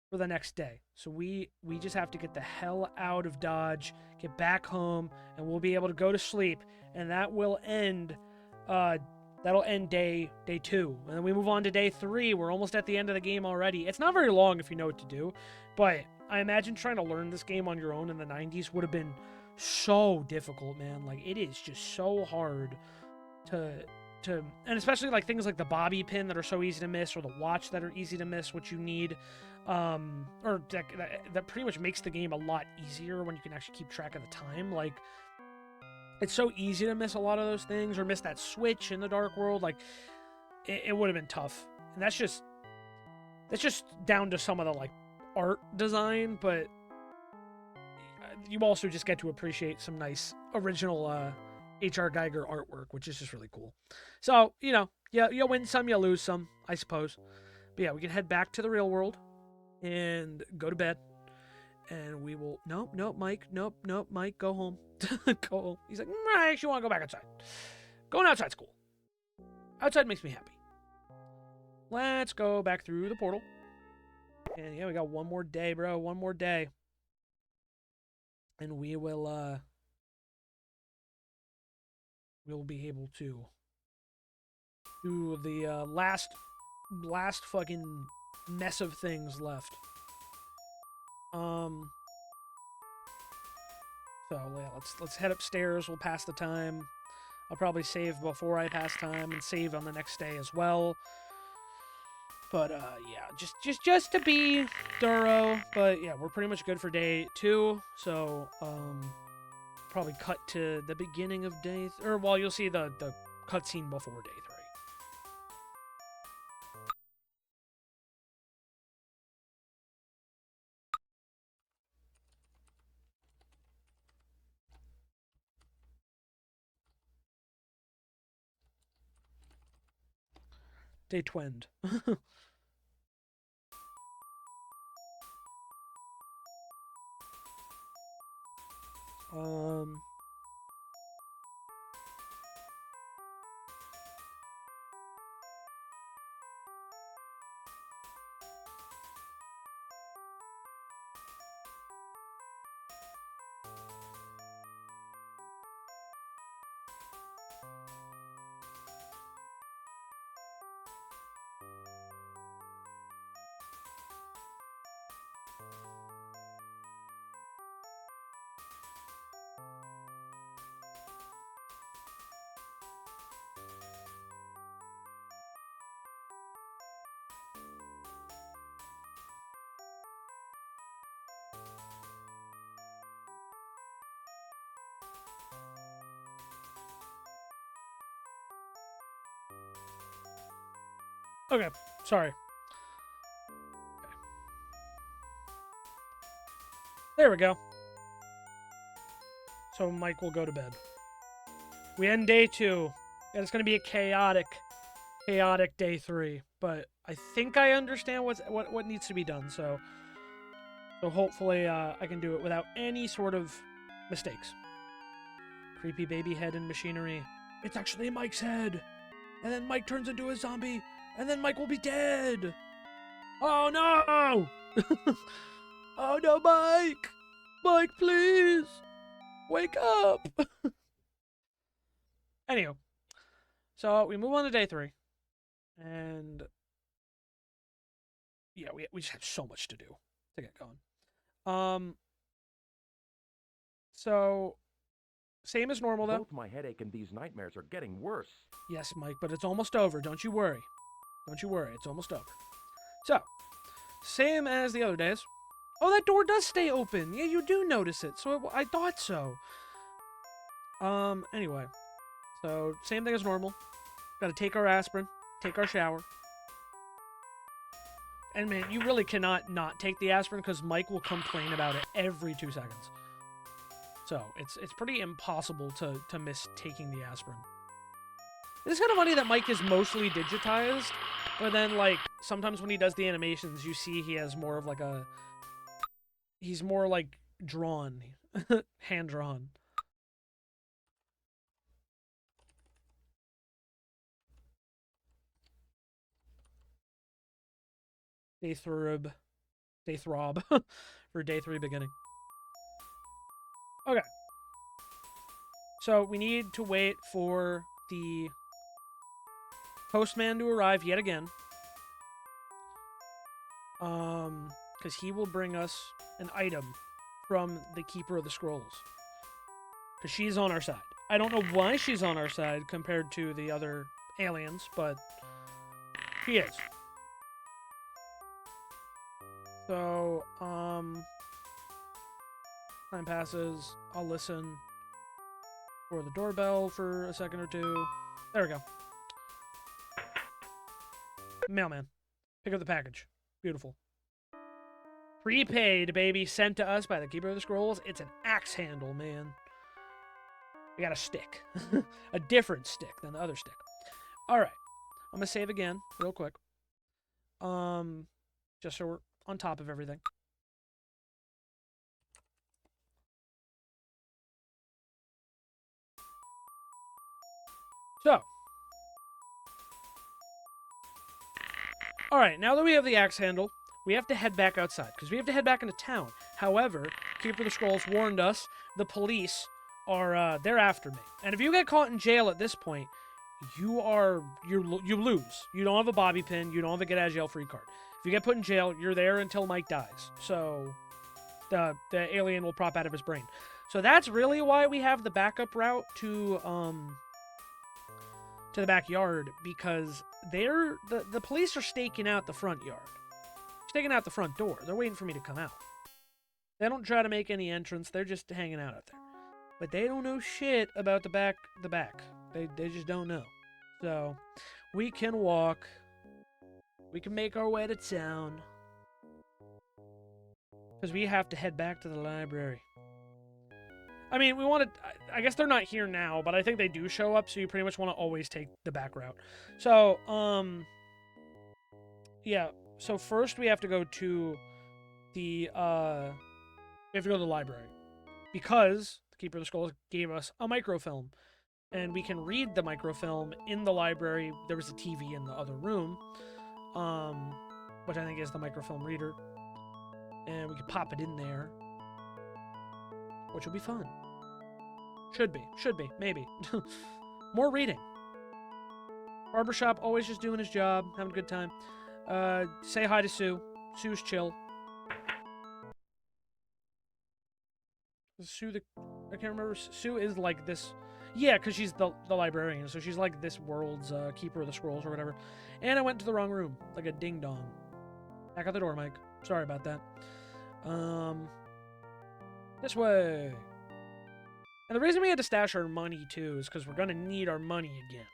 for the next day. So we just have to get the hell out of Dodge, get back home, and we'll be able to go to sleep. And that will end that'll end day 2. And then we move on to day 3. We're almost at the end of the game already. It's not very long if you know what to do, but I imagine trying to learn this game on your own in the 90s would have been so difficult, man. Like, it is just so hard to and especially like things like the bobby pin that are so easy to miss, or the watch that are easy to miss, which you need, or that pretty much makes the game a lot easier when you can actually keep track of the time. Like, it's so easy to miss a lot of those things, or miss that switch in the Dark World. Like, it would have been tough, and that's just down to some of the like art design, but you also just get to appreciate some nice original H.R. Geiger artwork, which is just really cool. So, you know, you win some, you lose some, I suppose. But yeah, we can head back to the real world and go to bed. And we will... Nope, Mike. Nope, Mike, go home. Go home. He's like, I actually want to go back outside. Going outside's cool. Outside makes me happy. Let's go back through the portal. And yeah, we got one more day, bro. One more day. And we will, we'll be able to do the last fucking mess of things left. So yeah, let's head upstairs. We'll pass the time. I'll probably save before I pass time and save on the next day as well. But yeah, just to be thorough. But yeah, we're pretty much good for day 2. So probably cut to the beginning of day, or well, you'll see the cutscene before day 3. Day twend. Okay, sorry. Okay. There we go. So Mike will go to bed. We end day 2. And it's going to be a chaotic day 3. But I think I understand what needs to be done. So hopefully I can do it without any sort of mistakes. Creepy baby head and machinery. It's actually Mike's head. And then Mike turns into a zombie. And then Mike will be dead. Oh no! Oh no, Mike! Mike, please! Wake up! Anywho. So we move on to day 3. And yeah, we just have so much to do to get going. So same as normal though. Both my headache and these nightmares are getting worse. Yes, Mike, but it's almost over. Don't you worry. Don't you worry. It's almost over. So, same as the other days. Oh, that door does stay open. Yeah, you do notice it. So I thought so. Anyway. So, same thing as normal. Gotta take our aspirin. Take our shower. And man, you really cannot not take the aspirin because Mike will complain about it every 2 seconds. So, it's pretty impossible to miss taking the aspirin. It's kind of funny that Mike is mostly digitized, but then, like, sometimes when he does the animations, you see he has more of, like, he's more, like, drawn. Hand-drawn. Day throb for day 3 beginning. Okay. So, we need to wait for the postman to arrive yet again. Because he will bring us an item from the Keeper of the Scrolls. Because she's on our side. I don't know why she's on our side compared to the other aliens, but she is. So, time passes. I'll listen for the doorbell for a second or two. There we go. Mailman. Pick up the package. Beautiful. Prepaid, baby. Sent to us by the Keeper of the Scrolls. It's an axe handle, man. We got a stick. A different stick than the other stick. Alright. I'm gonna save again, real quick. Just so we're on top of everything. So. Alright, now that we have the axe handle, we have to head back outside, because we have to head back into town. However, Keeper of the Scrolls warned us, the police are, they're after me. And if you get caught in jail at this point, you lose. You don't have a bobby pin, you don't have a get out of jail free card. If you get put in jail, you're there until Mike dies. So, the alien will prop out of his brain. So that's really why we have the backup route to the backyard, because the police are staking out the front yard. Staking out the front door. They're waiting for me to come out. They don't try to make any entrance. They're just hanging out there. But they don't know shit about the back. They just don't know. So, we can walk. We can make our way to town. Because we have to head back to the library. I mean, we want to... I guess they're not here now, but I think they do show up, so you pretty much want to always take the back route. So, yeah. So first we have to go to the, we have to go to the library. Because the Keeper of the Scrolls gave us a microfilm. And we can read the microfilm in the library. There was a TV in the other room. Which I think is the microfilm reader. And we can pop it in there. Which will be fun. Should be, maybe. More reading. Barbershop, always just doing his job, having a good time. Say hi to Sue. Sue's chill. Is Sue I can't remember. Sue is like this... Yeah, because she's the librarian, so she's like this world's Keeper of the Scrolls or whatever. And I went to the wrong room. Like a ding-dong. Back out the door, Mike. Sorry about that. This way. And the reason we had to stash our money, too, is because we're going to need our money again.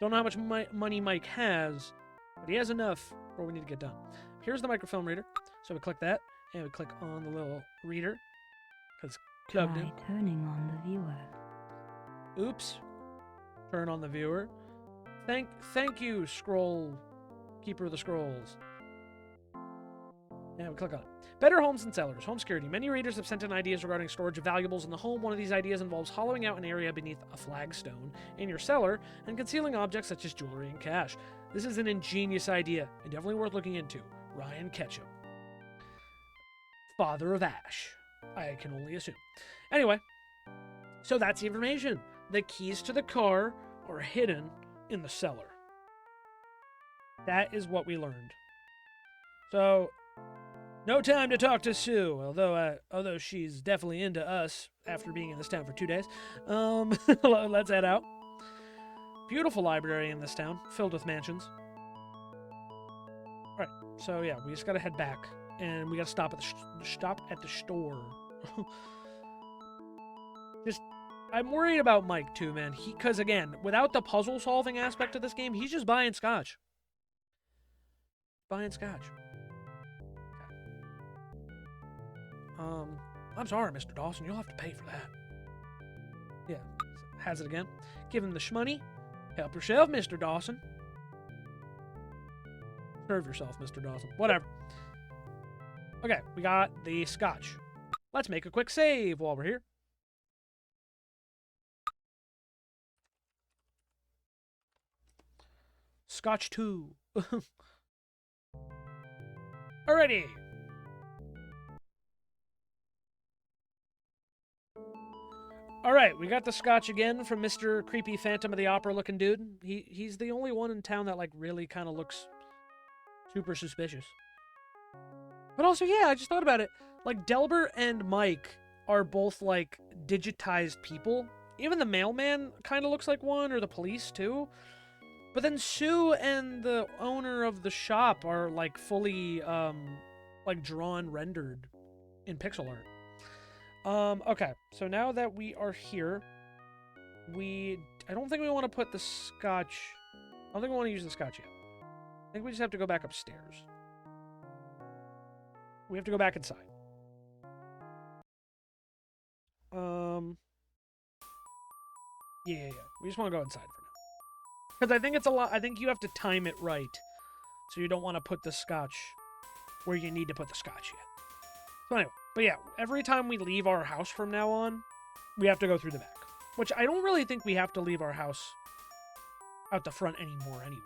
Don't know how much money Mike has, But he has enough for what we need to get done. Here's the microfilm reader. So we click that, and we click on the little reader. Because it's plugged in. Try turning on the viewer. Oops. Turn on the viewer. Thank you, scroll keeper of the scrolls. And we click on it. Better homes and cellars. Home security. Many readers have sent in ideas regarding storage of valuables in the home. One of these ideas involves hollowing out an area beneath a flagstone in your cellar and concealing objects such as jewelry and cash. This is an ingenious idea and definitely worth looking into. Ryan Ketchum. Father of Ash. I can only assume. Anyway, so that's the information. The keys to the car are hidden in the cellar. That is what we learned. So, no time to talk to Sue, although she's definitely into us after being in this town for 2 days. Let's head out. Beautiful library in this town, filled with mansions. All right, so yeah, we just gotta head back, and we gotta stop at the store. I'm worried about Mike too, man. Because again, without the puzzle solving aspect of this game, he's just buying scotch. Buying scotch. I'm sorry, Mr. Dawson. You'll have to pay for that. Yeah, has it again. Give him the shmoney. Help yourself, Mr. Dawson. Serve yourself, Mr. Dawson. Whatever. Okay, we got the scotch. Let's make a quick save while we're here. Scotch 2. Alrighty. Alright, we got the scotch again from Mr. Creepy Phantom of the Opera looking dude. He's the only one in town that like really kind of looks super suspicious. But also, yeah, I just thought about it. Like, Delbert and Mike are both like digitized people. Even the mailman kind of looks like one, or the police too. But then Sue and the owner of the shop are like fully like drawn, rendered in pixel art. Okay, so now that we are here, I don't think we want to put the scotch, I don't think we want to use the scotch yet. I think we just have to go back upstairs. We have to go back inside. Yeah. We just want to go inside for now. Because I think it's a lot, I think you have to time it right. So you don't want to put the scotch where you need to put the scotch yet. So anyway, but yeah, every time we leave our house from now on, we have to go through the back. Which I don't really think we have to leave our house out the front anymore anyway.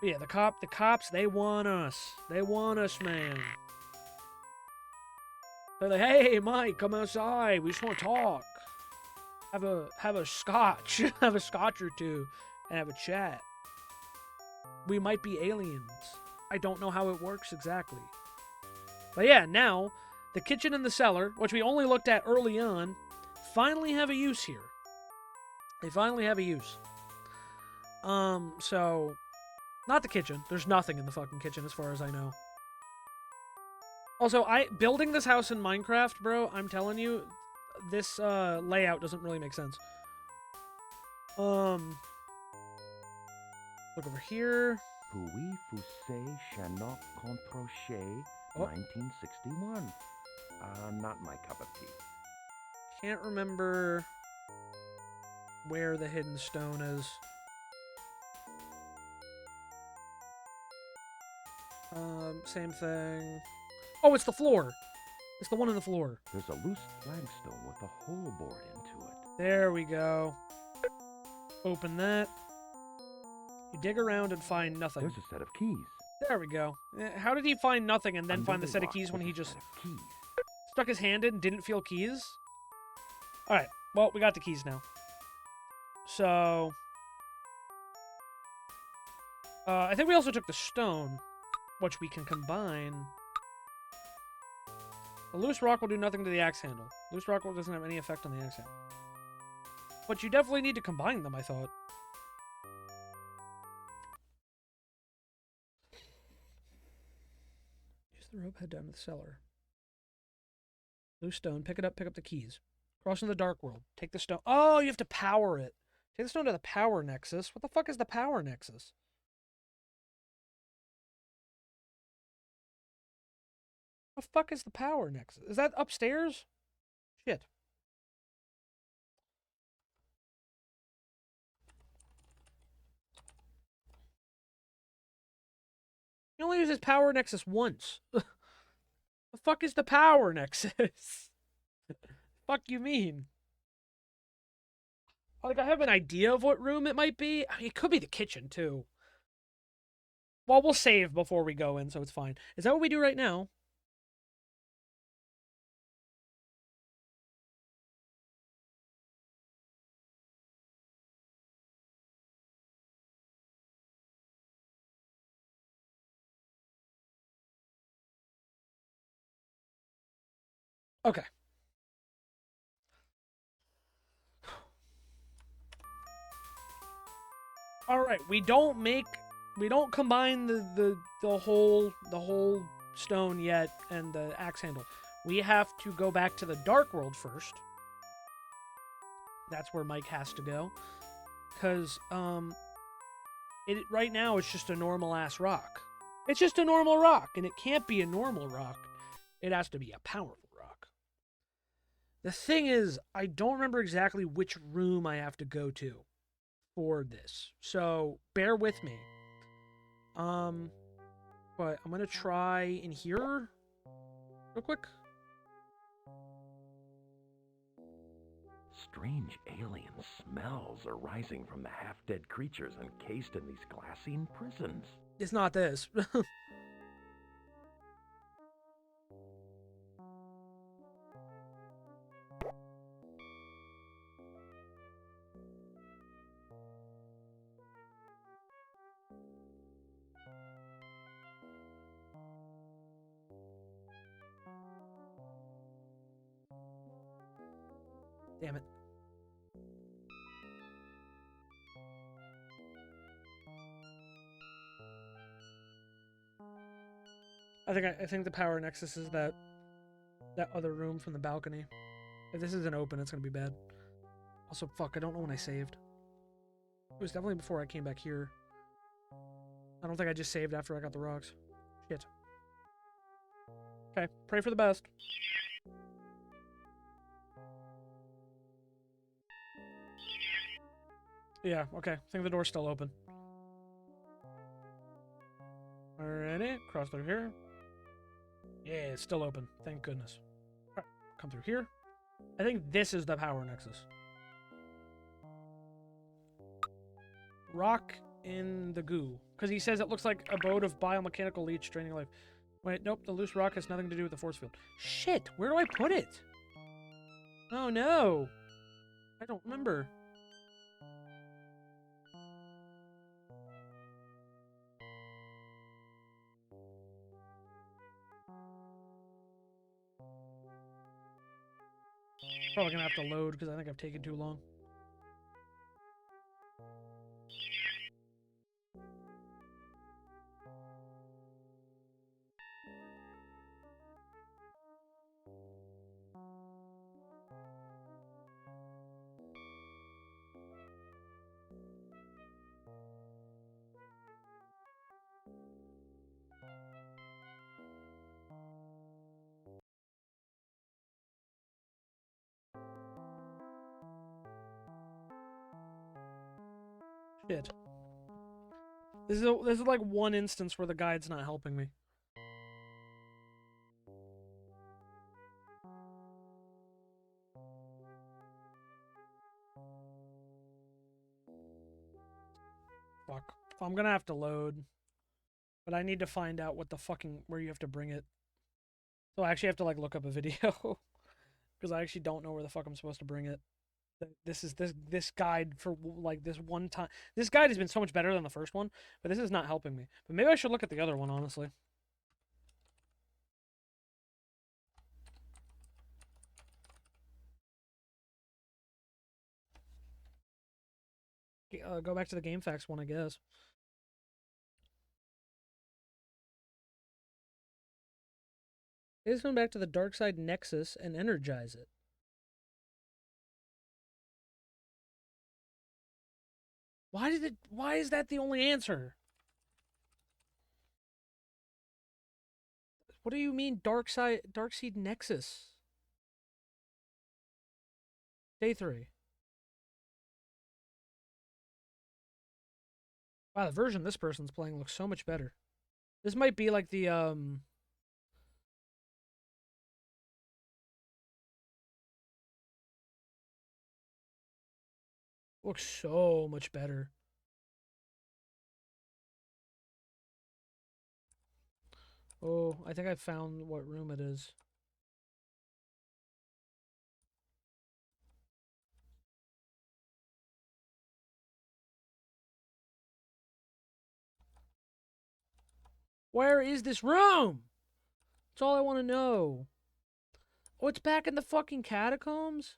But yeah, the cops, they want us. They want us, man. They're like, hey, Mike, come outside. We just want to talk. Have a scotch. Have a scotch or two. And have a chat. We might be aliens. I don't know how it works exactly. But yeah, now, the kitchen and the cellar, which we only looked at early on, finally have a use here. They finally have a use. So, not the kitchen. There's nothing in the fucking kitchen as far as I know. Also, building this house in Minecraft, bro, I'm telling you, this layout doesn't really make sense. Look over here. Puis Foussé Chanot Controchet, Oh. 1961. Not my cup of tea. Can't remember where the hidden stone is. Same thing. Oh, it's the floor. It's the one on the floor. There's a loose flagstone with a hole bored into it. There we go. Open that. You dig around and find nothing. There's a set of keys. There we go. How did he find nothing and then Under find the set of rock keys when was he a just set of keys. stuck his hand in and didn't feel keys? Alright, well, we got the keys now. So, I think we also took the stone, which we can combine. The loose rock will do nothing to the axe handle. Loose rock doesn't have any effect on the axe handle. But you definitely need to combine them, I thought. Use the rope, head down to the cellar. Loose stone, pick it up, pick up the keys. Cross in the dark world. Take the stone. Oh, you have to power it. Take the stone to the power nexus. What the fuck is the power nexus? The fuck is the power nexus? Is that upstairs? Shit. He only uses power nexus once. The fuck is the power nexus? Fuck you mean? Like, I have an idea of what room it might be. I mean, it could be the kitchen, too. Well, we'll save before we go in, so it's fine. Is that what we do right now? Okay. Alright, we don't combine the whole stone yet and the axe handle. We have to go back to the dark world first. That's where Mike has to go. Cause right now it's just a normal ass rock. It's just a normal rock, and it can't be a normal rock. It has to be a powerful rock. The thing is, I don't remember exactly which room I have to go to for this. So bear with me. But I'm gonna try in here real quick. Strange alien smells are rising from the half-dead creatures encased in these glassine prisons. It's not this. Damn it. I think the power nexus is that other room from the balcony. If this isn't open, it's gonna be bad. Also, fuck, I don't know when I saved. It was definitely before I came back here. I don't think I just saved after I got the rocks. Shit. Okay, pray for the best. Yeah, okay. I think the door's still open. Alrighty, cross through here. Yeah, it's still open. Thank goodness. Alright, come through here. I think this is the power nexus. Rock in the goo. Because he says it looks like a boat of biomechanical leech draining life. Wait, nope, the loose rock has nothing to do with the force field. Shit, where do I put it? Oh no. I don't remember. Probably gonna have to load because I think I've taken too long. Shit. This is like one instance where the guide's not helping me. Fuck. I'm gonna have to load. But I need to find out what the fucking where you have to bring it. So I actually have to like look up a video. Because I actually don't know where the fuck I'm supposed to bring it. This guide for like this one time. This guide has been so much better than the first one, but this is not helping me. But maybe I should look at the other one, honestly. Go back to the GameFAQs one, I guess. Let's go back to the Darkseid Nexus and energize it. Why is that the only answer? What do you mean Darkseed Nexus? Day 3. Wow, the version this person's playing looks so much better. This might be like the looks so much better. Oh, I think I found what room it is. Where is this room? That's all I want to know. Oh, it's back in the fucking catacombs?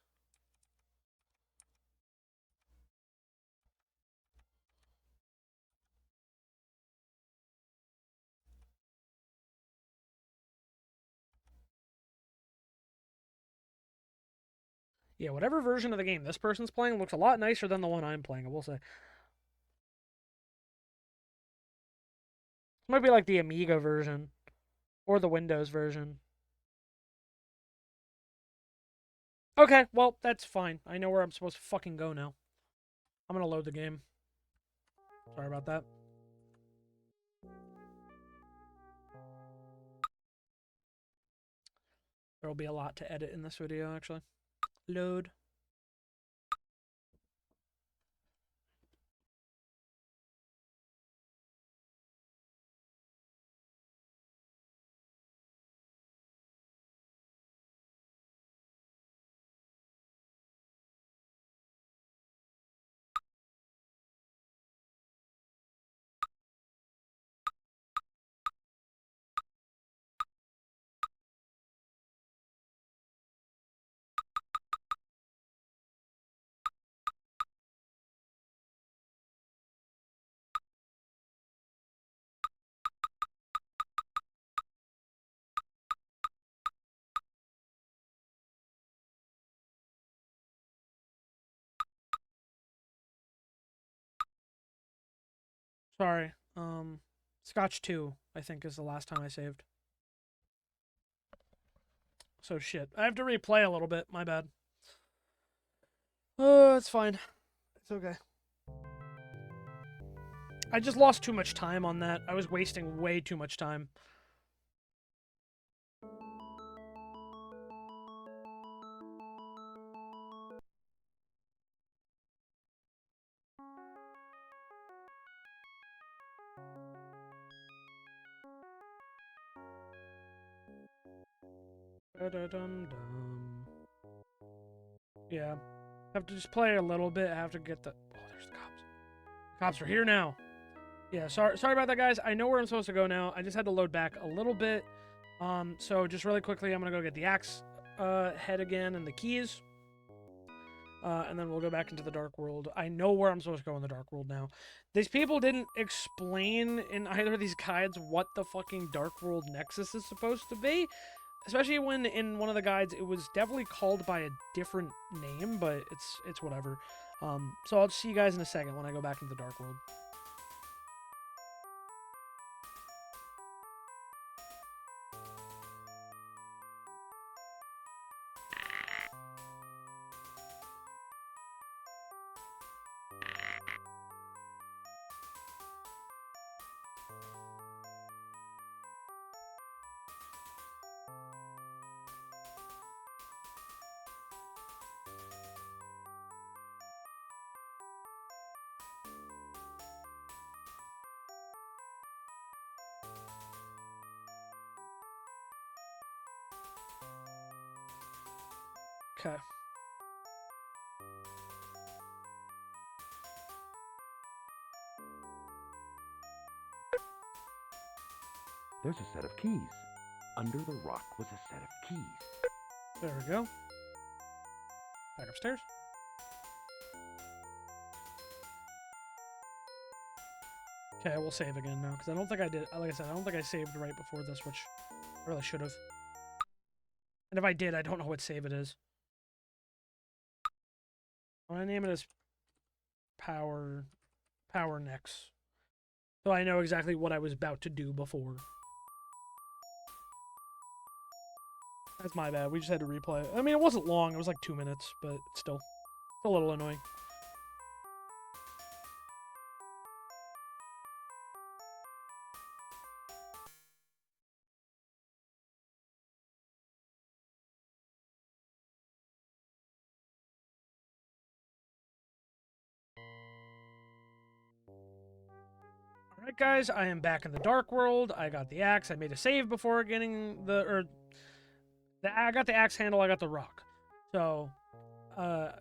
Yeah, whatever version of the game this person's playing looks a lot nicer than the one I'm playing, I will say. It might be like the Amiga version. Or the Windows version. Okay, well, that's fine. I know where I'm supposed to fucking go now. I'm gonna load the game. Sorry about that. There'll be a lot to edit in this video, actually. Load. Sorry. Scotch 2, I think, is the last time I saved. So shit. I have to replay a little bit. My bad. Oh, it's fine. It's okay. I just lost too much time on that. I was wasting way too much time. Da-da-dum-dum. Yeah. Have to just play a little bit. I have to get the... Oh, there's the cops. Cops are here now. Yeah, sorry about that, guys. I know where I'm supposed to go now. I just had to load back a little bit. So just really quickly, I'm going to go get the axe head again and the keys. And then we'll go back into the Dark World. I know where I'm supposed to go in the Dark World now. These people didn't explain in either of these guides what the fucking Dark World Nexus is supposed to be. Especially when in one of the guides it was definitely called by a different name, but it's whatever. So I'll see you guys in a second when I go back into the Dark World. Okay. There's a set of keys. Under the rock was a set of keys. There we go. Back upstairs. Okay, we'll save again now, because I don't think I did. Like I said, I don't think I saved right before this, which I really should have. And if I did, I don't know what save it is. I'm gonna name it as Power Next. So I know exactly what I was about to do before. That's my bad. We just had to replay it. I mean, it wasn't long. It was like 2 minutes, but still a little annoying. Alright guys, I am back in the Dark World. I got the axe. I made a save before getting I got the axe handle, I got the rock. So,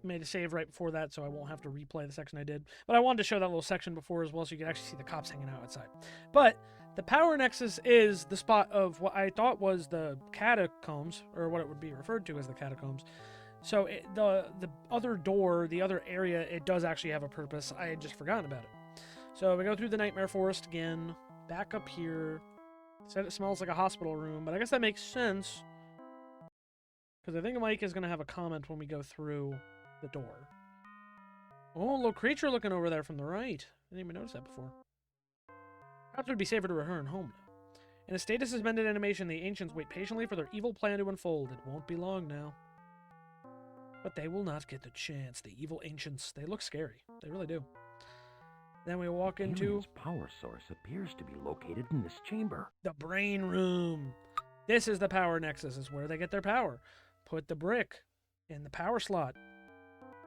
made a save right before that so I won't have to replay the section I did. But I wanted to show that little section before as well so you could actually see the cops hanging out outside. But, the power nexus is the spot of what I thought was the catacombs, or what it would be referred to as the catacombs. So, the other door, the other area, it does actually have a purpose. I had just forgotten about it. So we go through the Nightmare Forest again, back up here. Said it smells like a hospital room, but I guess that makes sense. Because I think Mike is going to have a comment when we go through the door. Oh, little creature looking over there from the right. I didn't even notice that before. Perhaps it would be safer to return home now. In a state of suspended animation, the ancients wait patiently for their evil plan to unfold. It won't be long now. But they will not get the chance. The evil ancients, they look scary. They really do. Then we walk into... Alien's power source appears to be located in this chamber. The brain room. This is the power nexus. Is where they get their power. Put the brick in the power slot.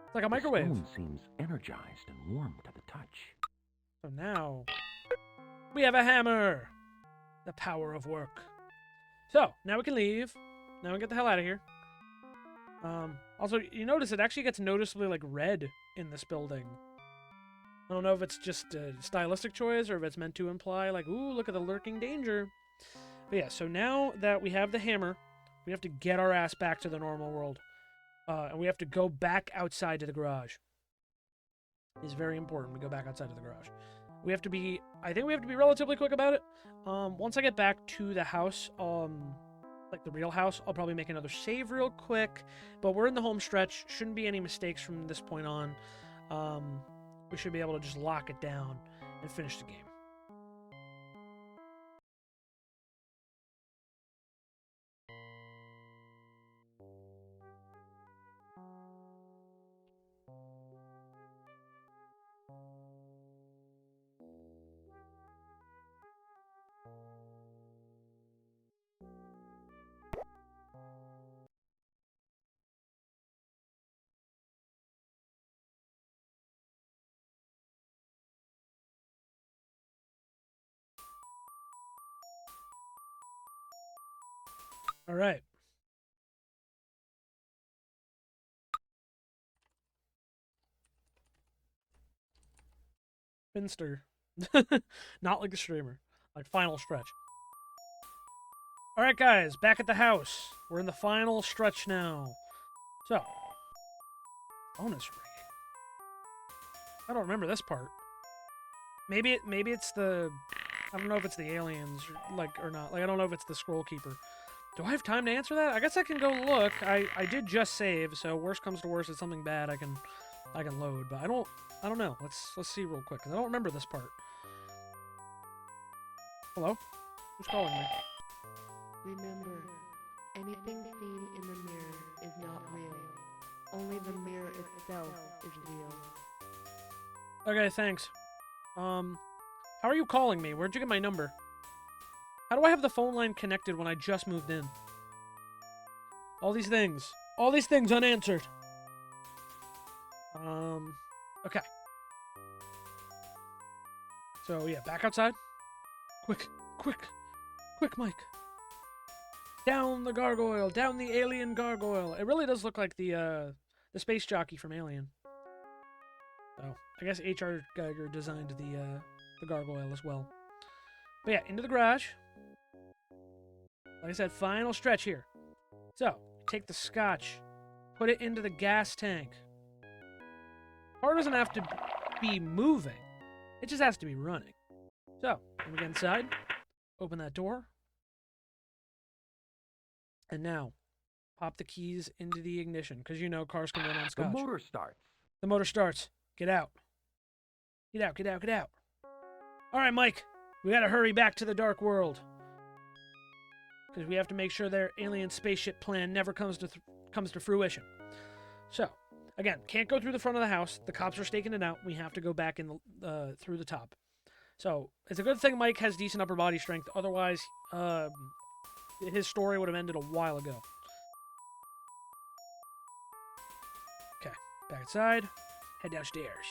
It's like a microwave. The stone seems energized and warm to the touch. So now we have a hammer. The power of work. So now we can leave. Now we can get the hell out of here. Also, you notice it actually gets noticeably like red in this building. I don't know if it's just a stylistic choice or if it's meant to imply, like, ooh, look at the lurking danger. But yeah, so now that we have the hammer, we have to get our ass back to the normal world. And we have to go back outside to the garage. It's very important we go back outside to the garage. We have to be, I think we have to be relatively quick about it. Once I get back to the house, like the real house, I'll probably make another save real quick. But we're in the home stretch. Shouldn't be any mistakes from this point on. We should be able to just lock it down and finish the game. All right. Finster. Not like a streamer. Like final stretch. All right, guys. Back at the house. We're in the final stretch now. So. Bonus ring. I don't remember this part. Maybe it's the... I don't know if it's the aliens or not. Like, I don't know if it's the scroll keeper. Do I have time to answer that? I guess I can go look. I did just save, so worst comes to worst, it's something bad I can load, but I don't know. Let's see real quick, 'cause I don't remember this part. Hello? Who's calling me? Remember, anything seen in the mirror is not real. Only the mirror itself is real. Okay, thanks. How are you calling me? Where'd you get my number? How do I have the phone line connected when I just moved in? All these things unanswered. Okay. So, yeah, back outside. Quick, Mike. Down the gargoyle, down the alien gargoyle. It really does look like the space jockey from Alien. So, I guess H.R. Geiger designed the gargoyle as well. But yeah, into the garage. Like I said, final stretch here. So, take the scotch, put it into the gas tank. Car doesn't have to be moving. It just has to be running. So, we get inside, open that door, and now, pop the keys into the ignition, because you know cars can run on scotch. The motor starts. The motor starts. Get out. Get out. All right, Mike. We gotta hurry back to the dark world. because we have to make sure their alien spaceship plan never comes to fruition. So, again, can't go through the front of the house. The cops are staking it out. We have to go back in through the top. So, it's a good thing Mike has decent upper body strength. Otherwise, his story would have ended a while ago. Okay, back inside. Head downstairs.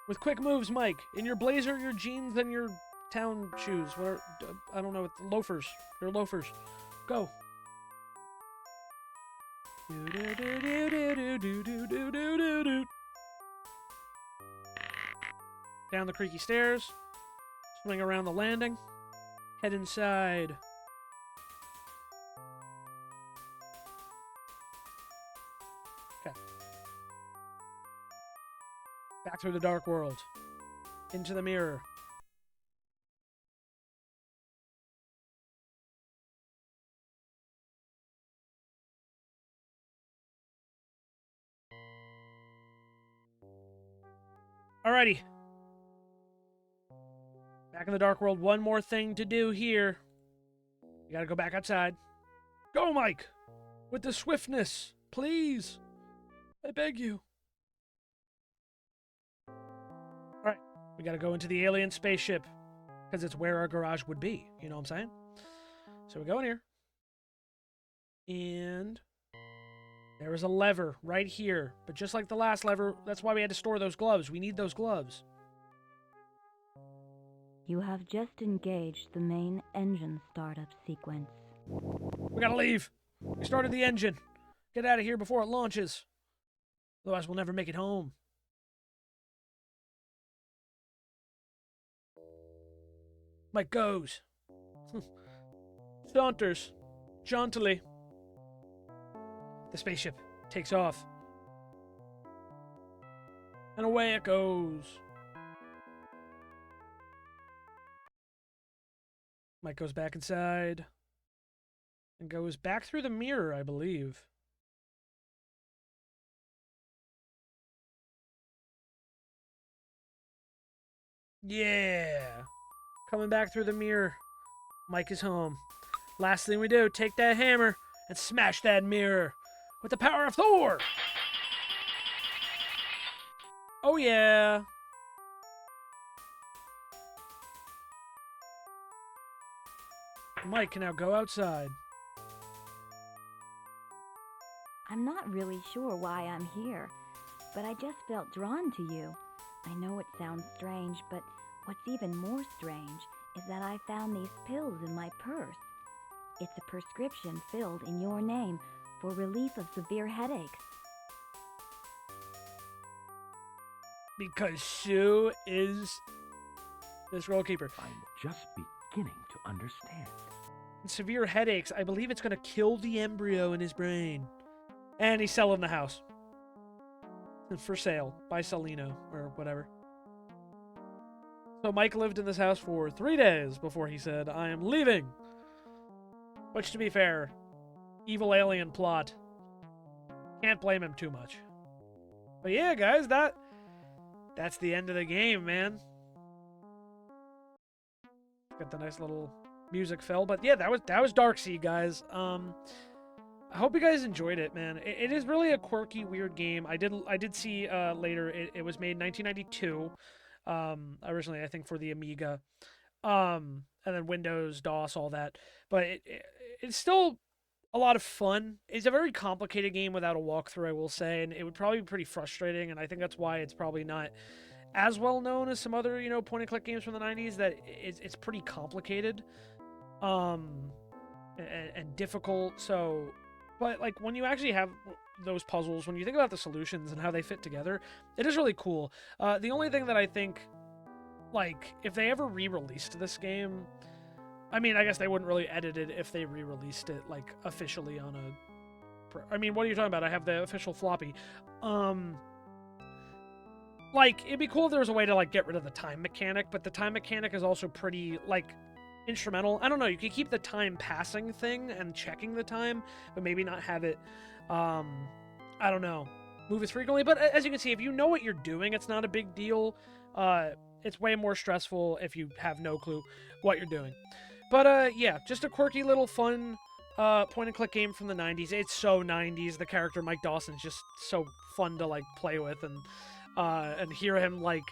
With quick moves, Mike. In your blazer, your jeans, and your town shoes. What I don't know. Loafers. Your loafers. Go. Down the creaky stairs. Swing around the landing. Head inside. Okay. Back through the dark world. Into the mirror. Alrighty. Back in the dark world. One more thing to do here. You gotta go back outside. Go, Mike! With the swiftness. Please. I beg you. Alright. We gotta go into the alien spaceship. Because it's where our garage would be. You know what I'm saying? So we go in here. And there is a lever right here. But just like the last lever, that's why we had to store those gloves. We need those gloves. You have just engaged the main engine startup sequence. We gotta leave. We started the engine. Get out of here before it launches. Otherwise, we'll never make it home. Mike goes. Saunters. Jauntily. The spaceship takes off. And away it goes. Mike goes back inside. And goes back through the mirror, I believe. Yeah. Coming back through the mirror. Mike is home. Last thing we do, take that hammer and smash that mirror with the power of Thor. Oh yeah. Mike can now go outside. I'm not really sure why I'm here, but I just felt drawn to you. I know it sounds strange, but what's even more strange is that I found these pills in my purse. It's a prescription filled in your name for relief of severe headaches. Because Sue is this goalkeeper. I'm just beginning to understand. Severe headaches. I believe it's going to kill the embryo in his brain. And he's selling the house. For sale. By Salino. Or whatever. So Mike lived in this house for 3 days before he said, I am leaving. Which, to be fair, evil alien plot. Can't blame him too much. But yeah, guys, that's the end of the game, man. Got the nice little music fill. But yeah, that was Darkseed, guys. I hope you guys enjoyed it, man. It is really a quirky, weird game. I did see later it was made in 1992. Originally, I think for the Amiga. And then Windows, DOS, all that. But it's still a lot of fun. It's a very complicated game without a walkthrough, I will say, and it would probably be pretty frustrating, and I think that's why it's probably not as well known as some other, point-and-click games from the 90s, that it's pretty complicated and difficult. So, but, like, when you actually have those puzzles, when you think about the solutions and how they fit together, it is really cool. The only thing that I think, like, if they ever re-released this game, I mean, I guess they wouldn't really edit it if they re-released it, like, officially on a... I mean, what are you talking about? I have the official floppy. Like, it'd be cool if there was a way to, like, get rid of the time mechanic, but the time mechanic is also pretty, like, instrumental. I don't know, you could keep the time passing thing and checking the time, but maybe not have it, I don't know, move as frequently. But as you can see, if you know what you're doing, it's not a big deal. It's way more stressful if you have no clue what you're doing. But yeah, just a quirky little fun point and click game from the 90s. It's so 90s. The character Mike Dawson's just so fun to like play with and hear him like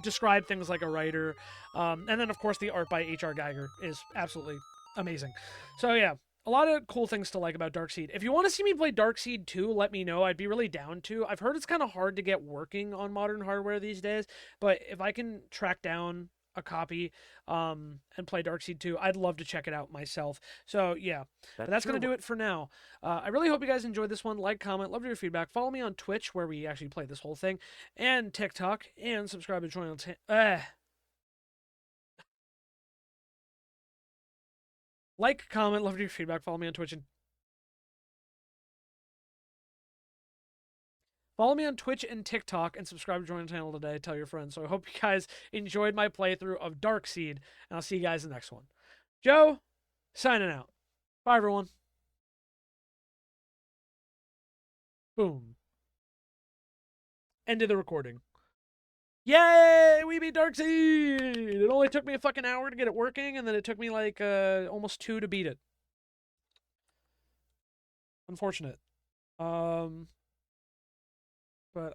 describe things like a writer. And then of course the art by H.R. Geiger is absolutely amazing. So yeah, a lot of cool things to like about Darkseed. If you want to see me play Darkseed 2, let me know. I'd be really down to. I've heard it's kind of hard to get working on modern hardware these days, but if I can track down a copy and play Darkseed 2, I'd love to check it out myself. So yeah, but that's going to do it for now. I really hope you guys enjoyed this one. Like, comment, love your feedback. Follow me on Twitch, where we actually play this whole thing, and TikTok, and subscribe to join on like, comment, love your feedback. Follow me on Twitch and follow me on Twitch and TikTok, and subscribe to join the channel today. Tell your friends. So I hope you guys enjoyed my playthrough of Darkseed, and I'll see you guys in the next one. Joe, signing out. Bye, everyone. Boom. Ended the recording. Yay! We beat Darkseed! It only took me a fucking hour to get it working, and then it took me like almost 2 to beat it. Unfortunate. But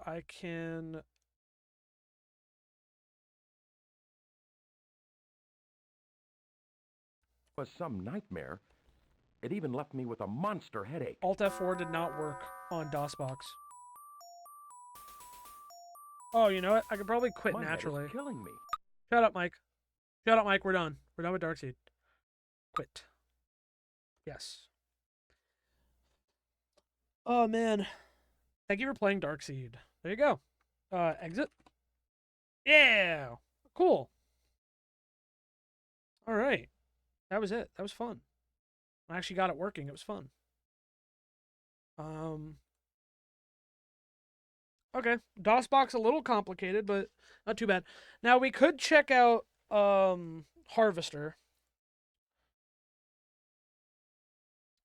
I can... Was some nightmare. It even left me with a monster headache. Alt F4 did not work on DOSBox. Oh, you know what? I could probably quit My naturally. head is killing me. Shut up, Mike. Shut up, Mike. We're done. We're done with Darkseed. Quit. Yes. Oh, man. Thank you for playing Darkseed. There you go. Exit. Yeah. Cool. All right. That was it. That was fun. I actually got it working. It was fun. Okay. DOSBox a little complicated, but not too bad. Now we could check out Harvester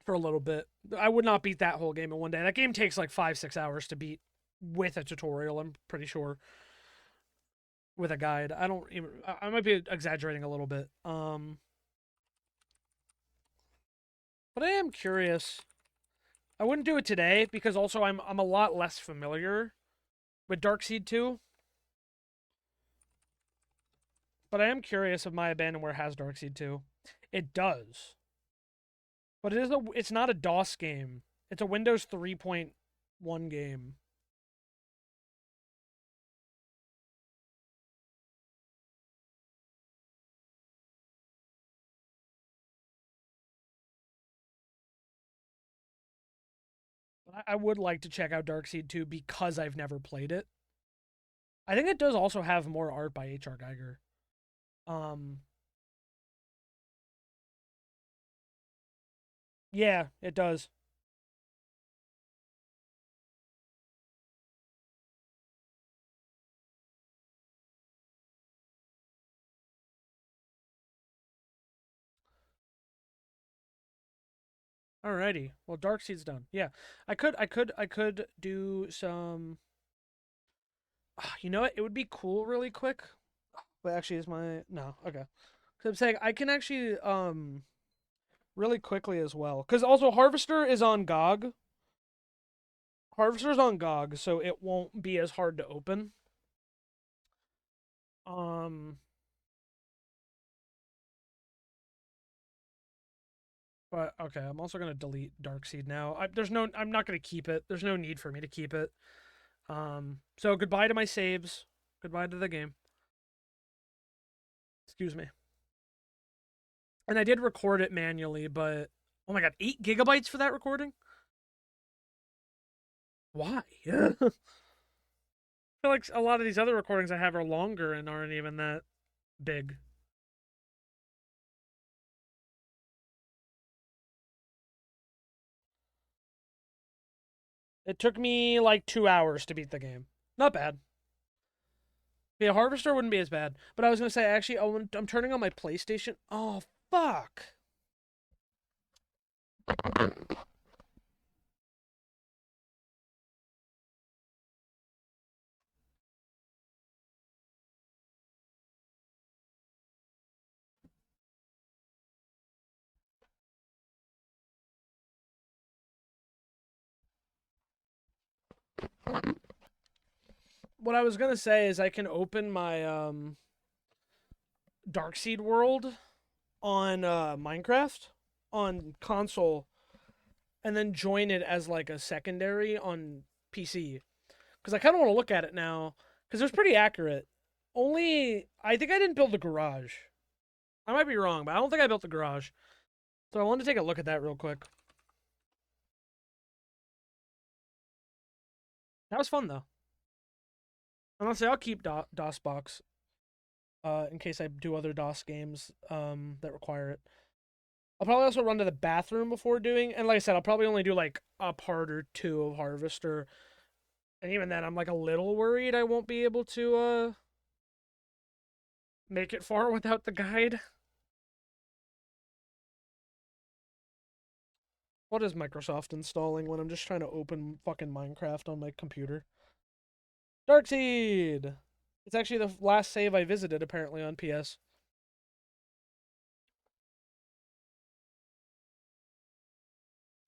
for a little bit. I would not beat that whole game in one day. That game takes like 5-6 hours to beat with a tutorial, I'm pretty sure. With a guide. I don't even I might be exaggerating a little bit. But I am curious. I wouldn't do it today because also I'm a lot less familiar with Darkseed 2. But I am curious if my Abandonware has Darkseed 2. It does. But it's not a DOS game. It's a Windows 3.1 game. I would like to check out Darkseed 2 because I've never played it. I think it does also have more art by H.R. Geiger. Yeah, it does. Alrighty. Well, Darkseed's done. Yeah, I could do some. You know what? It would be cool, really quick. But actually, is my no? Okay. Because I'm saying I can actually really quickly as well. Because also Harvester is on GOG. Harvester's on GOG, so it won't be as hard to open. But okay, I'm also gonna delete Darkseed now. I'm not gonna keep it. There's no need for me to keep it. So goodbye to my saves. Goodbye to the game. Excuse me. And I did record it manually, but oh my god, 8 gigabytes for that recording? Why? I feel like a lot of these other recordings I have are longer and aren't even that big. It took me like 2 hours to beat the game. Not bad. Yeah, Harvester wouldn't be as bad. But I was going to say, actually, I'm turning on my PlayStation. Oh, fuck. What I was gonna say is I can open my Darkseed world on Minecraft on console and then join it as like a secondary on PC because I kind of want to look at it now because it was pretty accurate. Only I think I didn't build the garage. I might be wrong, but I don't think I built the garage. So I wanted to take a look at that real quick. That was fun though. Honestly, I'll keep DOSBox in case I do other DOS games that require it. I'll probably also run to the bathroom before doing, and like I said, I'll probably only do like a part or two of Harvester, and even then, I'm like a little worried I won't be able to make it far without the guide. What is Microsoft installing when I'm just trying to open fucking Minecraft on my computer? Darkseed! It's actually the last save I visited, apparently, on PS.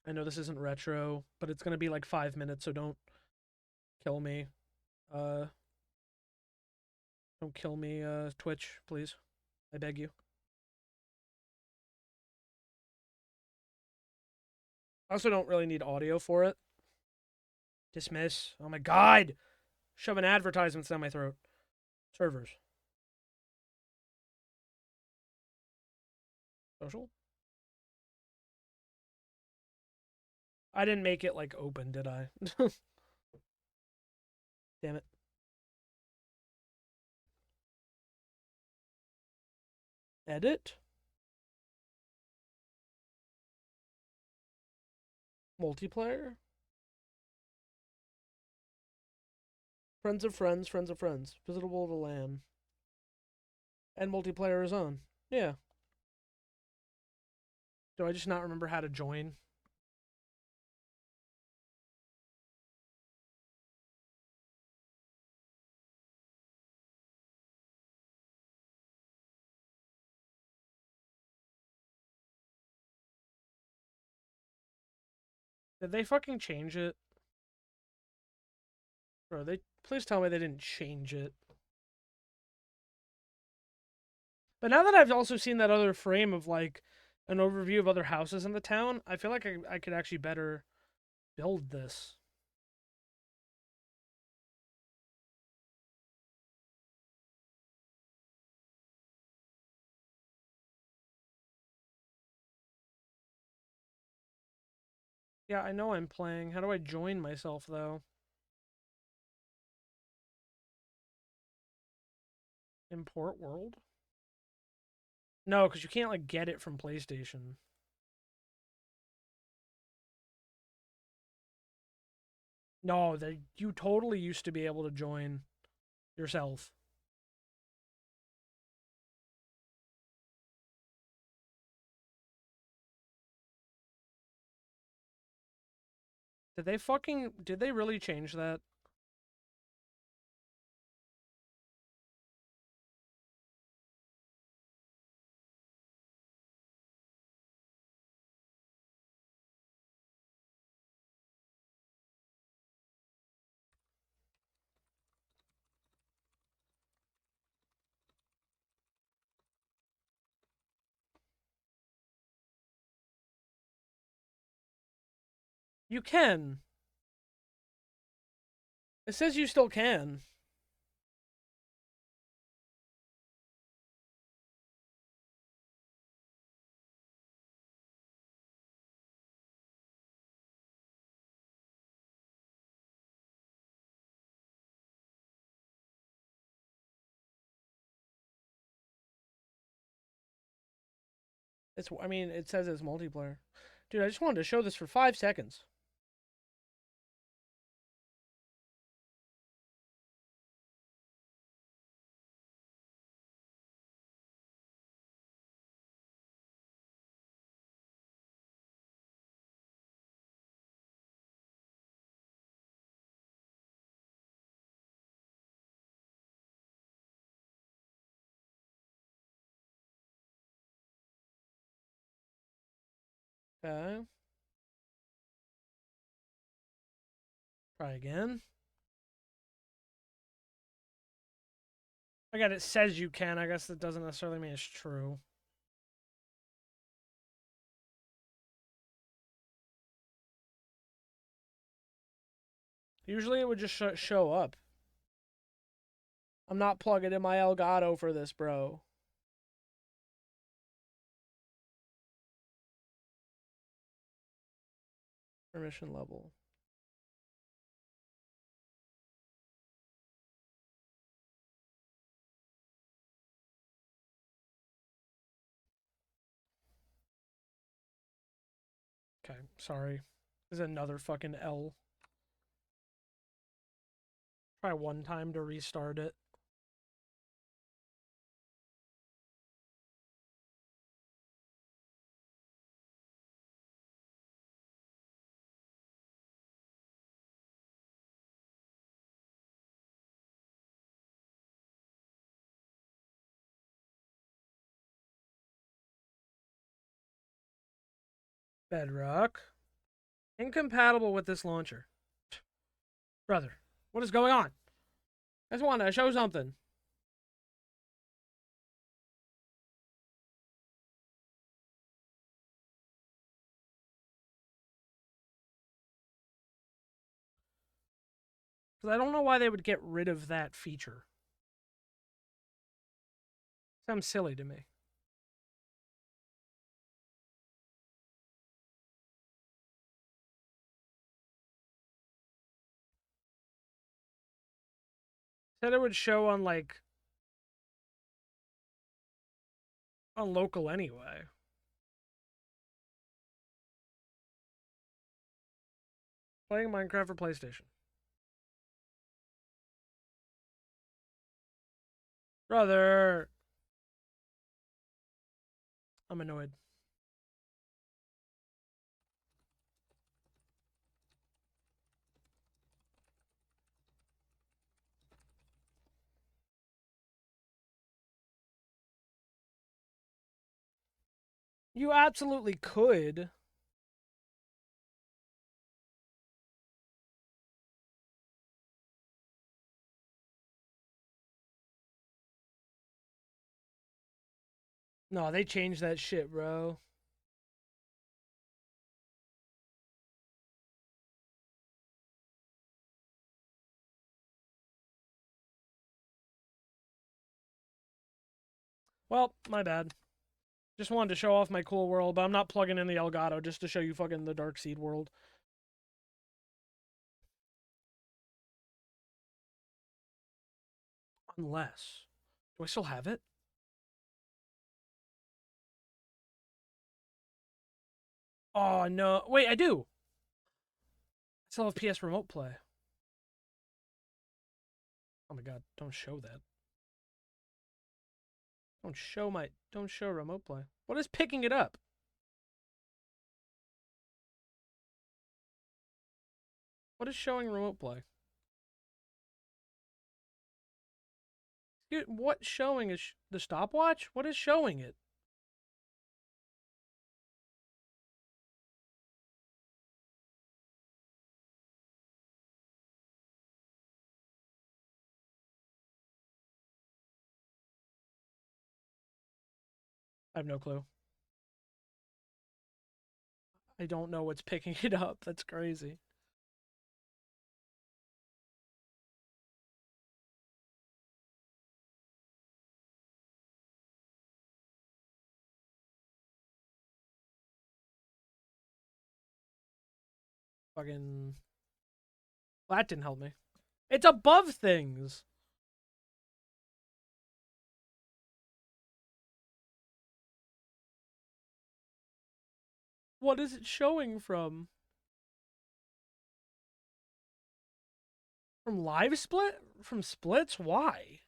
I know this isn't retro, but it's gonna be like 5 minutes, so don't kill me. Uh, don't kill me, Twitch, please. I beg you. I also don't really need audio for it. Dismiss. Oh my god! Shoving advertisements down my throat. Servers. Social? I didn't make it like open, did I? Damn it. Edit? Multiplayer? Friends of friends, friends of friends. Visitable to LAN. And multiplayer is on. Yeah. Do I just not remember how to join? Did they fucking change it? Bro, please tell me they didn't change it. But now that I've also seen that other frame of like an overview of other houses in the town, I feel like I could actually better build this. Yeah, I know I'm playing. How do I join myself though? Import world? No, because you can't like get it from PlayStation. No, you totally used to be able to join yourself. Did they really change that? You can. It says you still can. I mean, it says it's multiplayer. Dude, I just wanted to show this for 5 seconds. Okay. Try again. Again, it says you can. I guess that doesn't necessarily mean it's true. Usually it would just show up. I'm not plugging in my Elgato for this, bro. Permission level. Okay, sorry. This is another fucking L. Try one time to restart it. Bedrock. Incompatible with this launcher. Brother, what is going on? I just want to show something. Because I don't know why they would get rid of that feature. Sounds silly to me. Said it would show on, like, on local anyway. Playing Minecraft for PlayStation. Brother! I'm annoyed. You absolutely could. No, they changed that shit, bro. Well, my bad. Just wanted to show off my cool world, but I'm not plugging in the Elgato just to show you fucking the Darkseed world. Unless. Do I still have it? Oh, no. Wait, I do. I still have PS Remote Play. Oh my god, don't show that. Don't show Remote Play. What is picking it up? What is showing Remote Play? What showing is the stopwatch? What is showing it? I have no clue. I don't know what's picking it up. That's crazy. Fucking. Well, that didn't help me. It's above things. What is it showing from? From live split? From splits? Why?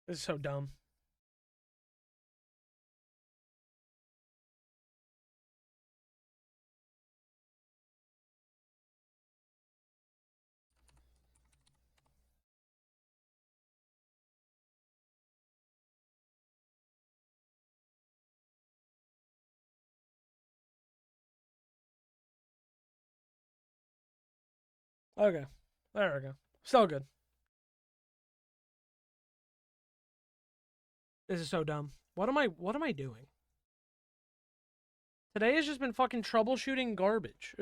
This is so dumb. Okay. There we go. Still good. This is so dumb. What am I doing? Today has just been fucking troubleshooting garbage.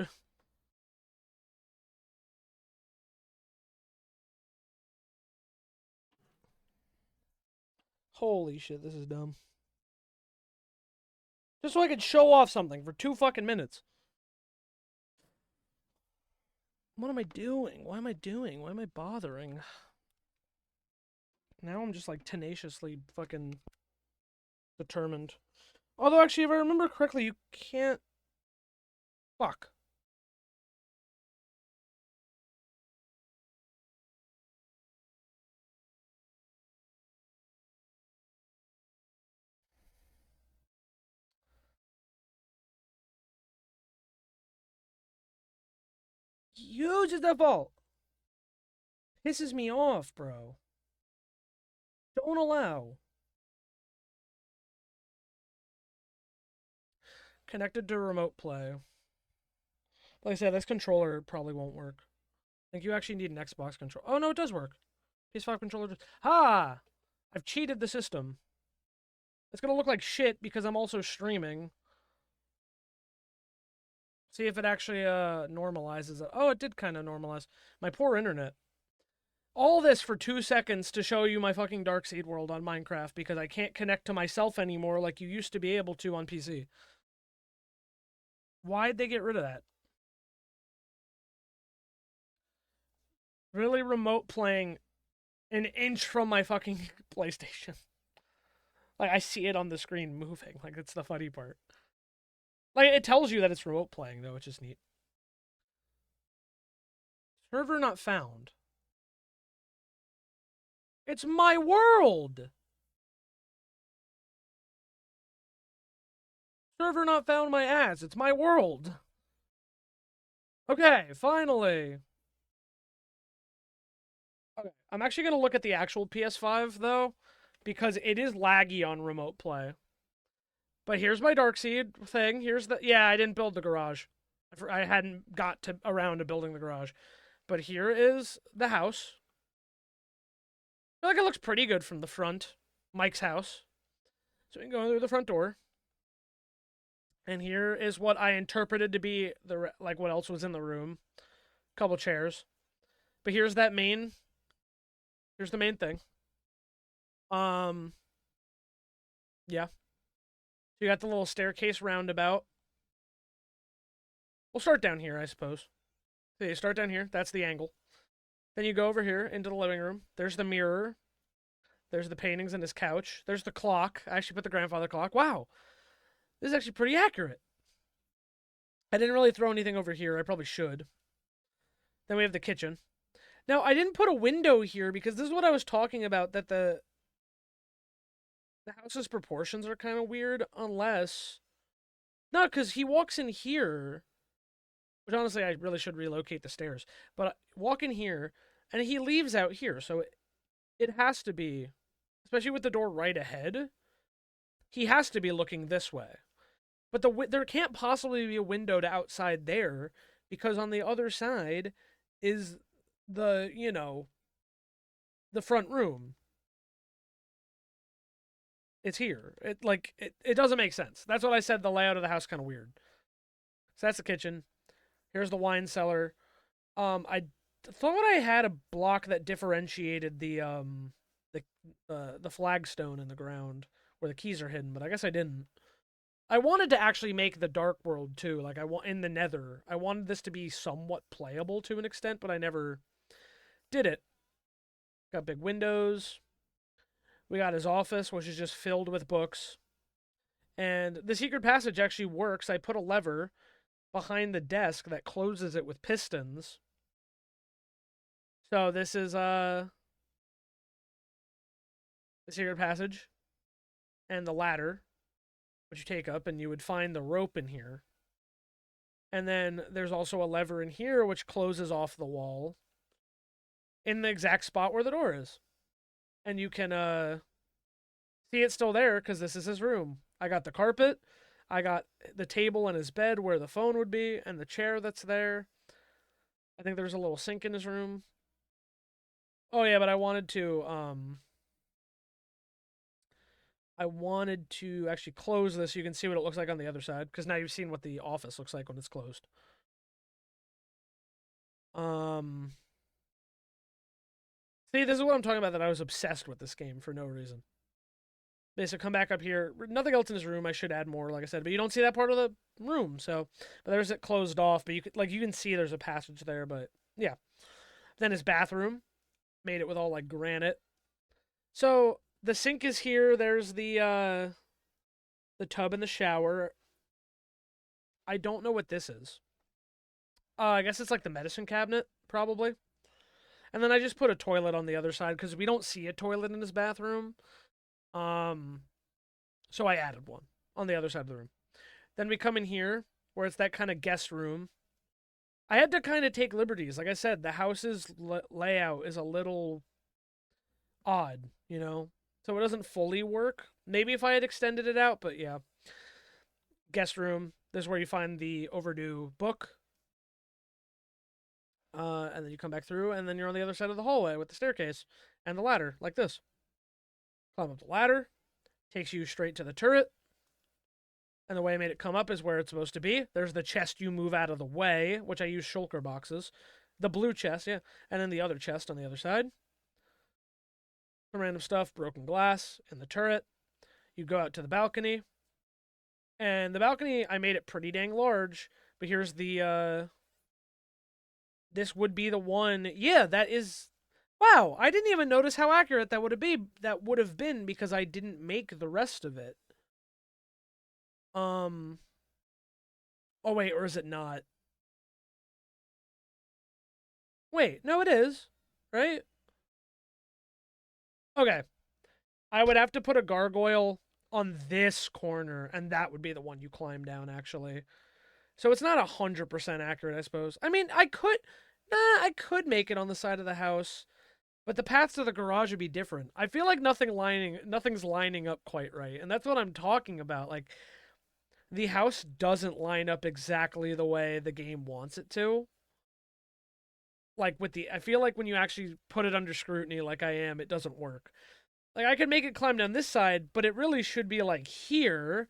Holy shit, this is dumb. Just so I could show off something for 2 fucking minutes. What am I doing? Why am I doing? Why am I bothering? Now I'm just like tenaciously fucking determined. Although actually, if I remember correctly, you can't... Fuck. Huge is the fault. Pisses me off, bro. Don't allow. Connected to remote play. Like I said, this controller probably won't work. I think you actually need an Xbox controller. Oh, no, it does work. PS5 controller does. Ha! I've cheated the system. It's gonna look like shit because I'm also streaming. See if it actually normalizes it. Oh, it did kind of normalize. My poor internet. All this for 2 seconds to show you my fucking Darkseed world on Minecraft because I can't connect to myself anymore like you used to be able to on PC. Why'd they get rid of that? Really remote playing an inch from my fucking PlayStation. Like, I see it on the screen moving. Like, that's the funny part. Like, it tells you that it's remote playing, though, which is neat. Server not found. It's my world! Server not found my ass. It's my world. Okay, finally. Okay, I'm actually going to look at the actual PS5, though, because it is laggy on remote play. But here's my Darkseed thing. Here's the... Yeah, I didn't build the garage. I hadn't got around to building the garage. But here is the house. I feel like it looks pretty good from the front. Mike's house. So we can go through the front door. And here is what I interpreted to be like what else was in the room. Couple chairs. But here's that main... Here's the main thing. Yeah. So you got the little staircase roundabout. We'll start down here, I suppose. So you start down here. That's the angle. Then you go over here into the living room. There's the mirror. There's the paintings and his couch. There's the clock. I actually put the grandfather clock. Wow. This is actually pretty accurate. I didn't really throw anything over here. I probably should. Then we have the kitchen. Now, I didn't put a window here because this is what I was talking about, that the house's proportions are kind of weird, unless... No, because he walks in here, which honestly, I really should relocate the stairs, but walk in here, and he leaves out here, so it has to be, especially with the door right ahead, he has to be looking this way. But there can't possibly be a window to outside there, because on the other side is the, you know, the front room. It's here. It doesn't make sense. That's what I said, the layout of the house kind of weird. So that's the kitchen. Here's the wine cellar. I thought I had a block that differentiated the flagstone in the ground where the keys are hidden, but I guess I didn't. I wanted to actually make the dark world too, like in the Nether. I wanted this to be somewhat playable to an extent, but I never did it. Got big windows. We got his office, which is just filled with books. And the secret passage actually works. I put a lever behind the desk that closes it with pistons. So this is the secret passage and the ladder, which you take up, and you would find the rope in here. And then there's also a lever in here which closes off the wall in the exact spot where the door is. And you can see it's still there because this is his room. I got the carpet. I got the table and his bed where the phone would be and the chair that's there. I think there's a little sink in his room. Oh yeah, but I wanted to actually close this so you can see what it looks like on the other side, because now you've seen what the office looks like when it's closed. See, this is what I'm talking about, that I was obsessed with this game for no reason. So come back up here. Nothing else in his room. I should add more, like I said, but you don't see that part of the room. So, but there's it closed off. But you can see there's a passage there. But yeah. Then his bathroom, made it with all like granite. So the sink is here. There's the tub and the shower. I don't know what this is. I guess it's like the medicine cabinet, probably. And then I just put a toilet on the other side because we don't see a toilet in his bathroom. So I added one on the other side of the room. Then we come in here where it's that kind of guest room. I had to kind of take liberties. Like I said, the house's layout is a little odd, you know? So it doesn't fully work. Maybe if I had extended it out, but yeah. Guest room. This is where you find the overdue book. And then you come back through, and then you're on the other side of the hallway with the staircase and the ladder, like this. Climb up the ladder. Takes you straight to the turret. And the way I made it come up is where it's supposed to be. There's the chest you move out of the way, which I use shulker boxes. The blue chest, yeah. And then the other chest on the other side. Some random stuff, broken glass in the turret. You go out to the balcony. And the balcony, I made it pretty dang large. But here's the, this would be the one. Yeah, that is... Wow, I didn't even notice how accurate that would have been because I didn't make the rest of it. Oh wait, or is it not? Wait, no it is. Right? Okay. I would have to put a gargoyle on this corner, and that would be the one you climb down, actually. So it's not 100% accurate, I suppose. I mean, I could make it on the side of the house, but the paths to the garage would be different. I feel like nothing's lining up quite right, and that's what I'm talking about. Like, the house doesn't line up exactly the way the game wants it to. Like I feel like when you actually put it under scrutiny, like I am, it doesn't work. Like, I could make it climb down this side, but it really should be like here,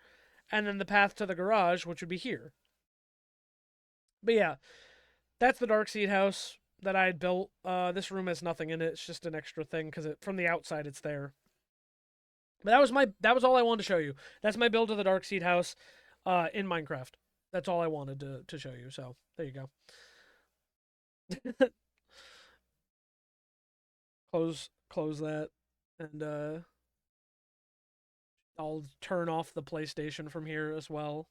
and then the path to the garage, which would be here. But yeah, that's the Darkseed house that I had built. This room has nothing in it. It's just an extra thing because from the outside it's there. But that was all I wanted to show you. That's my build of the Darkseed house in Minecraft. That's all I wanted to show you. So there you go. close that, and I'll turn off the PlayStation from here as well.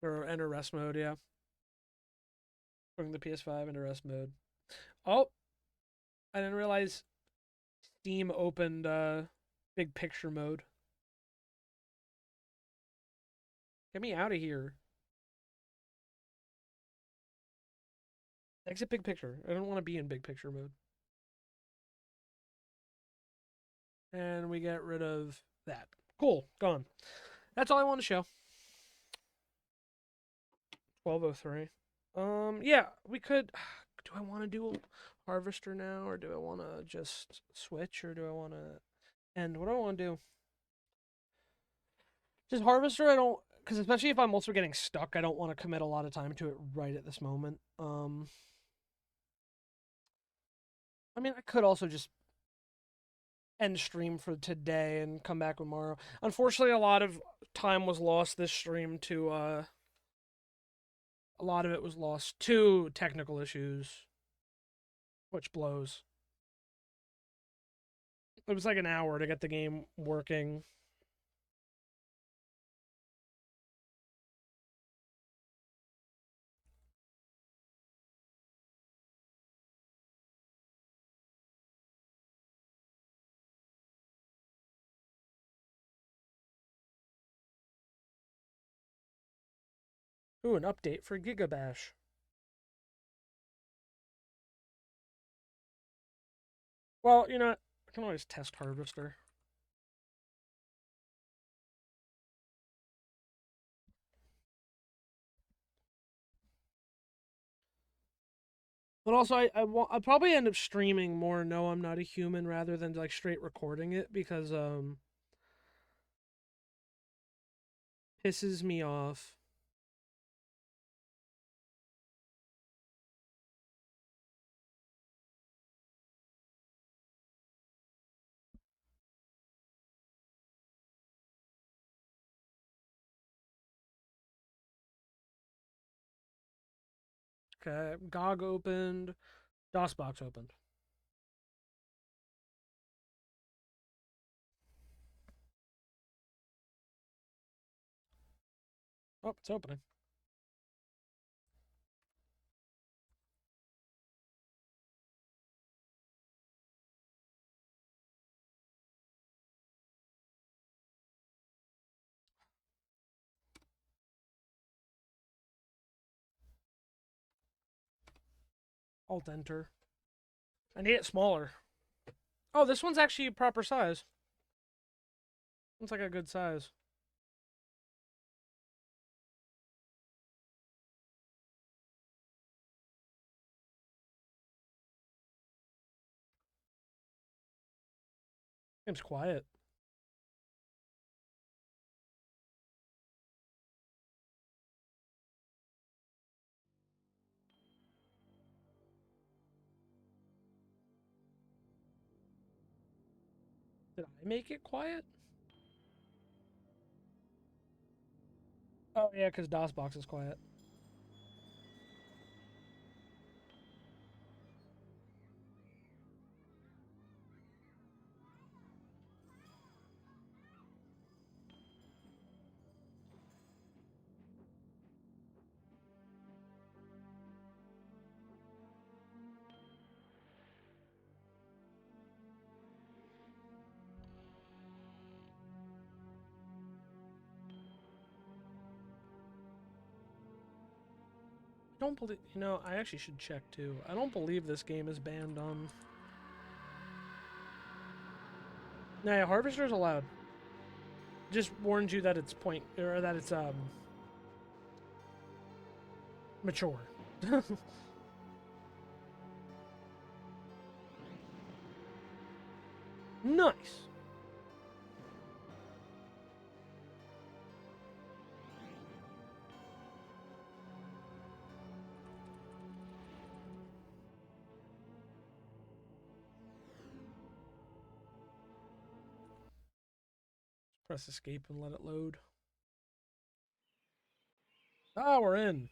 Or enter rest mode, yeah. Putting the PS5 into rest mode. Oh, I didn't realize Steam opened big picture mode. Get me out of here. Exit big picture. I don't want to be in big picture mode. And we get rid of that. Cool, gone. That's all I want to show. 12:03. Yeah, we could. Do I want to do Harvester now, or do I want to just switch, or do I want to end? What do I want to do? Just Harvester. I don't, because especially if I'm also getting stuck, I don't want to commit a lot of time to it right at this moment. I mean, I could also just end stream for today and come back tomorrow. Unfortunately, a lot of time was lost this stream to a lot of it was lost to technical issues, which blows. It was like an hour to get the game working. Ooh, an update for Gigabash. Well, you know, I can always test Harvester. But also, I'll probably end up streaming more No, I'm Not a Human rather than like straight recording it because pisses me off. Okay, GOG opened, DOSBox opened. Oh, it's opening. Alt enter. I need it smaller. Oh, this one's actually a proper size. It's like a good size. Game's quiet. Did I make it quiet? Oh yeah, because DOSBox is quiet. I don't believe, I actually should check too. I don't believe this game is banned on. Nah, yeah, Harvester's allowed. Just warns you that it's mature. Nice. Press escape and let it load. Ah, we're in.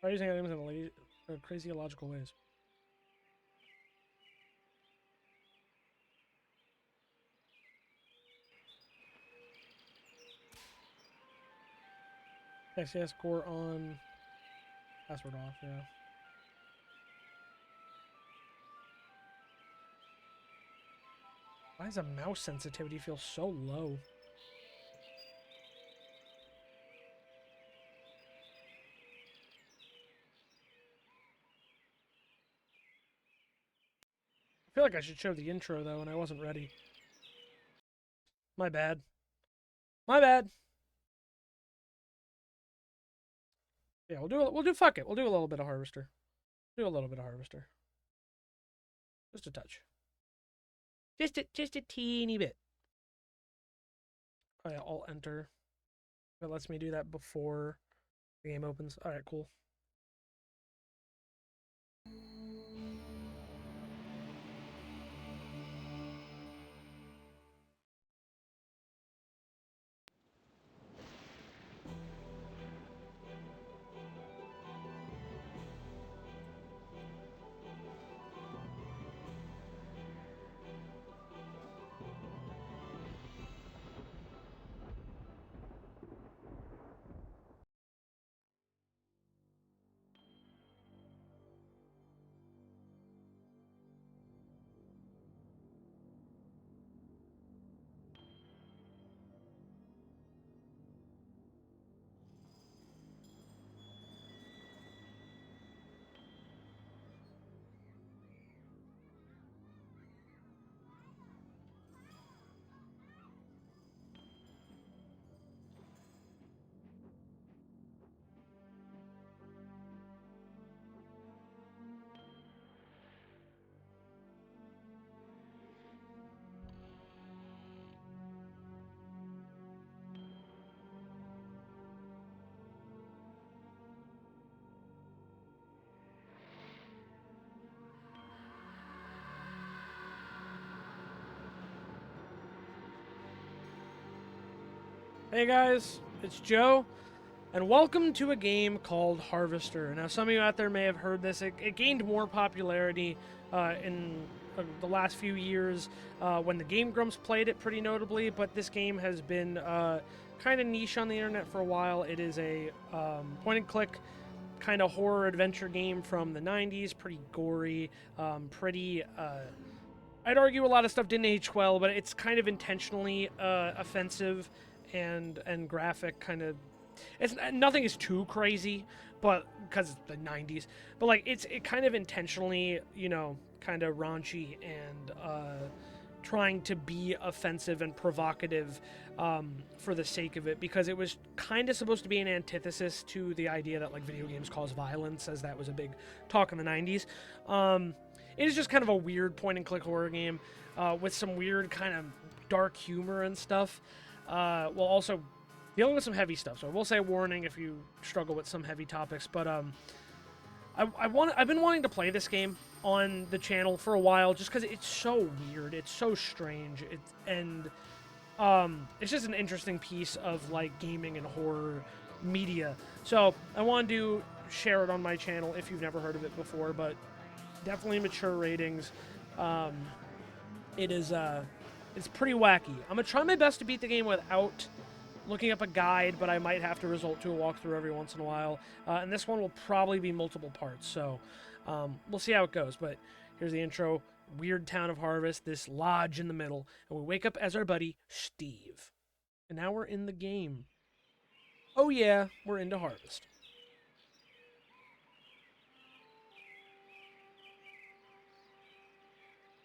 Try using items in crazy illogical ways. XCS score on. Password off, yeah. Why does a mouse sensitivity feel so low? I feel like I should show the intro though, and I wasn't ready. My bad. My bad. Yeah, we'll do fuck it. We'll do a little bit of Harvester. Do a little bit of Harvester. Just a touch. Just a teeny bit. Oh yeah, Alt enter. It lets me do that before the game opens. Alright, cool. Hey guys, it's Joe, and welcome to a game called Harvester. Now, some of you out there may have heard this. It gained more popularity in the last few years when the Game Grumps played it pretty notably, but this game has been kind of niche on the internet for a while. It is a point-and-click kind of horror adventure game from the 90s, pretty gory, pretty... I'd argue a lot of stuff didn't age well, but it's kind of intentionally offensive and graphic. Kind of, it's nothing is too crazy, but because it's the '90s, but like it kind of intentionally, kind of raunchy and trying to be offensive and provocative for the sake of it, because it was kind of supposed to be an antithesis to the idea that like video games cause violence, as that was a big talk in the '90s. It is just kind of a weird point-and-click horror game with some weird kind of dark humor and stuff. Well, also dealing with some heavy stuff. So I will say warning if you struggle with some heavy topics. But I've been wanting to play this game on the channel for a while, just because it's so weird, it's so strange, it's just an interesting piece of like gaming and horror media. So I wanted to share it on my channel if you've never heard of it before, but definitely mature ratings. It's pretty wacky. I'm gonna try my best to beat the game without looking up a guide, but I might have to resort to a walkthrough every once in a while. And this one will probably be multiple parts, so we'll see how it goes. But here's the intro. Weird town of Harvest, this lodge in the middle, and we wake up as our buddy Steve. And now we're in the game. Oh yeah, we're into Harvest.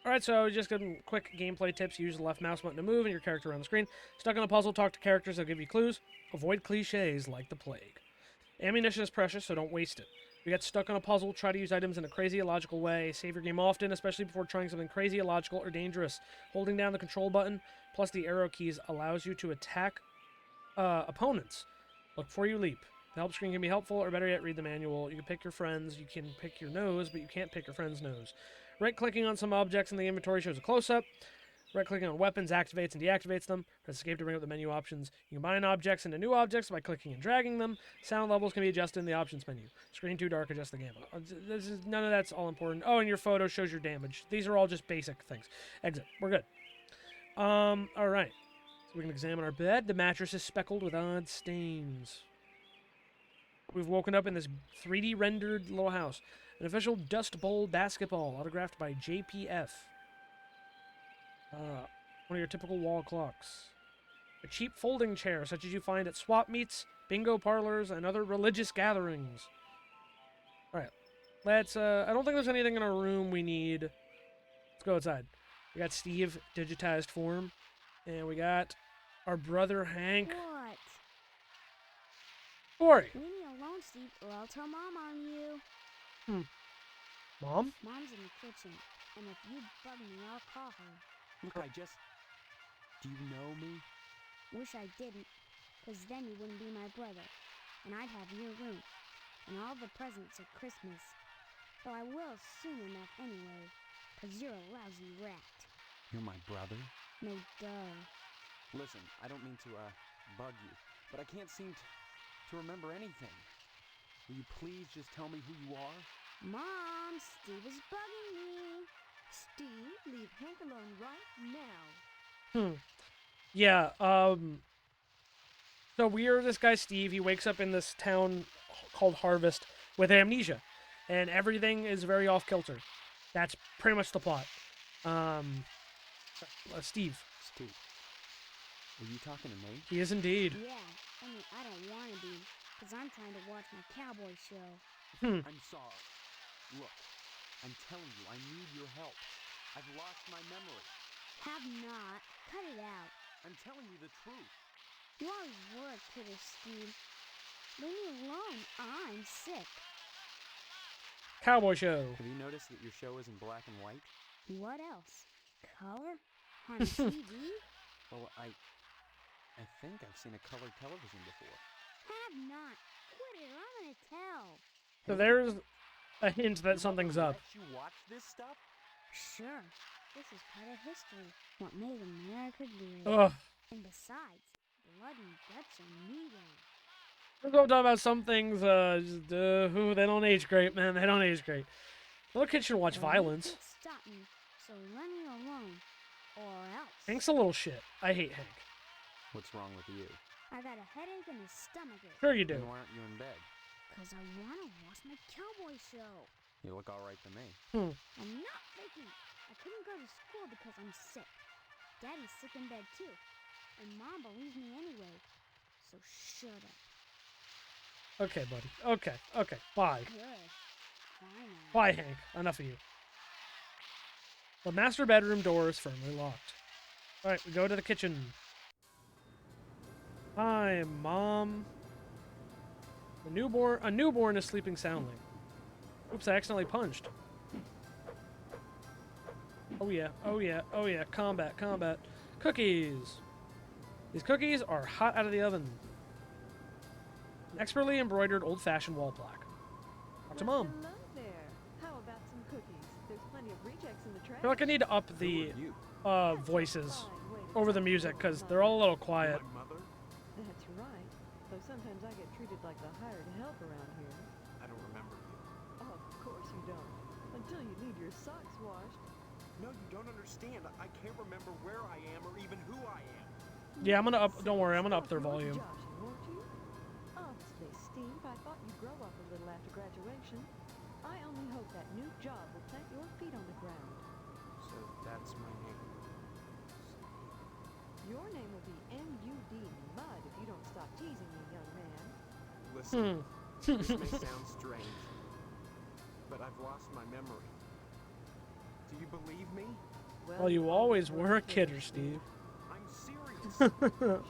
Alright, so just some quick gameplay tips. Use the left mouse button to move and your character around the screen. Stuck on a puzzle, talk to characters, they'll give you clues. Avoid cliches like the plague. Ammunition is precious, so don't waste it. If you get stuck on a puzzle, try to use items in a crazy illogical way. Save your game often, especially before trying something crazy, illogical, or dangerous. Holding down the control button plus the arrow keys allows you to attack opponents. Look before you leap. The help screen can be helpful, or better yet, read the manual. You can pick your friends, you can pick your nose, but you can't pick your friend's nose. Right-clicking on some objects in the inventory shows a close-up. Right-clicking on weapons activates and deactivates them. Press escape to bring up the menu options. You combine objects into new objects by clicking and dragging them. Sound levels can be adjusted in the options menu. Screen too dark, adjust the gamma. None of that's all important. Oh, and your photo shows your damage. These are all just basic things. Exit. We're good. Alright. So we can examine our bed. The mattress is speckled with odd stains. We've woken up in this 3D rendered little house. An official Dust Bowl basketball, autographed by JPF. One of your typical wall clocks. A cheap folding chair, such as you find at swap meets, bingo parlors, and other religious gatherings. Alright, let's, I don't think there's anything in our room we need. Let's go outside. We got Steve, digitized form. And we got our brother Hank. What? Corey. Leave me alone, Steve, or I'll tell Mom on you. Mom? Mom's in the kitchen, and if you bug me, I'll call her. Look, do you know me? Wish I didn't, 'cause then you wouldn't be my brother, and I'd have your room, and all the presents at Christmas. Though I will soon enough anyway, 'cause you're a lousy rat. You're my brother? No duh. Listen, I don't mean to, bug you, but I can't seem to remember anything. Will you please just tell me who you are? Mom, Steve is bugging me. Steve, leave Hank alone right now. Yeah, so we are this guy Steve. He wakes up in this town called Harvest with amnesia, and everything is very off-kilter. That's pretty much the plot. Steve. Steve, are you talking to me? He is indeed. Yeah, only I don't want to be, 'cause I'm trying to watch my cowboy show. I'm sorry. Look, I'm telling you, I need your help. I've lost my memory. Have not. Cut it out. I'm telling you the truth. You always were a kidder, Steve. Leave me alone. I'm sick. Cowboy show. Have you noticed that your show is in black and white? What else? Color? On TV? Well, I think I've seen a colored television before. Have not. Quit it or I'm gonna tell. So there's a hint that something's up. Let you watch this stuff? Sure. This is part of history. What made America great. Ugh. And besides, Blood and guts are meeting. We're going to talk about some things, they don't age great, man. They don't age great. Little kids should watch Well, violence. You can't stop me, so let me alone, or else. Hank's a little shit. I hate Hank. What's wrong with you? I got a headache and a stomachache. Sure you do. Then why aren't you in bed? 'Cause I wanna watch my cowboy show. You look alright to me. I'm not faking. I couldn't go to school because I'm sick. Daddy's sick in bed too, and Mom believes me anyway. So shut up. Okay, buddy. Okay. Bye. Good. Fine. Bye, Hank. Enough of you. The master bedroom door is firmly locked. Alright, we go to the kitchen. Hi, Mom. A newborn is sleeping soundly. Oops, I accidentally punched. Oh yeah. Combat. Cookies. These cookies are hot out of the oven. An expertly embroidered old-fashioned wall plaque. Talk to Mom. Hello there. How about some cookies? There's plenty of rejects in the trash. I feel like I need to up the voices over the music because they're all a little quiet. My mother? That's right. Though sometimes I get treated like the hired help around here. I don't remember you. Oh, of course you don't. Until you need your socks washed. No, you don't understand. I can't remember where I am or even who I am. Yeah, I'm gonna up. Don't worry, I'm gonna up their You were volume. Joshing, weren't you? Honestly, Steve, I thought you'd grow up a little after graduation. I only hope that new job will plant your feet on the ground. So that's my name. Your name will be M.U.D. Mud if you don't stop teasing me, young man. Listen, this may sound strange, but I've lost my memory. Do you believe me? Well, you always were a kidder, Steve. I'm serious.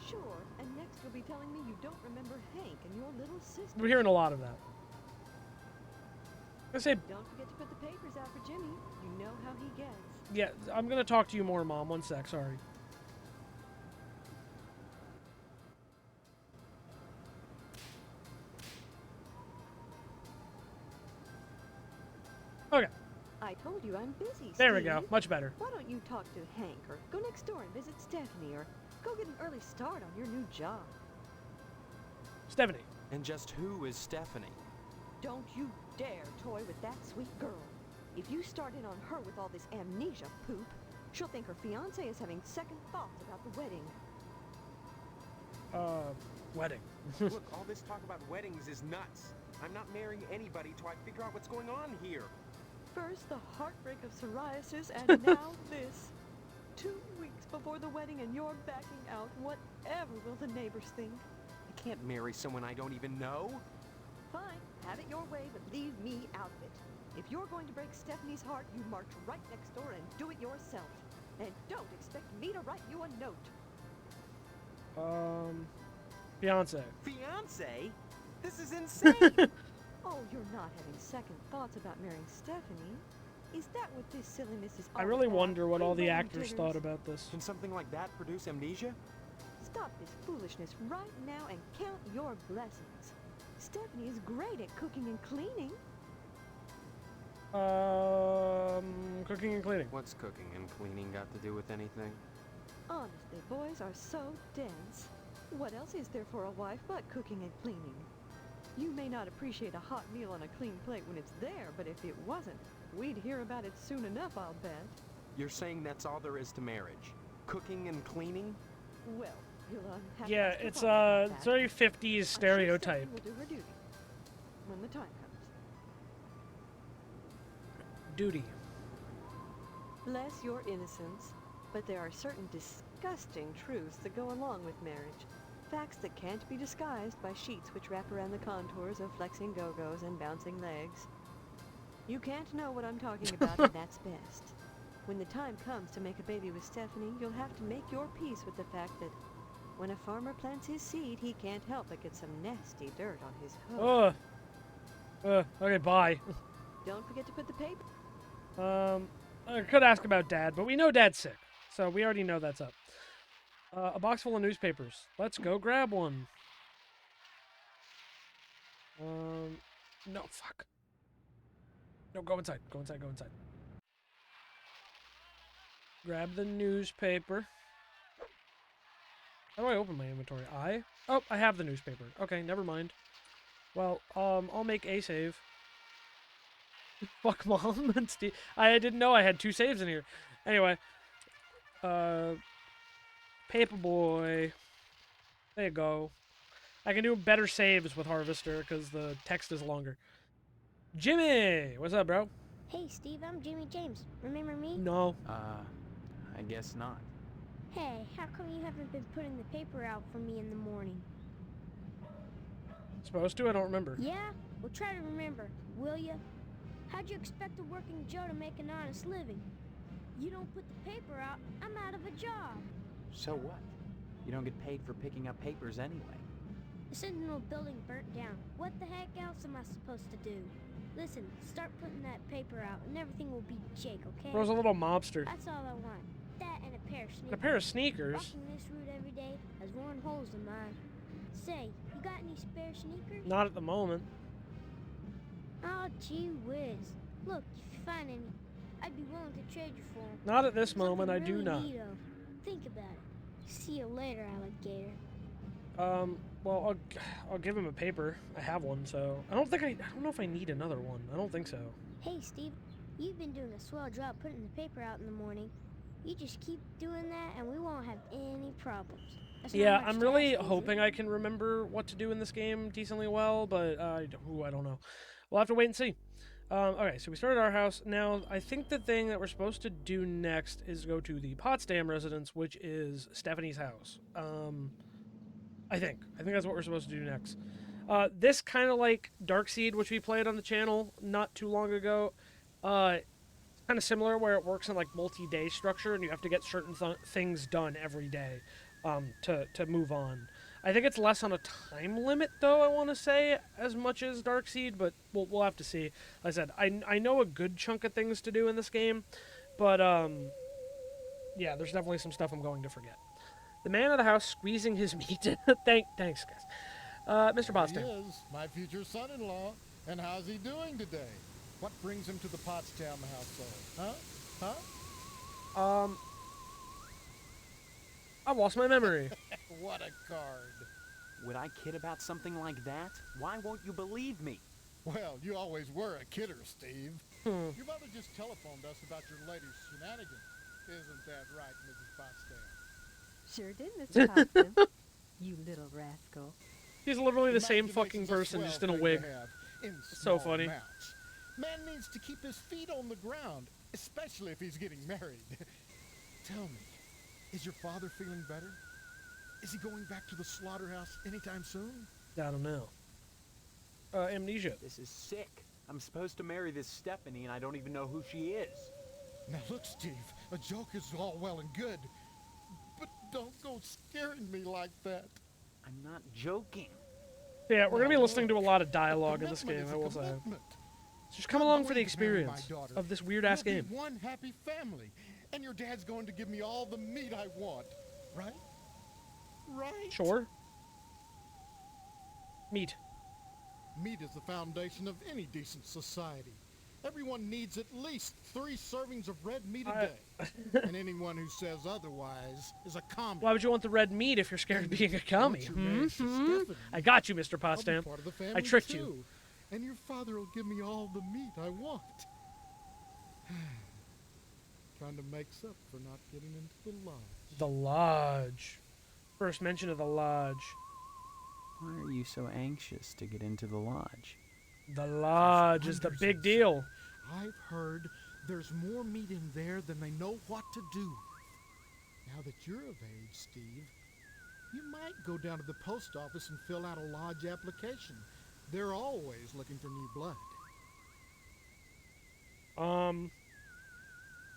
Sure, and next you'll be telling me you don't remember Hank and your little sister. We're hearing a lot of that. I say, Don't forget to put the papers out for Jimmy. You know how he gets. yeah, I'm gonna talk to you more, Mom. One sec, sorry. Okay, I told you I'm busy, there we go. Steve. Much better. Why don't you talk to Hank or go next door and visit Stephanie or go get an early start on your new job? Stephanie. And just who is Stephanie? Don't you dare toy with that sweet girl. If you start in on her with all this amnesia poop, she'll think her fiancé is having second thoughts about the wedding. Wedding. Look, all this talk about weddings is nuts. I'm not marrying anybody till I figure out what's going on here. First the heartbreak of psoriasis, and now this. 2 weeks before the wedding and you're backing out. Whatever will the neighbors think? I can't marry someone I don't even know. Fine, have it your way, but leave me out of it. If you're going to break Stephanie's heart, you march right next door and do it yourself. And don't expect me to write you a note. Fiance. Fiance? This is insane. Oh, you're not having second thoughts about marrying Stephanie? Is that what this silliness is all I really about? wonder what all the Free-rolling actors jitters? thought about this. Can something like that produce amnesia? Stop this foolishness right now and count your blessings. Stephanie is great at cooking and cleaning. Cooking and cleaning. What's cooking and cleaning got to do with anything? Honestly, boys are so dense. What else is there for a wife but cooking and cleaning? You may not appreciate a hot meal on a clean plate when it's there, but if it wasn't, we'd hear about it soon enough, I'll bet. You're saying that's all there is to marriage? Cooking and cleaning? Well, you'll have Yeah, to ask your it's father about it's that. very 50s I'm sure stereotype. Stephanie will do her duty when the time comes. Duty. Bless your innocence, but there are certain disgusting truths that go along with marriage. Facts that can't be disguised by sheets which wrap around the contours of flexing go-go's and bouncing legs. You can't know what I'm talking about, and that's best. When the time comes to make a baby with Stephanie, you'll have to make your peace with the fact that when a farmer plants his seed, he can't help but get some nasty dirt on his hoe. Okay, bye. Don't forget to put the paper... I could ask about Dad, but we know Dad's sick, so we already know that's up. A box full of newspapers. Let's go grab one. No, fuck. No, go inside. Go inside. Go inside. Grab the newspaper. How do I open my inventory? Oh, I have the newspaper. Okay, never mind. Well, I'll make a save. Fuck Mom and Steve. I didn't know I had 2 saves in here. Anyway, Paperboy. There you go. I can do better saves with Harvester because the text is longer. Jimmy! What's up, bro? Hey, Steve, I'm Jimmy James. Remember me? No. I guess not. Hey, how come you haven't been putting the paper out for me in the morning? Supposed to? I don't remember. Yeah? Well, try to remember, will ya? How'd you expect a working Joe to make an honest living? You don't put the paper out, I'm out of a job. So what? You don't get paid for picking up papers anyway. The Sentinel building burnt down. What the heck else am I supposed to do? Listen, start putting that paper out and everything will be jake, okay? Bro's a little mobster. That's all I want. That and a pair of sneakers. A pair of sneakers? Walking this route every day has worn holes in mine. Say, you got any spare sneakers? Not at the moment. Oh, gee whiz. Look, if you find any, I'd be willing to trade you for them. Not at this moment, I do really not. neato. Think about it. See you later, alligator. Well, I'll give him a paper. I have one, so I don't know if I need another one. I don't think so. Hey, Steve, you've been doing a swell job putting the paper out in the morning. You just keep doing that, and we won't have any problems. Yeah, I'm really hoping I can remember what to do in this game decently well, but I don't know. We'll have to wait and see. Okay, so we started our house. Now, I think the thing that we're supposed to do next is go to the Potsdam residence, which is Stephanie's house. I think that's what we're supposed to do next. This kind of like Darkseed, which we played on the channel not too long ago. Kind of similar, where it works in like multi-day structure, and you have to get certain things done every day to move on. I think it's less on a time limit, though, I want to say, as much as Darkseed, but we'll have to see. Like I said, I know a good chunk of things to do in this game, but yeah, there's definitely some stuff I'm going to forget. The man of the house squeezing his meat. Thanks, guys. Mr. Potsdam. He is my future son-in-law, and how's he doing today? What brings him to the Potsdam household? Huh? I lost my memory. What a card. Would I kid about something like that? Why won't you believe me? Well, you always were a kidder, Steve. Your mother just telephoned us about your latest shenanigans. Isn't that right, Mrs. Potsdam? Sure did, Mr. Potsdam. You little rascal. He's literally the same fucking person, just in a wig. So funny. Amounts. Man needs to keep his feet on the ground, especially if he's getting married. Tell me, is your father feeling better? Is he going back to the slaughterhouse anytime soon? I don't know. Amnesia. This is sick. I'm supposed to marry this Stephanie, and I don't even know who she is. Now look, Steve, a joke is all well and good, but don't go scaring me like that. I'm not joking. Yeah, we're going to be listening to a lot of dialogue in this game, I will say. Just come along for the experience of this weird-ass game. One happy family, and your dad's going to give me all the meat I want, right? Right? Sure. Meat. Meat is the foundation of any decent society. Everyone needs at least 3 servings of red meat a day. And anyone who says otherwise is a commie. Why would you want the red meat if you're scared of being a commie? I got you, Mr. Potsdam. I tricked you. And your father will give me all the meat I want. Kind of makes up for not getting into the lodge. The lodge. First mention of the lodge. Why are you so anxious to get into the lodge? The lodge is the big deal. I've heard there's more meat in there than they know what to do. Now that you're of age, Steve, you might go down to the post office and fill out a lodge application. They're always looking for new blood.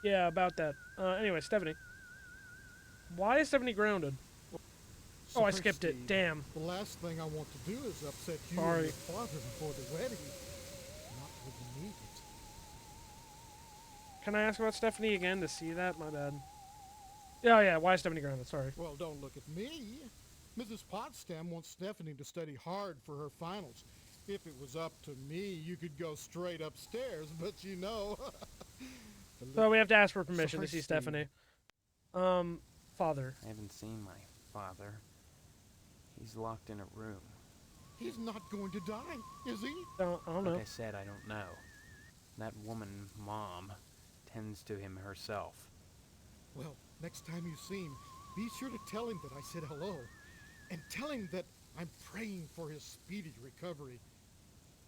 Yeah, about that. Anyway, Stephanie. Why is Stephanie grounded? Oh, I skipped it. Damn. The last thing I want to do is upset you Sorry. and your father before the wedding. Not when you need it. Can I ask about Stephanie again to see that? My bad. Oh, yeah. Why is Stephanie grounded? Sorry. Well, don't look at me. Mrs. Potsdam wants Stephanie to study hard for her finals. If it was up to me, you could go straight upstairs, but you know. So we have to ask for permission to see Stephanie. Father. I haven't seen my Father. He's locked in a room. He's not going to die, is he? I don't know. Like I said, I don't know. That woman, Mom, tends to him herself. Well, next time you see him, be sure to tell him that I said hello. And tell him that I'm praying for his speedy recovery.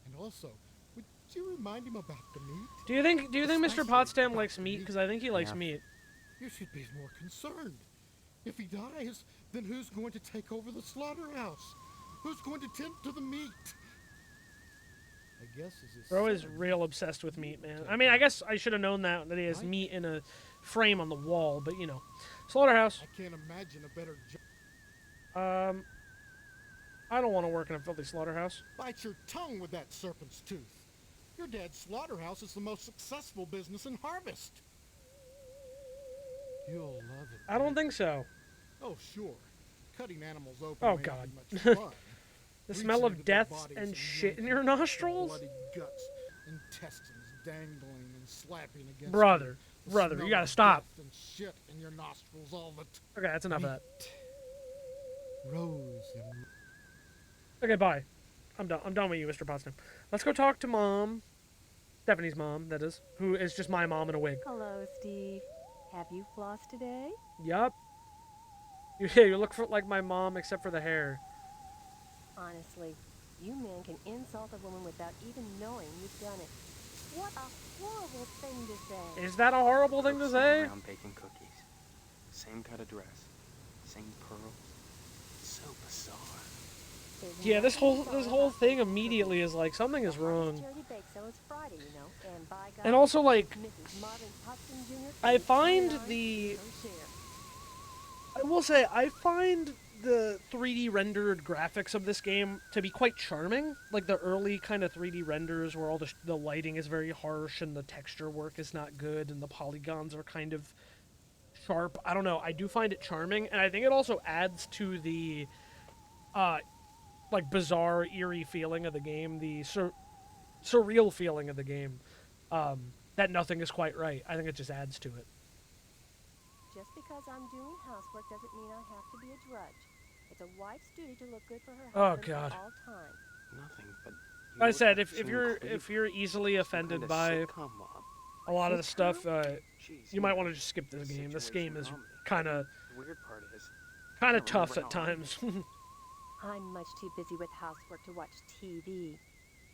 And also, would you remind him about the meat? Do you think Mr. Especially Potsdam about likes the meat? Because I think he likes Yeah. meat. You should be more concerned. If he dies, then who's going to take over the slaughterhouse? Who's going to tend to the meat? I guess as his Bro is son, real obsessed with you meat, can man. take I mean, I over. guess I should have known that he has Right? meat in a frame on the wall, but you know. Slaughterhouse. I can't imagine a better job. I don't want to work in a filthy slaughterhouse. Bite your tongue with that serpent's tooth. Your dad's slaughterhouse is the most successful business in Harvest. You'll love it. I don't think so. Oh, sure. Cutting animals open Oh, may God. not be much fun. The Reaching smell of into their death bodies and shit in yanking your out nostrils? Bloody guts, intestines dangling and slapping against Brother, you. The brother, you smell gotta of stop. death and shit in your nostrils all the Okay, that's enough of that. Rose and Okay, bye. I'm done with you, Mr. Potsdam. Let's go talk to Mom. Stephanie's mom, that is. Who is just my mom in a wig. Hello, Steve. Have you flossed today? Yup. You look like my mom except for the hair. Honestly, you men can insult a woman without even knowing you've done it. What a horrible thing to say. Is that a horrible thing to Cook's say? sitting around baking cookies. Same cut of dress. Same pearls. So bizarre. There's Yeah, this nothing whole bizarre about thing baking immediately cookies. is like something is The hardest wrong. charity bake sale is Friday, you know, and by God, And also, like, Mrs. Marvin Hudson Jr. I can find turn on the her share. I will say, I find the 3D rendered graphics of this game to be quite charming. Like the early kind of 3D renders where all the lighting is very harsh and the texture work is not good and the polygons are kind of sharp. I don't know. I do find it charming, and I think it also adds to the like bizarre, eerie feeling of the game, the surreal feeling of the game. That nothing is quite right. I think it just adds to it. Just because I'm doing housework doesn't mean I have to be a drudge. It's a wife's duty to look good for her Oh, husband God. at all times. Nothing but. I said if you're easily offended by a lot of the stuff, you might want to just skip this game. This game is kind of The weird part is. tough at times. I'm much too busy with housework to watch TV.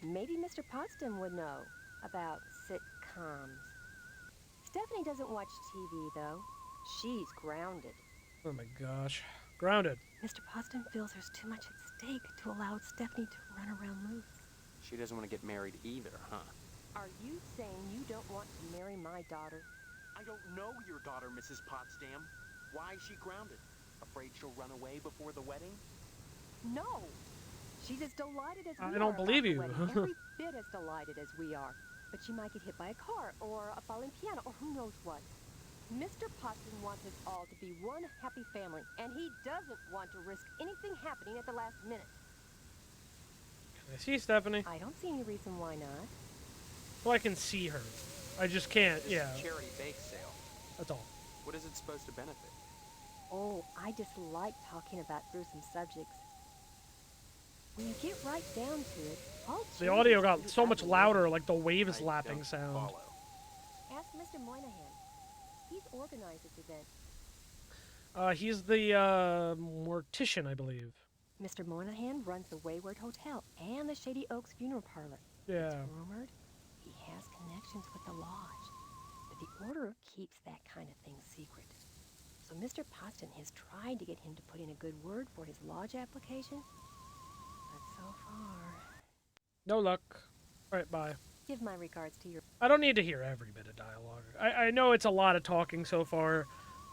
Maybe Mr. Potsdam would know about sitcoms. Stephanie doesn't watch TV, though. She's grounded. Oh my gosh, grounded. Mr. Potsdam feels there's too much at stake to allow Stephanie to run around loose. She doesn't want to get married either, huh? Are you saying you don't want to marry my daughter? I don't know your daughter, Mrs. Potsdam. Why is she grounded? Afraid she'll run away before the wedding? No! She's as delighted as we are. I don't believe about you. the wedding. Every bit as delighted as we are. But she might get hit by a car, or a falling piano, or who knows what. Mr. Potsdam wants us all to be one happy family, and he doesn't want to risk anything happening at the last minute. Can I see Stephanie? I don't see any reason why not. Well, I can see her. I just can't. This Yeah, charity bake sale. that's all. What is it supposed to benefit? Oh, I just like talking about gruesome subjects. When you get right down to it, all The charities audio got do so much other louder, like the waves I lapping don't sound. follow. Ask Mr. Moynihan. He's organized this event. He's the mortician, I believe. Mr. Moynihan runs the Wayward Hotel and the Shady Oaks Funeral Parlor. Yeah. It's rumored he has connections with the lodge, but the order keeps that kind of thing secret. So Mr. Potsdam has tried to get him to put in a good word for his lodge application, but so far... No luck. All right, bye. Give my regards to your... I don't need to hear every bit of dialogue. I know it's a lot of talking so far.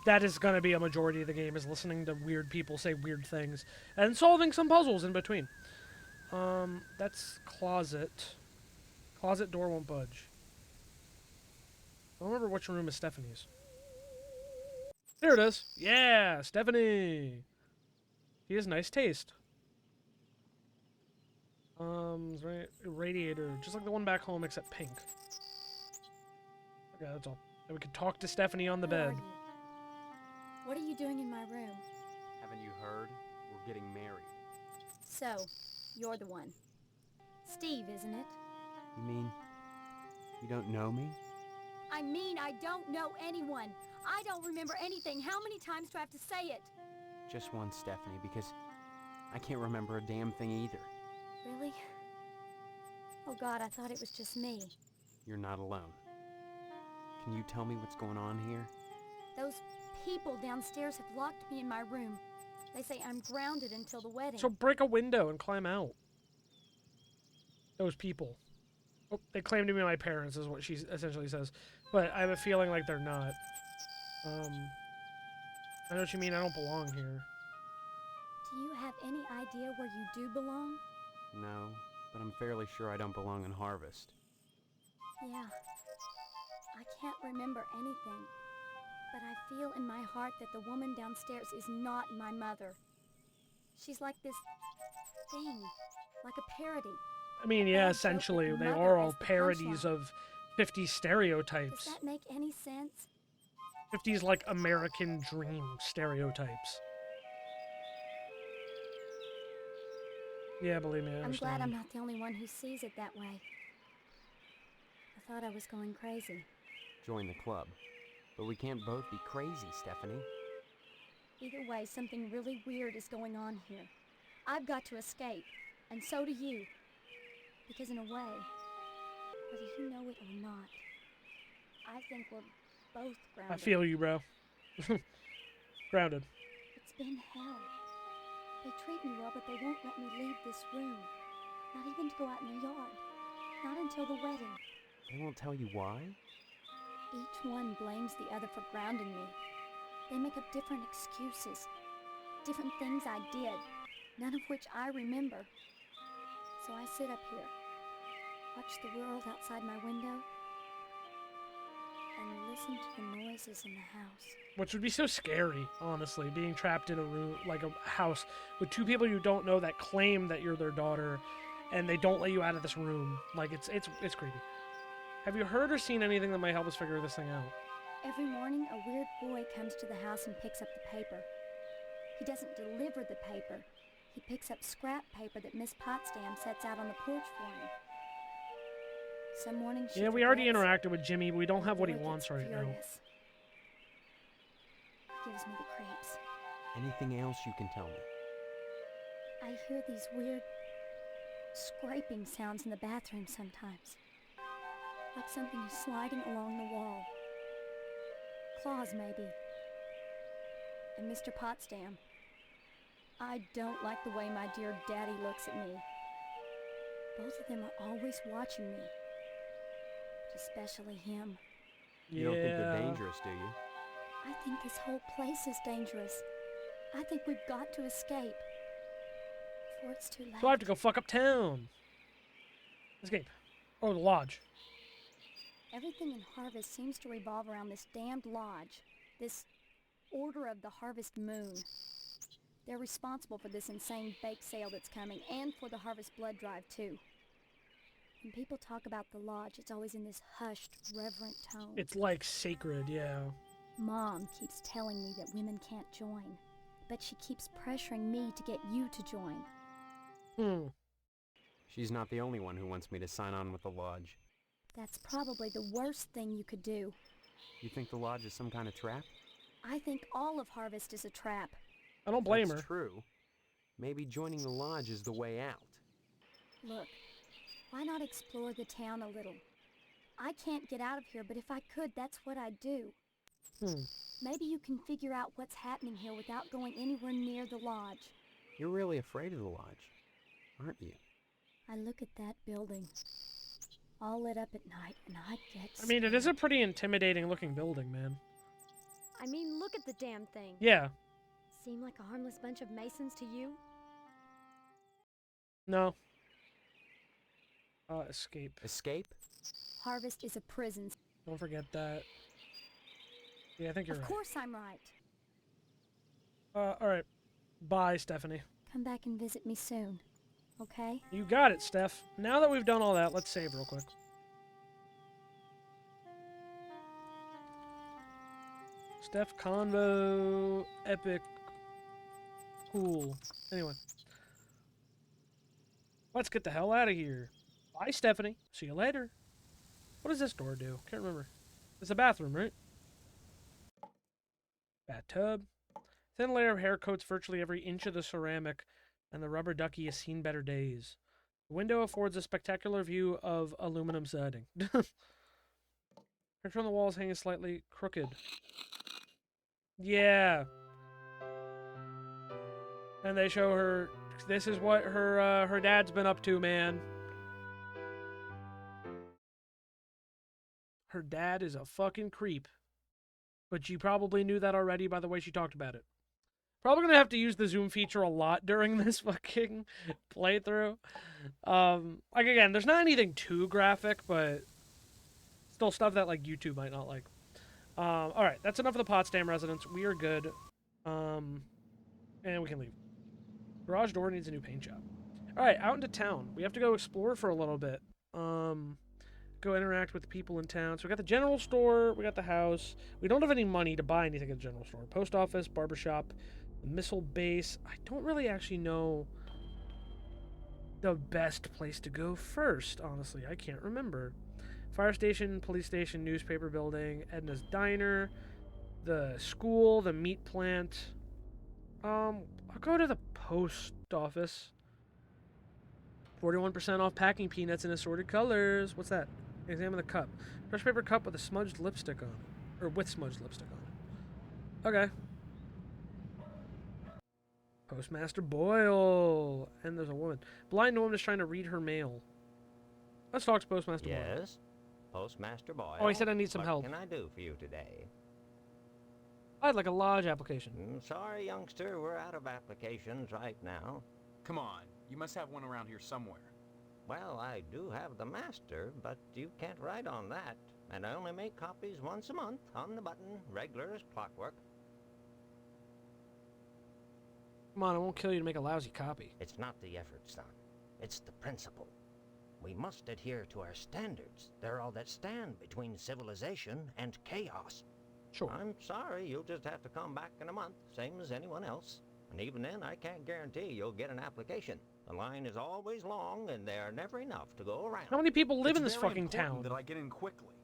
That is going to be a majority of the game, is listening to weird people say weird things and solving some puzzles in between. That's closet. Closet door won't budge. I don't remember which room is Stephanie's. There it is. Yeah, Stephanie. She has nice taste. Right, radiator, just like the one back home, except pink. Okay, that's all. And we could talk to Stephanie on the bed. What are you doing in my room? Haven't you heard? So, you're the one. Steve, isn't it? You mean you don't know me? I mean, I don't know anyone. I don't remember anything. How many times do I have to say it? Just once, Stephanie, because I can't remember a damn thing either. Really? Oh God, I thought it was just me. You're not alone. Can you tell me what's going on here? Those people downstairs have locked me in my room. They say I'm grounded until the wedding. So break a window and climb out. Those people. Oh, they claim to be my parents, is what she essentially says. But I have a feeling like they're not. I know what you mean. I don't belong here. Do you have any idea where you do belong? No, but I'm fairly sure I don't belong in Harvest. Yeah. I can't remember anything. But I feel in my heart that the woman downstairs is not my mother. She's like this thing. Like a parody. I mean, yeah, essentially, they are all parodies of 50s Does stereotypes. that make any sense? 50s, like, American dream stereotypes. Yeah, believe me, I I'm understand. glad I'm not the only one who sees it that way. I thought I was going crazy. Join the club. But we can't both be crazy, Stephanie. Either way, something really weird is going on here. I've got to escape, and so do you. Because in a way, whether you know it or not, I think we're both grounded. I feel you, bro. Grounded. It's been hell. They treat me well, but they won't let me leave this room. Not even to go out in the yard. Not until the wedding. They won't tell you why? Each one blames the other for grounding me. They make up different excuses. Different things I did, none of which I remember. So I sit up here, watch the world outside my window, and listen to the noises in the house. Which would be so scary, honestly, being trapped in a room, like a house, with two people you don't know that claim that you're their daughter, and they don't let you out of this room. Like, it's creepy. Have you heard or seen anything that might help us figure this thing out? Every morning, a weird boy comes to the house and picks up the paper. He doesn't deliver the paper. He picks up scrap paper that Miss Potsdam sets out on the porch for him. Some mornings Yeah, we already interacted with Jimmy, but we don't have what he wants right now. Gives me the creeps. Anything else you can tell me? I hear these weird scraping sounds in the bathroom sometimes. Like something is sliding along the wall. Claws, maybe. And Mr. Potsdam. I don't like the way my dear daddy looks at me. Both of them are always watching me. But especially him. You don't think they're dangerous, do you? I think this whole place is dangerous. I think we've got to escape. Before it's too late. So I have to go fuck up town. Escape. Or the lodge. Everything in Harvest seems to revolve around this damned lodge. This Order of the Harvest Moon. They're responsible for this insane bake sale that's coming, and for the Harvest Blood Drive, too. When people talk about the lodge, it's always in this hushed, reverent tone. It's like sacred, yeah. Mom keeps telling me that women can't join, but she keeps pressuring me to get you to join. She's not the only one who wants me to sign on with the lodge. That's probably the worst thing you could do. You think the lodge is some kind of trap? I think all of Harvest is a trap. I don't blame her. That's true. Maybe joining the lodge is the way out. Look, why not explore the town a little? I can't get out of here, but if I could, that's what I'd do. Maybe you can figure out what's happening here without going anywhere near the lodge. You're really afraid of the lodge, aren't you? I look at that building, all lit up at night, and I get scared. I mean, it is a pretty intimidating looking building, man. I mean, look at the damn thing. Yeah. Seem like a harmless bunch of Masons to you? No. Escape. Escape? Harvest is a prison. Don't forget that. Yeah, I think you're right. Of course I'm right. Alright. Bye, Stephanie. Come back and visit me soon, okay? You got it, Steph. Now that we've done all that, let's save real quick. Steph Convo, epic, cool. Anyway. Let's get the hell out of here. Bye, Stephanie. See you later. What does this door do? Can't remember. It's a bathroom, right? Bathtub. Thin layer of hair coats virtually every inch of the ceramic, and the rubber ducky has seen better days. The window affords a spectacular view of aluminum siding. Picture on the walls hanging slightly crooked. Yeah. And they show her. This is what her dad's been up to, man. Her dad is a fucking creep. But you probably knew that already by the way she talked about it. Probably gonna have to use the zoom feature a lot during this fucking playthrough. Like again, there's not anything too graphic, but still stuff that like YouTube might not like. Alright, that's enough of the Potsdam residence. We are good. And we can leave. Garage door needs a new paint job. Alright, out into town. We have to go explore for a little bit. Go interact with the people in town. So we got the general store, we got the house. We don't have any money to buy anything at the general store. Post office, barbershop, the missile base. I don't really actually know the best place to go first, honestly. I can't remember. Fire station, police station, newspaper building, Edna's diner, the school, the meat plant. I'll go to the post office. 41% off packing peanuts in assorted colors. What's that? Examine the cup. Fresh paper cup with a smudged lipstick on. Or with smudged lipstick on. Okay. Postmaster Boyle. And there's a woman. Blind woman is trying to read her mail. Let's talk to Postmaster Boyle. Yes? Postmaster Boyle? Oh, he said I need some help. What can I do for you today? I'd like a lodge application. Sorry, youngster. We're out of applications right now. Come on. You must have one around here somewhere. Well, I do have the master, but you can't write on that. And I only make copies once a month, on the button, regular as clockwork. Come on, I won't kill you to make a lousy copy. It's not the effort, son. It's the principle. We must adhere to our standards. They're all that stand between civilization and chaos. Sure. I'm sorry, you'll just have to come back in a month, same as anyone else. And even then, I can't guarantee you'll get an application. The line is always long, and there are never enough to go around. How many people live in this fucking town? That I get in quickly.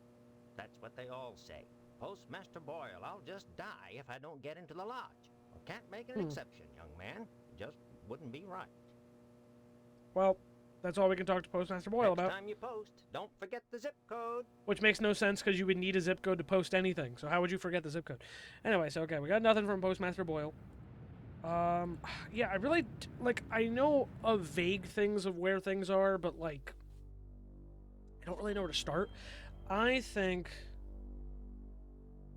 That's what they all say. Postmaster Boyle, I'll just die if I don't get into the lodge. I can't make an exception, young man. It just wouldn't be right. Well, that's all we can talk to Postmaster Boyle about. Next time you post, don't forget the zip code. Which makes no sense because you would need a zip code to post anything. So how would you forget the zip code? Anyway, so okay, we got nothing from Postmaster Boyle. Yeah, I really, like, I know of vague things of where things are, but, like, I don't really know where to start. I think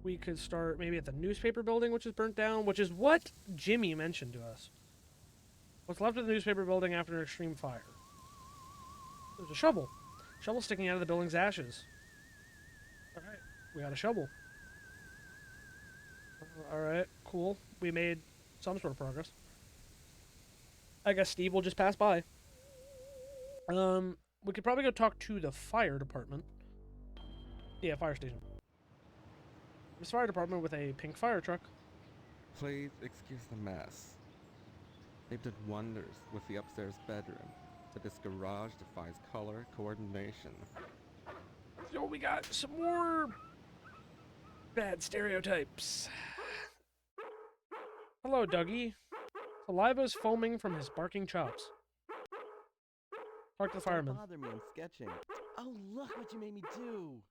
we could start maybe at the newspaper building, which is burnt down, which is what Jimmy mentioned to us. What's left of the newspaper building after an extreme fire? There's a shovel. Shovel sticking out of the building's ashes. Alright, we got a shovel. Alright, cool. We made some sort of progress. I guess Steve will just pass by. We could probably go talk to the fire department. Yeah, fire station. This fire department with a pink fire truck. Please excuse the mess. They've done wonders with the upstairs bedroom, but this garage defies color coordination. So we got some more bad stereotypes. Hello, Dougie. Saliva's foaming from his barking chops. Talk to the fireman. Don't bother me, I'm sketching. Oh, look what you made me do.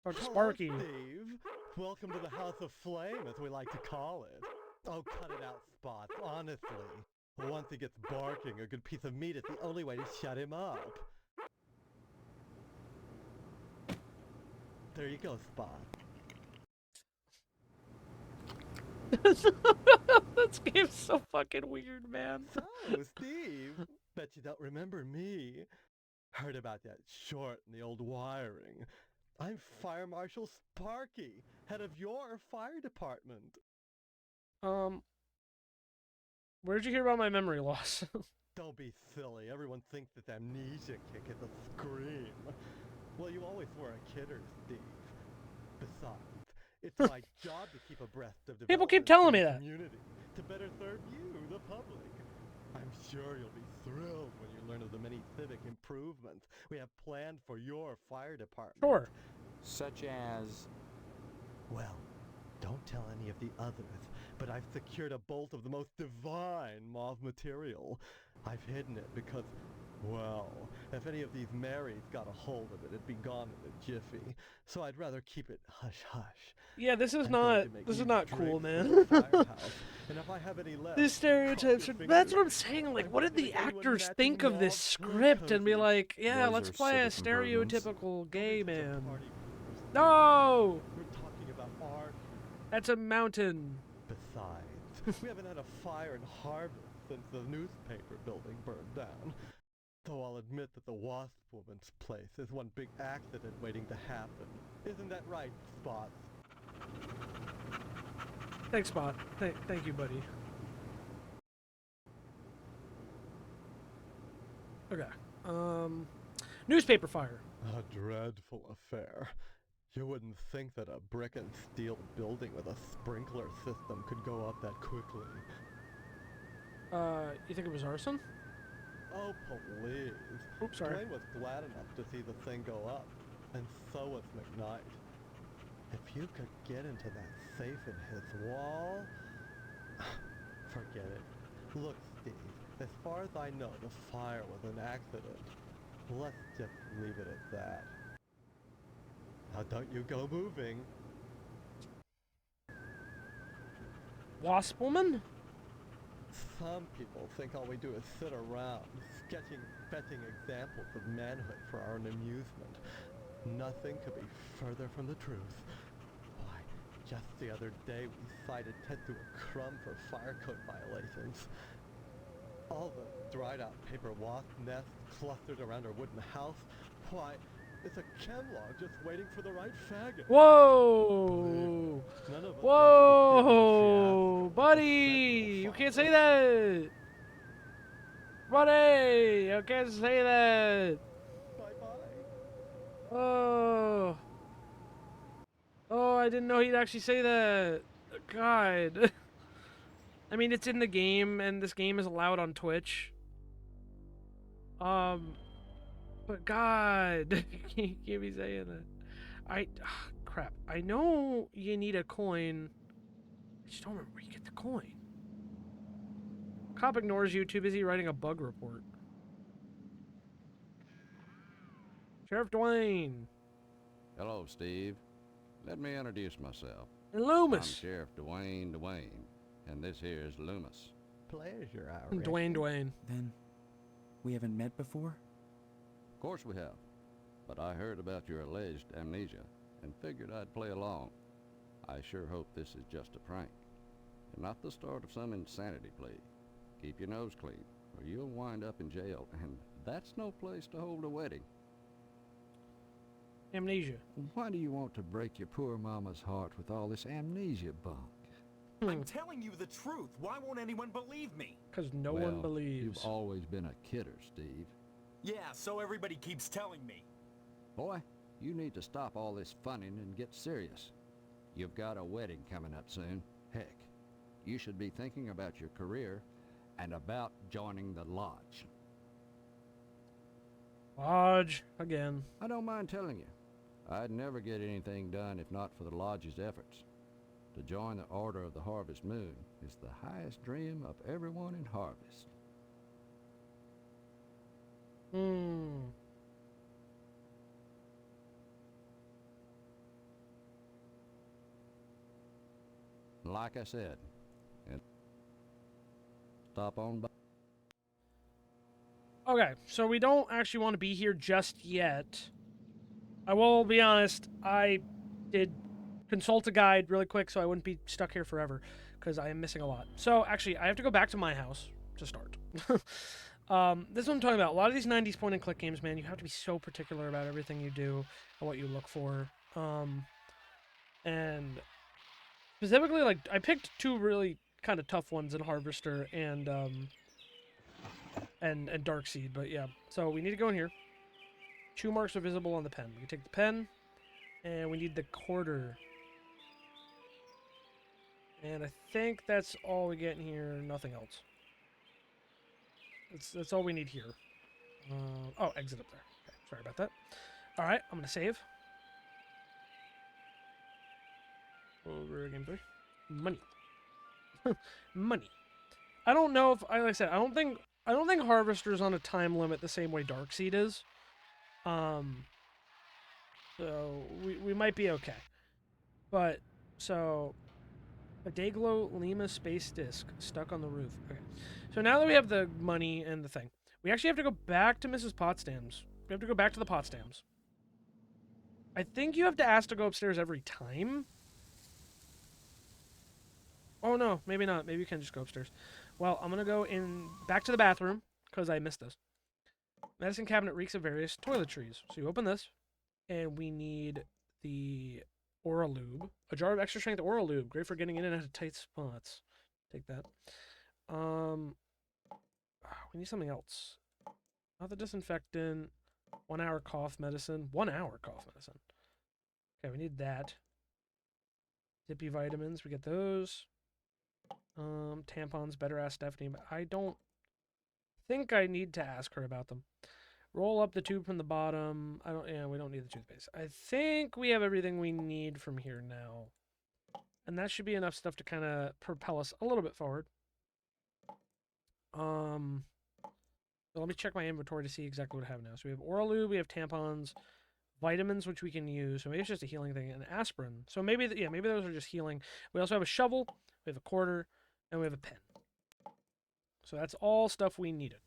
Talk to Sparky. Hello, Steve. Welcome to the House of Flame, as we like to call it. Oh, cut it out, Spots, honestly. Once he gets barking, a good piece of meat is the only way to shut him up. There you go, Spot. This game's so fucking weird, man. So, Steve, bet you don't remember me. Heard about that short in the old wiring. I'm Fire Marshal Sparky, head of your fire department. Where'd you hear about my memory loss? Don't be silly. Everyone thinks that amnesia kick is a scream. Well, you always were a kidder, Steve. Besides, it's my job to keep abreast of People keep telling me the that. community to better serve you, the public. I'm sure you'll be thrilled learn of the many civic improvements we have planned for your fire department. Sure. Such as... Well, don't tell any of the others, but I've secured a bolt of the most divine mauve material. I've hidden it because, well, if any of these Marys got a hold of it, it'd be gone in a jiffy. So I'd rather keep it hush-hush. Yeah, this is I'm not going to make you cool, drink man. from the firehouse, and if I have any left, These stereotypes are, cross your that's what I'm fingers. saying. Like, I'm what did gonna the get you a actors matching think of this mauve script and be cozy. like, yeah, Those let's are play a civic improvements. stereotypical gay man. Party poopers. No! We're talking about art. That's a mountain. Besides, we haven't had a fire in Harvest since the newspaper building burned down. Though I'll admit that the Wasp Woman's place is one big accident waiting to happen. Isn't that right, Spot? Thanks, Spot. Thank you, buddy. Okay. Newspaper fire. A dreadful affair. You wouldn't think that a brick and steel building with a sprinkler system could go up that quickly. You think it was arson? Oh, please. Oops, sorry. Dwayne was glad enough to see the thing go up, and so was McKnight. If you could get into that safe in his wall... Forget it. Look, Steve, as far as I know, the fire was an accident. Let's just leave it at that. Now don't you go moving. Wasp woman? Some people think all we do is sit around, fetching examples of manhood for our own amusement. Nothing could be further from the truth. Why, just the other day we cited Ted to a crumb for fire code violations. All the dried out paper wasp nests clustered around our wooden house. Why, it's a chemlog just waiting for the right faggot. Whoa! None of us Whoa! Buddy! You can't say that! Buddy! You can't say that! Bye-bye. Oh! Oh, I didn't know he'd actually say that. God. I mean, it's in the game, and this game is allowed on Twitch. But God, you can't be saying that. Crap. I know you need a coin. I just don't remember where you get the coin. Cop ignores you, too busy writing a bug report. Sheriff Dwayne. Hello, Steve. Let me introduce myself. And Loomis. I'm Sheriff Dwayne, and this here is Loomis. Pleasure, I reckon. Dwayne. Then, we haven't met before? Of course we have. But I heard about your alleged amnesia and figured I'd play along. I sure hope this is just a prank and not the start of some insanity plea. Keep your nose clean or you'll wind up in jail, and that's no place to hold a wedding. Amnesia. Why do you want to break your poor mama's heart with all this amnesia bunk? I'm telling you the truth. Why won't anyone believe me? Because no one believes. You've always been a kidder, Steve. Yeah, so everybody keeps telling me. Boy, you need to stop all this funning and get serious. You've got a wedding coming up soon. Heck, you should be thinking about your career and about joining the lodge. Lodge, again. I don't mind telling you, I'd never get anything done if not for the lodge's efforts. To join the Order of the Harvest Moon is the highest dream of everyone in Harvest. Like I said, and stop on by. Okay, so we don't actually want to be here just yet. I will be honest, I did consult a guide really quick so I wouldn't be stuck here forever, because I am missing a lot. So, actually, I have to go back to my house to start. This is what I'm talking about. A lot of these 90s point-and-click games, man, you have to be so particular about everything you do and what you look for. And specifically, like, I picked two really kind of tough ones in Harvester and Darkseed, but yeah. So we need to go in here. Chew marks are visible on the pen. We can take the pen, and we need the quarter. And I think that's all we get in here, nothing else. That's all we need here. Oh, exit up there. Okay, sorry about that. All right, I'm gonna save. Over game 3. Money. Money. I don't know if, like I said, I don't think Harvester's on a time limit the same way Darkseed is. So we might be okay. But so a Dayglow Lima space disc stuck on the roof. Okay. So now that we have the money and the thing, we actually have to go back to Mrs. Potsdam's. We have to go back to the Potsdams. I think you have to ask to go upstairs every time. Oh no, maybe not. Maybe you can just go upstairs. Well, I'm gonna go in back to the bathroom because I missed this. Medicine cabinet reeks of various toiletries. So you open this, and we need the Oral Lube. A jar of extra strength Oral Lube, great for getting in and out of tight spots. Take that. We need something else. Not the disinfectant. 1 hour cough medicine. 1 hour cough medicine. Okay, we need that. Zippy vitamins, we get those. Tampons, better ask Stephanie, but I don't think I need to ask her about them. Roll up the tube from the bottom. We don't need the toothpaste. I think we have everything we need from here now. And that should be enough stuff to kind of propel us a little bit forward. So let me check my inventory to see exactly what I have now. So we have Oral Lube, we have tampons, vitamins, which we can use. So maybe it's just a healing thing, and aspirin. So maybe, maybe those are just healing. We also have a shovel, we have a quarter, and we have a pen. So that's all stuff we needed.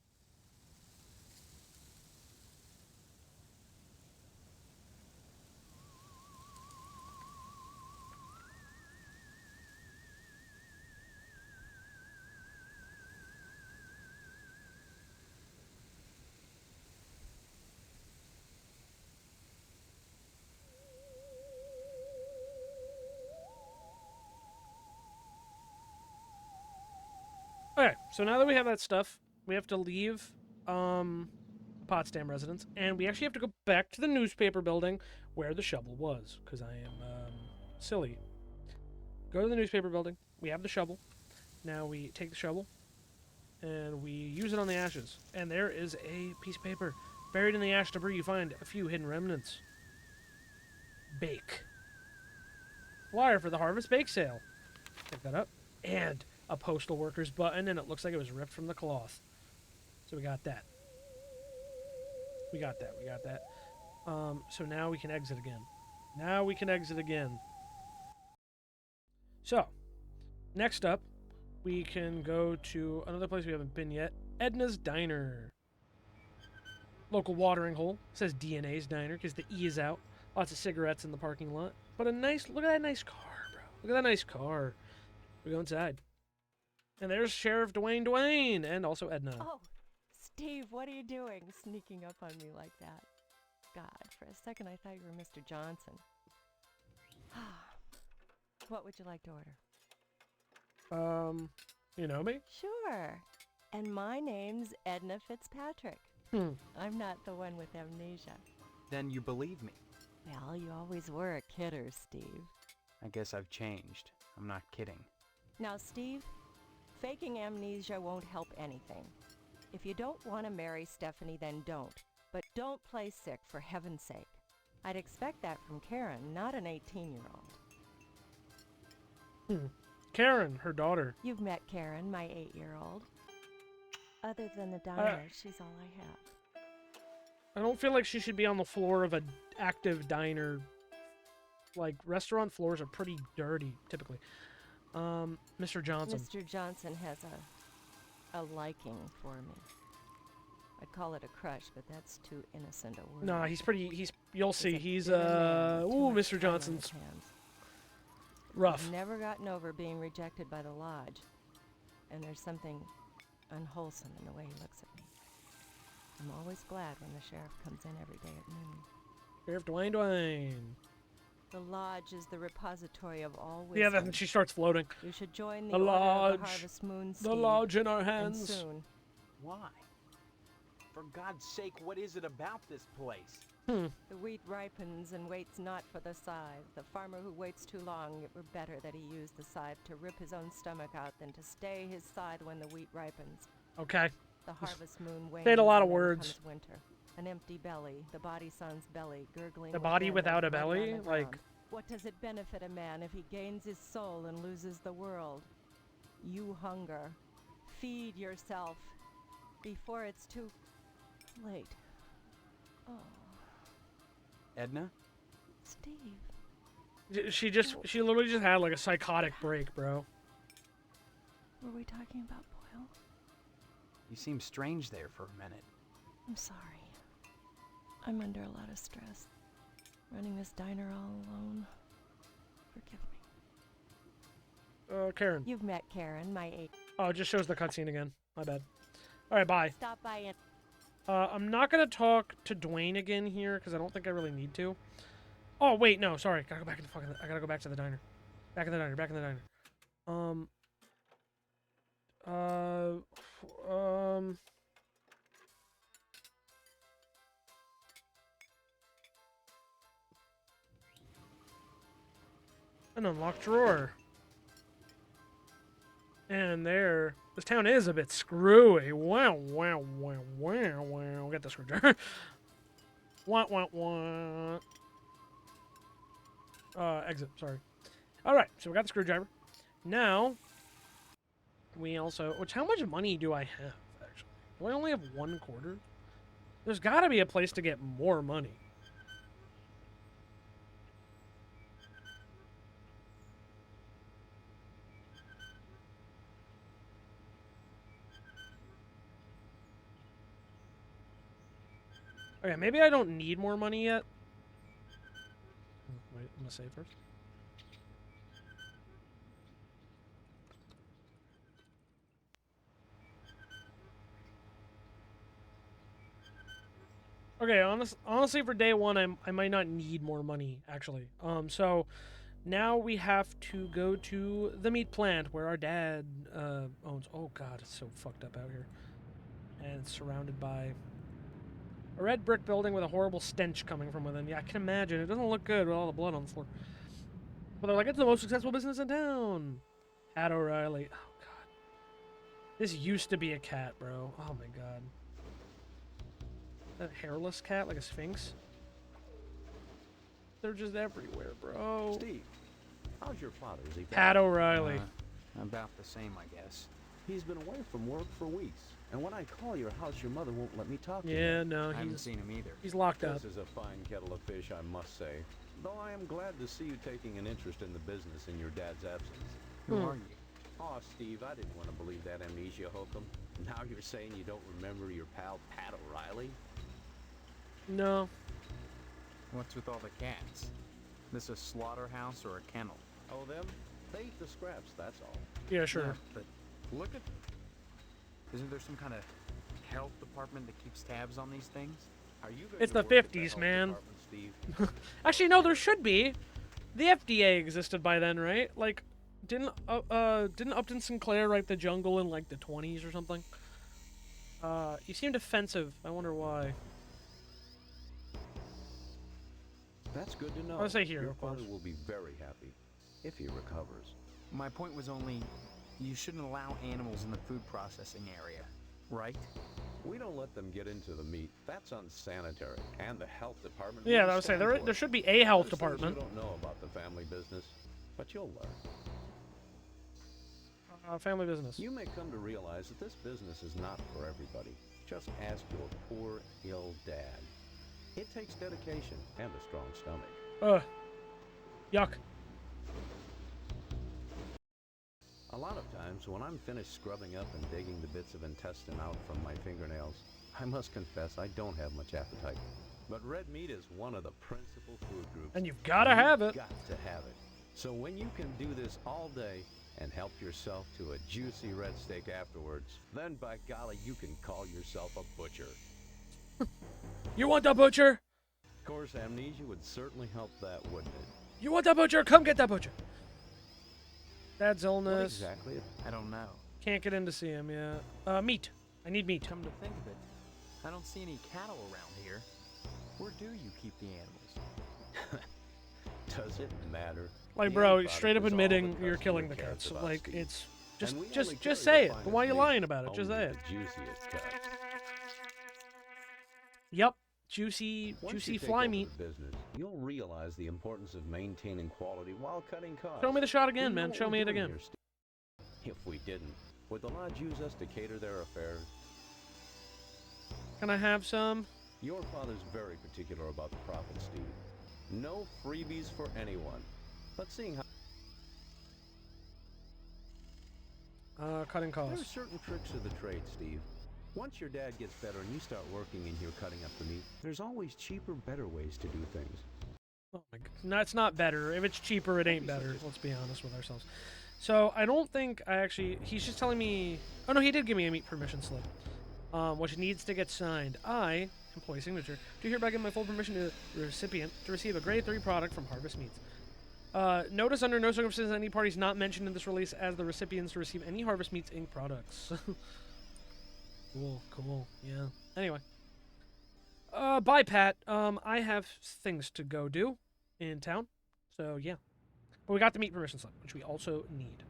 Okay, so now that we have that stuff, we have to leave Potsdam residence, and we actually have to go back to the newspaper building where the shovel was, because I am silly. Go to the newspaper building. We have the shovel. Now we take the shovel, and we use it on the ashes. And there is a piece of paper. Buried in the ash debris, you find a few hidden remnants. Bake. Flyer for the Harvest Bake Sale. Pick that up. And a postal worker's button, and it looks like it was ripped from the cloth. So we got that. We got that. So now we can exit again. So, next up, we can go to another place we haven't been yet. Edna's Diner. Local watering hole. It says DNA's Diner because the E is out. Lots of cigarettes in the parking lot. But look at that nice car, bro. Look at that nice car. We go inside. And there's Sheriff Dwayne, and also Edna. Oh, Steve, what are you doing sneaking up on me like that? God, for a second I thought you were Mr. Johnson. What would you like to order? You know me? Sure. And my name's Edna Fitzpatrick. I'm not the one with amnesia. Then you believe me. Well, you always were a kidder, Steve. I guess I've changed. I'm not kidding. Now, Steve, faking amnesia won't help anything. If you don't want to marry Stephanie, then don't. But don't play sick, for heaven's sake. I'd expect that from Karen, not an 18-year-old. Karen, her daughter. You've met Karen, my 8-year-old. Other than the diner, she's all I have. I don't feel like she should be on the floor of an active diner. Like, restaurant floors are pretty dirty, typically. Mr. Johnson. Mr. Johnson has a liking for me. I'd call it a crush, but that's too innocent a word. Nah, you'll see, Mr. Johnson's rough. I've never gotten over being rejected by the lodge. And there's something unwholesome in the way he looks at me. I'm always glad when the sheriff comes in every day at noon. Sheriff Dwayne. The lodge is the repository of all wisdom. Yeah, then she starts floating. You should join the The Order lodge. of the Harvest Moon, Steve, The lodge in our hands. and soon. Why? For God's sake, what is it about this place? The wheat ripens and waits not for the scythe. The farmer who waits too long, it were better that he use the scythe to rip his own stomach out than to stay his scythe when the wheat ripens. Okay. The harvest moon wanes. Said a lot of and then words. comes winter. An empty belly, the body sun's belly, gurgling. The with body wind without and a muddy belly? on the Like... ground. What does it benefit a man if he gains his soul and loses the world? You hunger. Feed yourself before it's too late. Oh. Edna? Steve. She literally just had like a psychotic break, bro. Were we talking about Boyle? You seemed strange there for a minute. I'm sorry. I'm under a lot of stress. Running this diner all alone. Forgive me. Karen. You've met Karen, my eight. Oh, it just shows the cutscene again. My bad. Alright, bye. Stop by and... I'm not gonna talk to Dwayne again here, because I don't think I really need to. Oh, wait, no, sorry. Gotta go back to the fucking... I gotta go back to the diner. Back in the diner, back in the diner. An unlocked drawer. And there... This town is a bit screwy. Wow, wow, wow, wow, wow. Get the screwdriver. Wah, wah, wah. Exit, sorry. Alright, so we got the screwdriver. Now, we also... Which, how much money do I have, actually? Do I only have 1 quarter? There's gotta be a place to get more money. Okay, maybe I don't need more money yet. Wait, I'm gonna save first. Okay, honestly, for day one, I might not need more money, actually. So now we have to go to the meat plant where our dad owns. Oh god, it's so fucked up out here, and it's surrounded by a red brick building with a horrible stench coming from within. Yeah, I can imagine. It doesn't look good with all the blood on the floor. But they're like, it's the most successful business in town. Pat O'Reilly. Oh god, this used to be a cat, bro. Oh my god. That hairless cat, like a sphinx. They're just everywhere, bro. Steve, how's your father? Is he Pat O'Reilly. About the same, I guess. He's been away from work for weeks. And when I call your house, your mother won't let me talk to you. Yeah, no, I haven't seen him either. He's locked up. This is a fine kettle of fish, I must say. Though I am glad to see you taking an interest in the business in your dad's absence. Who are you? Oh, Steve, I didn't want to believe that amnesia hokum. Now you're saying you don't remember your pal Pat O'Reilly? No. What's with all the cats? This a slaughterhouse or a kennel? Oh, them? They eat the scraps, that's all. Yeah, sure. Yeah, but look at them. Isn't there some kind of health department that keeps tabs on these things? Are you It's the 50s, man. Actually, no, there should be. The FDA existed by then, right? Like, didn't Upton Sinclair write The Jungle in like the 20s or something? You seem defensive. I wonder why. That's good to know. I'll say here, your of course. father will be very happy if he recovers. My point was only, you shouldn't allow animals in the food processing area, right? We don't let them get into the meat. That's unsanitary. And the health department. Yeah, will I would say stand for there it. should be a health There's things department. You don't know about the family business, but you'll learn. Family business. You may come to realize that this business is not for everybody. Just ask your poor, ill dad. It takes dedication and a strong stomach. Yuck. A lot of times, when I'm finished scrubbing up and digging the bits of intestine out from my fingernails, I must confess I don't have much appetite. But red meat is one of the principal food groups. And you've gotta have it. Got to have it. So when you can do this all day and help yourself to a juicy red steak afterwards, then by golly, you can call yourself a butcher. You want the butcher? Of course, amnesia would certainly help that, wouldn't it? You want the butcher? Come get that butcher. Dad's What illness. exactly? I don't know. Can't get in to see him yet. Meat. I need meat. Come to think of it, I don't see any cattle around here. Where do you keep the animals? Does it matter? Like, The bro, end straight up product is all admitting the you're customer killing the cares cats. about, Like, Steve. it's... Just say it. Why are you lying about it? Just say it. The juiciest cuts. Yep. Juicy Once you take fly over meat. the business, you'll realize the importance of maintaining quality while cutting costs. Show me the shot again, We know man. what Show we're me it doing again. here, Steve. If we didn't, would the lodge use us to cater their affairs? Can I have some? Your father's very particular about the profit, Steve. No freebies for anyone. But seeing how Cutting there are costs. certain tricks of the trade, Steve. Once your dad gets better and you start working in here cutting up the meat, there's always cheaper, better ways to do things. Oh my god. No, it's not better. If it's cheaper, it ain't better. Let's be honest with ourselves. So, I don't think I actually... He's just telling me... Oh, no, he did give me a meat permission slip. Which needs to get signed. I, employee signature, do hereby give my full permission to the recipient to receive a grade 3 product from Harvest Meats. Notice under no circumstances any parties not mentioned in this release as the recipients to receive any Harvest Meats Inc. products. Cool, yeah. Anyway. Bye, Pat. I have things to go do in town. So, yeah. But we got the meat permission slip, which we also need.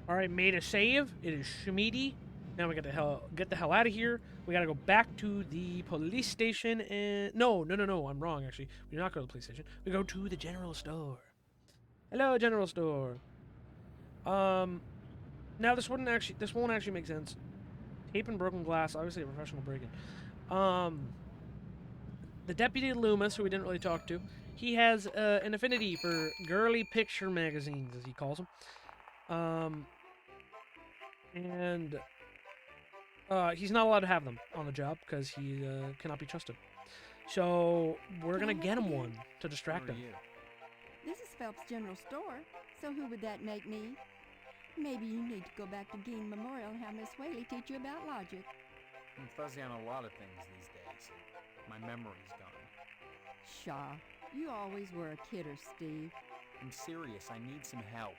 Alright, made a save. It is Schmeedy. Now we get the hell out of here. We gotta go back to the police station and... No, I'm wrong, actually. We do not go to the police station. We go to the general store. Hello, general store. Now this won't actually make sense. Tape and broken glass, obviously a professional break-in. The Deputy Loomis, who we didn't really talk to, he has an affinity for girly picture magazines, as he calls them. And he's not allowed to have them on the job because he cannot be trusted. So we're gonna get him one to distract him. This is Phelps General Store, so who would that make me? Maybe you need to go back to Gein Memorial and have Miss Whaley teach you about logic. I'm fuzzy on a lot of things these days. My memory's gone. Shaw, you always were a kidder, Steve. I'm serious, I need some help.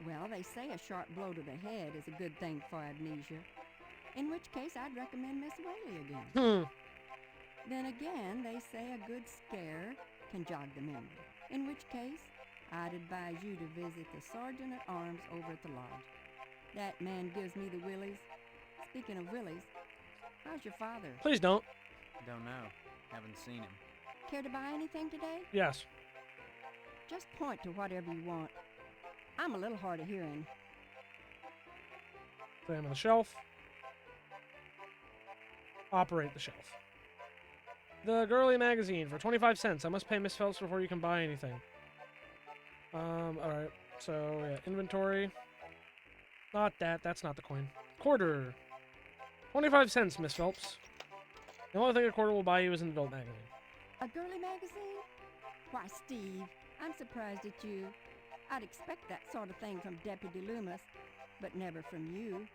Well, they say a sharp blow to the head is a good thing for amnesia. In which case, I'd recommend Miss Whaley again. Then again, they say a good scare can jog the memory. In which case, I'd advise you to visit the Sergeant at Arms over at the lodge. That man gives me the willies. Speaking of willies, how's your father? Please don't. Don't know. Haven't seen him. Care to buy anything today? Yes. Just point to whatever you want. I'm a little hard of hearing. Put him on the shelf. Operate the shelf. The Girly Magazine for 25 cents. I must pay Miss Phelps before you can buy anything. Alright. So, yeah, inventory. Not that. That's not the coin. Quarter. 25 cents, Miss Phelps. The only thing a quarter will buy you is an adult magazine. A girly magazine? Why, Steve, I'm surprised at you. I'd expect that sort of thing from Deputy Loomis, but never from you.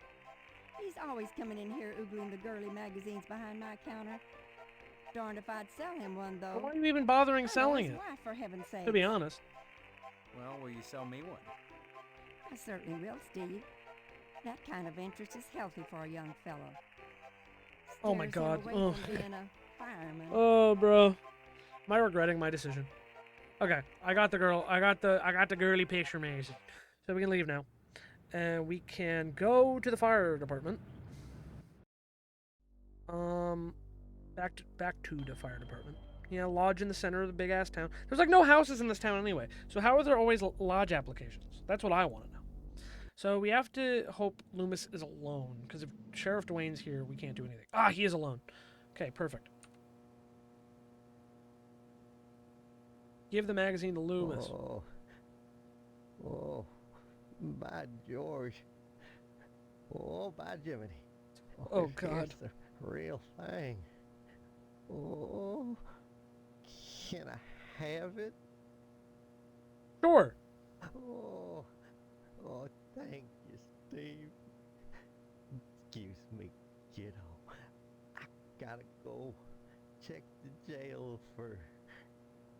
He's always coming in here oogling the girly magazines behind my counter. Darned if I'd sell him one, though. Why are you even bothering selling it? Why, for heaven's sake? To be honest. Well, will you sell me one? I certainly will, Steve. That kind of interest is healthy for a young fellow. Oh my Steers him god. away Oh. from being a fireman. Oh, bro. Am I regretting my decision? Okay, I got the girly picture magazine. So we can leave now. And we can go to the fire department. Back to the fire department. Yeah, lodge in the center of the big ass town. There's like no houses in this town anyway. So how are there always lodge applications? That's what I want to know. So we have to hope Loomis is alone, because if Sheriff Dwayne's here, we can't do anything. Ah, he is alone. Okay, perfect. Give the magazine to Loomis. Oh, by George. Oh, by Jiminy. Oh, God. It's the real thing. Oh, can I have it? Sure. Oh, thank you, Steve. Excuse me, kiddo. I gotta go check the jail for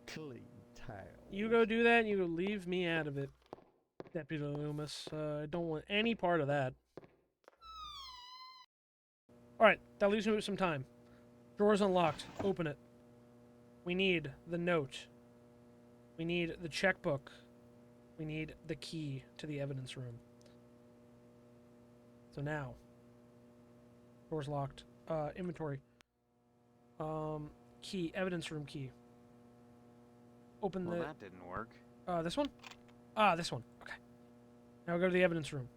clean towels. You go do that, and you leave me out of it, Deputy Loomis. I don't want any part of that. Alright, that leaves me with some time. Door's unlocked. Open it. We need the note. We need the checkbook. We need the key to the evidence room. So now. Door's locked. Inventory. Key. Evidence room key. Open Well, the... that didn't work. This one? This one. Okay. Now we go to the evidence room.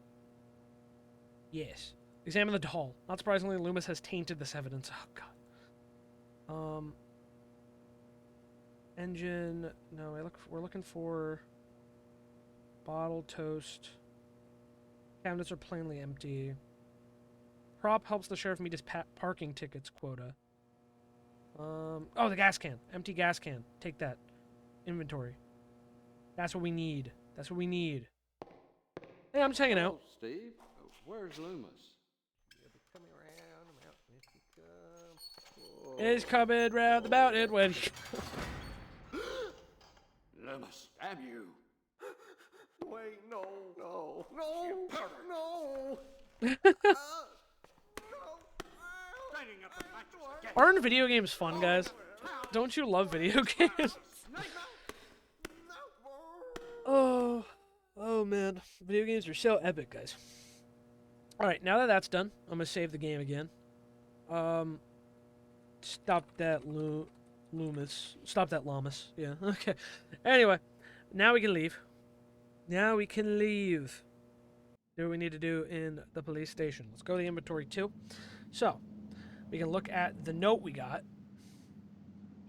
Yes. Examine the doll. Not surprisingly, Loomis has tainted this evidence. Oh, God. Engine. No, we're looking for... Bottle, toast. Cabinets are plainly empty. Prop helps the sheriff meet his parking tickets quota. Oh, the gas can. Empty gas can. Take that. Inventory. That's what we need. That's what we need. Hey, I'm just hanging out. Steve, where's Loomis? Coming around about if you come. He's coming round about it when... Loomis, damn you. Wait, no. Aren't video games fun, guys? Don't you love video games? Oh man, video games are so epic, guys. Alright, now that that's done, I'm gonna save the game again. Stop that Loomis. Stop that Llamas. Yeah, okay. Anyway, now we can leave. Now we can leave. Do what we need to do in the police station. Let's go to the inventory too. So, we can look at the note we got.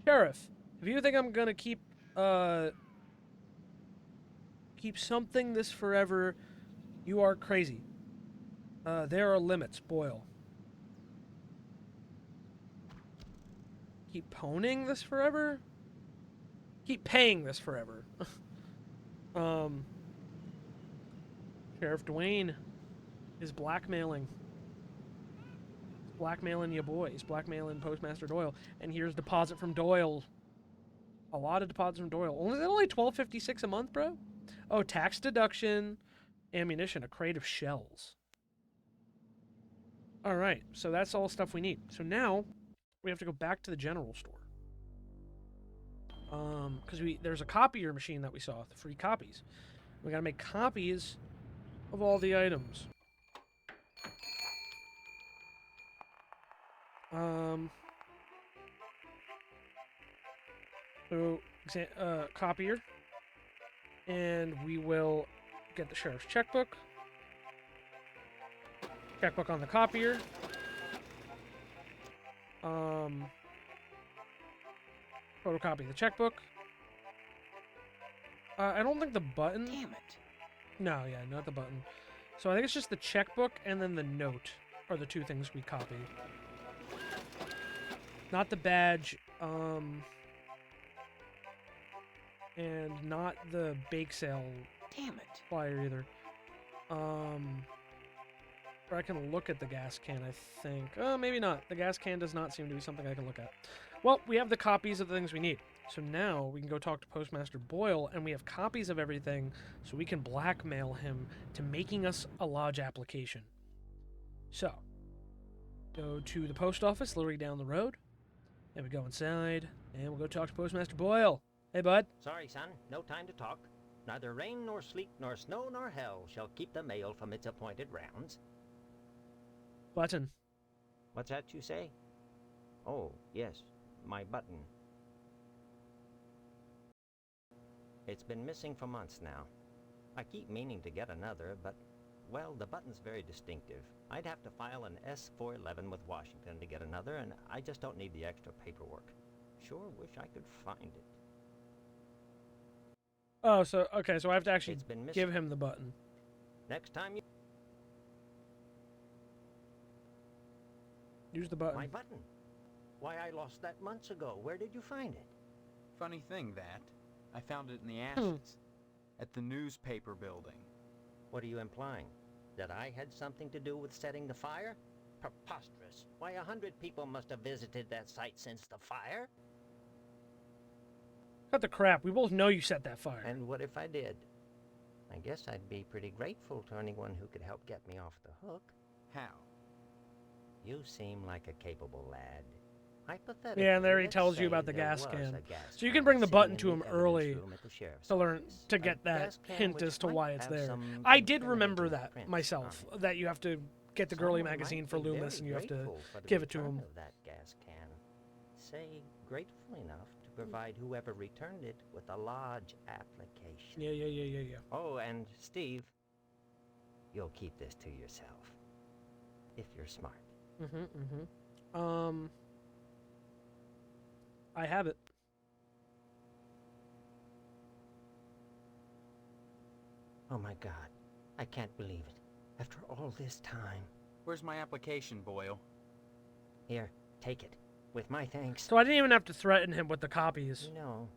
Sheriff, if you think I'm gonna keep something this forever, you are crazy. There are limits, Boyle. Keep poning this forever? Keep paying this forever. Sheriff Dwayne is blackmailing. He's blackmailing your boy. He's blackmailing Postmaster Doyle. And here's deposit from Doyle. A lot of deposits from Doyle. Only $12.56 a month, bro? Oh, tax deduction, ammunition, a crate of shells. Alright, so that's all stuff we need. So now, we have to go back to the general store. Because there's a copier machine that we saw, the free copies. We gotta make copies of all the items. So, copier. And we will get the sheriff's checkbook. Checkbook on the copier. Photocopy the checkbook. I don't think the button... Damn it. No, yeah, not the button. So I think it's just the checkbook and then the note are the two things we copy. Not the badge, and not the bake sale Damn it. flyer either. Or I can look at the gas can, I think. Maybe not. The gas can does not seem to be something I can look at. Well, we have the copies of the things we need. So now we can go talk to Postmaster Boyle, and we have copies of everything, so we can blackmail him to making us a lodge application. So, go to the post office, literally down the road, and we go inside, and we'll go talk to Postmaster Boyle. Hey, bud. Sorry, son. No time to talk. Neither rain nor sleet nor snow nor hell shall keep the mail from its appointed rounds. Button. What's that you say? Oh, yes. My button. It's been missing for months now. I keep meaning to get another, but, well, the button's very distinctive. I'd have to file an S-411 with Washington to get another, and I just don't need the extra paperwork. Sure wish I could find it. Oh, so, okay, so I have to actually give him the button. Next time you... Use the button. My button? Why, I lost that months ago. Where did you find it? Funny thing, that. I found it in the ashes. At the newspaper building. What are you implying? That I had something to do with setting the fire? Preposterous. Why, 100 people must have visited that site since the fire. Cut the crap. We both know you set that fire. And what if I did? I guess I'd be pretty grateful to anyone who could help get me off the hook. How? You seem like a capable lad. Hypothetically, Yeah, and there he let's tells you say about the there gas was can. a gas So you can can bring the sitting button in to the him evidence early room at the sheriff's to learn office. to A get that gas can hint which as to might why it's have there. some I did remember incriminating that prints myself, on it. that you have to get the girly Someone magazine might for be Loomis very and you have to grateful for the give it to return him. of that gas can. Say, grateful enough to provide whoever returned it with a lodge application. Yeah. Oh, and Steve, you'll keep this to yourself. If you're smart. I have it. Oh my God, I can't believe it. After all this time. Where's my application, Boyle? Here, take it. With my thanks. So I didn't even have to threaten him with the copies. You know,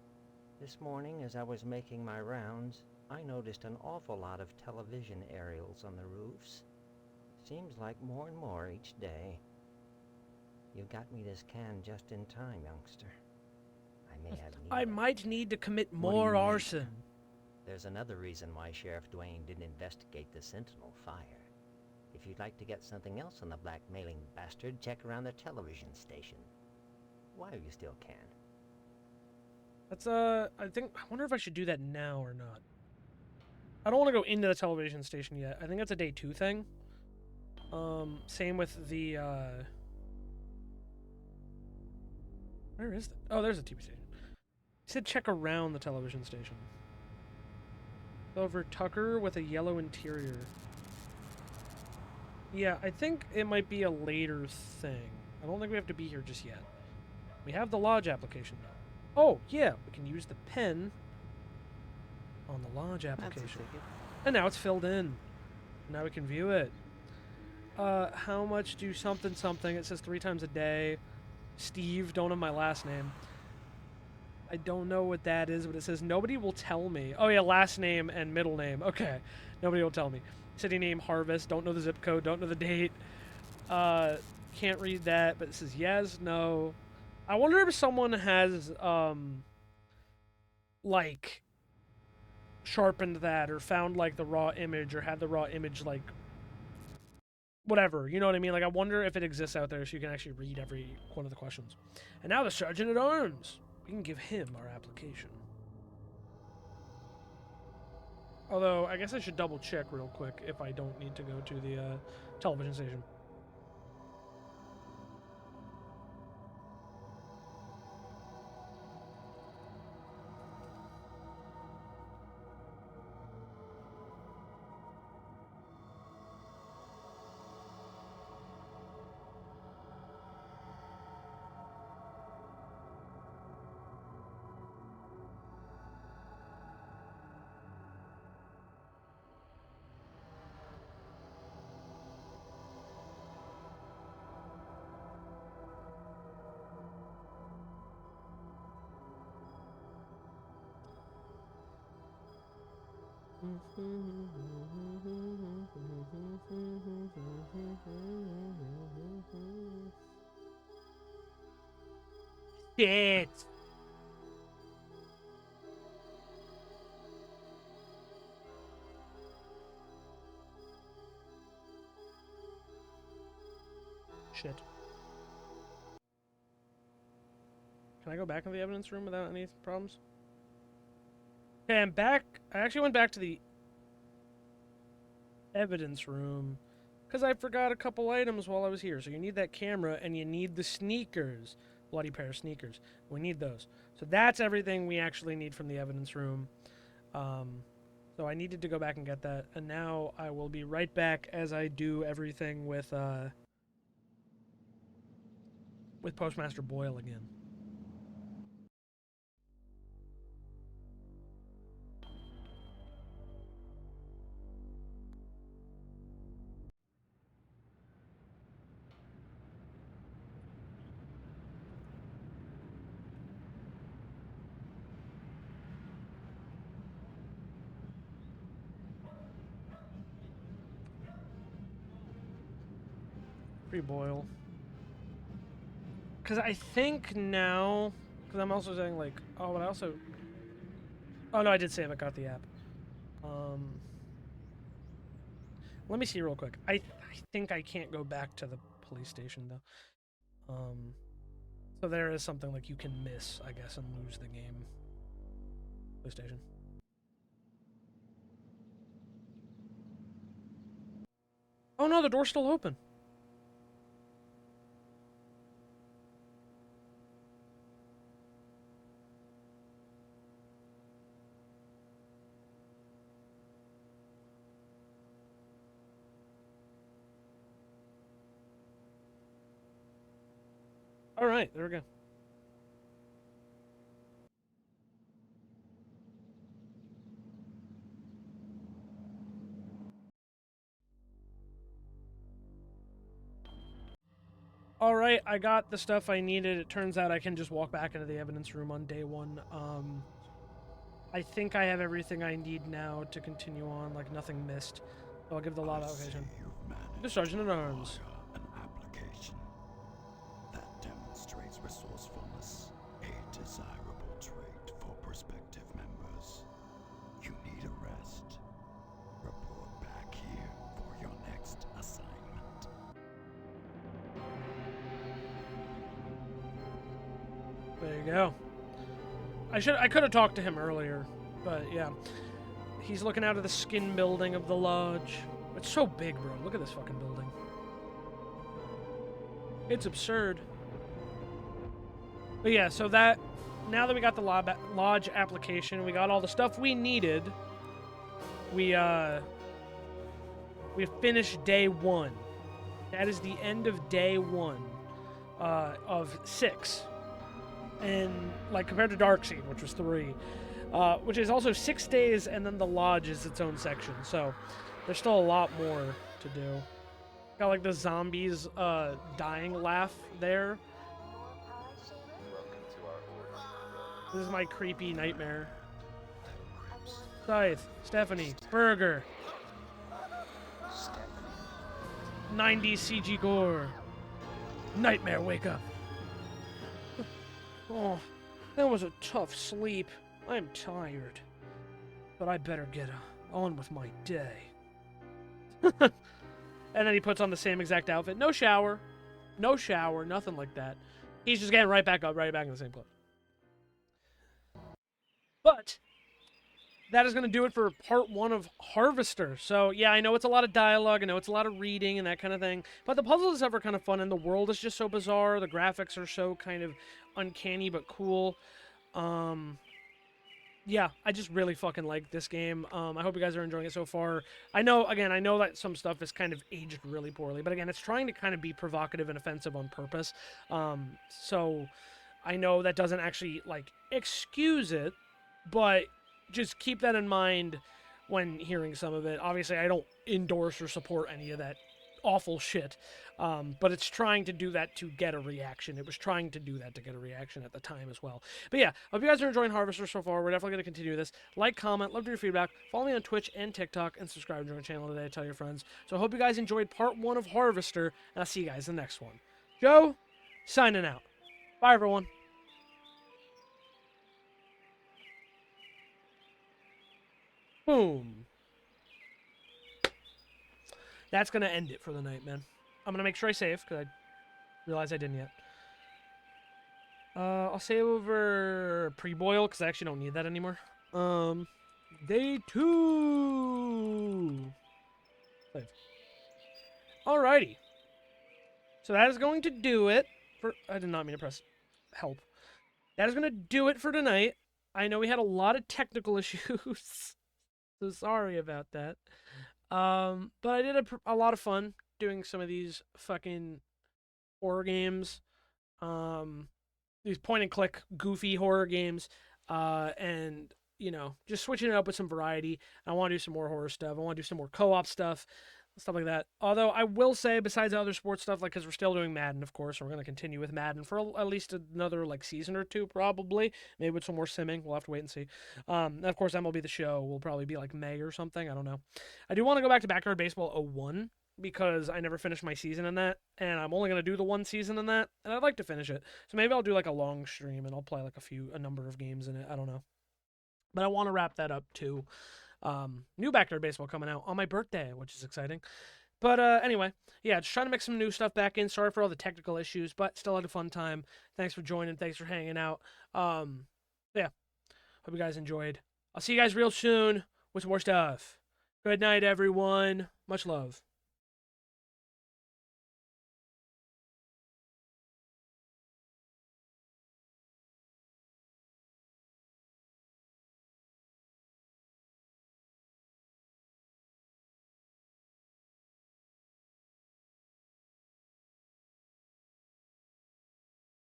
this morning as I was making my rounds, I noticed an awful lot of television aerials on the roofs. Seems like more and more each day. You got me this can just in time, youngster. I may have need I of it. might need to commit What do you more mean? arson. There's another reason why Sheriff Dwayne didn't investigate the Sentinel fire. If you'd like to get something else on the blackmailing bastard, check around the television station. While you still can. That's I wonder if I should do that now or not. I don't want to go into the television station yet. I think that's a day 2 thing. Same with the where is that? Oh, there's a TV station. He said check around the television station. Over Tucker with a yellow interior. Yeah, I think it might be a later thing. I don't think we have to be here just yet. We have the lodge application though. Oh, yeah, we can use the pen on the lodge application. And now it's filled in. Now we can view it. How much do something? It says 3 times a day. Steve, don't have my last name. I don't know what that is, but it says nobody will tell me. Oh yeah, last name and middle name. Okay, nobody will tell me. City name Harvest. Don't know the zip code. Don't know the date. Can't read that, but it says yes, no. I wonder if someone has like sharpened that or found like the raw image or had the raw image like whatever, you know what I mean? Like I wonder if it exists out there so you can actually read every one of the questions. And now the Sergeant at Arms. We can give him our application. Although, I guess I should double check real quick if I don't need to go to the television station. Shit. Shit. Can I go back in the evidence room without any problems? Okay, I'm back. I actually went back to the evidence room because I forgot a couple items while I was here. So you need that camera and you need the sneakers. Bloody pair of sneakers. We need those. So that's everything we actually need from the evidence room. So I needed to go back and get that. And now I will be right back as I do everything with Postmaster Boyle again. Free Boyle. Because I think now... Because I'm also saying, like... Oh, but I also... Oh, no, I did save. I got the app. Let me see real quick. I think I can't go back to the police station though. So there is something like you can miss, I guess, and lose the game. Police station. Oh no, the door's still open. All right, there we go. All right, I got the stuff I needed. It turns out I can just walk back into the evidence room on day one. I think I have everything I need now to continue on, like nothing missed. So I'll give the lab application. The Sergeant at Arms. An application that demonstrates resourcefulness, a desirable trait for prospective members. You need a rest. Report back here for your next assignment. There you go. I could have talked to him earlier, but yeah. He's looking out of the skin building of the lodge. It's so big, bro. Look at this fucking building. It's absurd. But yeah, so that now that we got the lodge application, we got all the stuff we needed. We finished day one. That is the end of day one of 6. And like compared to Darkseed, which was 3, which is also 6 days, and then the lodge is its own section. So there's still a lot more to do. Got like the zombies dying laugh there. This is my creepy nightmare. Scythe, Stephanie, Burger, 90s CG gore. Nightmare, wake up. Oh, that was a tough sleep. I'm tired. But I better get on with my day. And then he puts on the same exact outfit. No shower. No shower. Nothing like that. He's just getting right back up, right back in the same clothes. But that is going to do it for part 1 of Harvester. So, yeah, I know it's a lot of dialogue. I know it's a lot of reading and that kind of thing. But the puzzles and stuff are kind of fun, and the world is just so bizarre. The graphics are so kind of uncanny but cool. Yeah, I just really fucking like this game. I hope you guys are enjoying it so far. I know that some stuff is kind of aged really poorly, but again, it's trying to kind of be provocative and offensive on purpose. So I know that doesn't actually, like, excuse it, but just keep that in mind when hearing some of it. Obviously, I don't endorse or support any of that awful shit, but it's trying to do that to get a reaction. It was trying to do that to get a reaction at the time as well. But yeah, hope you guys are enjoying Harvester so far. We're definitely going to continue this. Like, comment, love to your feedback. Follow me on Twitch and TikTok, and subscribe to join the channel today. Tell your friends. So I hope you guys enjoyed part 1 of Harvester, and I'll see you guys in the next one. Joe, signing out. Bye, everyone. Boom. That's going to end it for the night, man. I'm going to make sure I save, because I realized I didn't yet. I'll save over pre-boil, because I actually don't need that anymore. Day 2. Save. Alrighty. So that is going to do it for... I did not mean to press help. That is going to do it for tonight. I know we had a lot of technical issues. So sorry about that. But I did a lot of fun doing some of these fucking horror games. These point-and-click, goofy horror games. And, you know, just switching it up with some variety. I want to do some more horror stuff. I want to do some more co-op stuff like that. Although I will say, besides other sports stuff, like, because we're still doing Madden, of course, and we're going to continue with Madden for at least another, like, season or 2, probably. Maybe with some more simming. We'll have to wait and see. And of course, MLB The Show will probably be, like, May or something. I don't know. I do want to go back to Backyard Baseball 01, because I never finished my season in that, and I'm only going to do the one season in that, and I'd like to finish it. So maybe I'll do, like, a long stream, and I'll play, like, a number of games in it. I don't know. But I want to wrap that up, too. New Backyard Baseball coming out on my birthday, which is exciting. But anyway, yeah, just trying to mix some new stuff back in. Sorry for all the technical issues, but still had a fun time. Thanks for joining. Thanks for hanging out. Yeah, hope you guys enjoyed. I'll see you guys real soon with more stuff. Good night, everyone. Much love.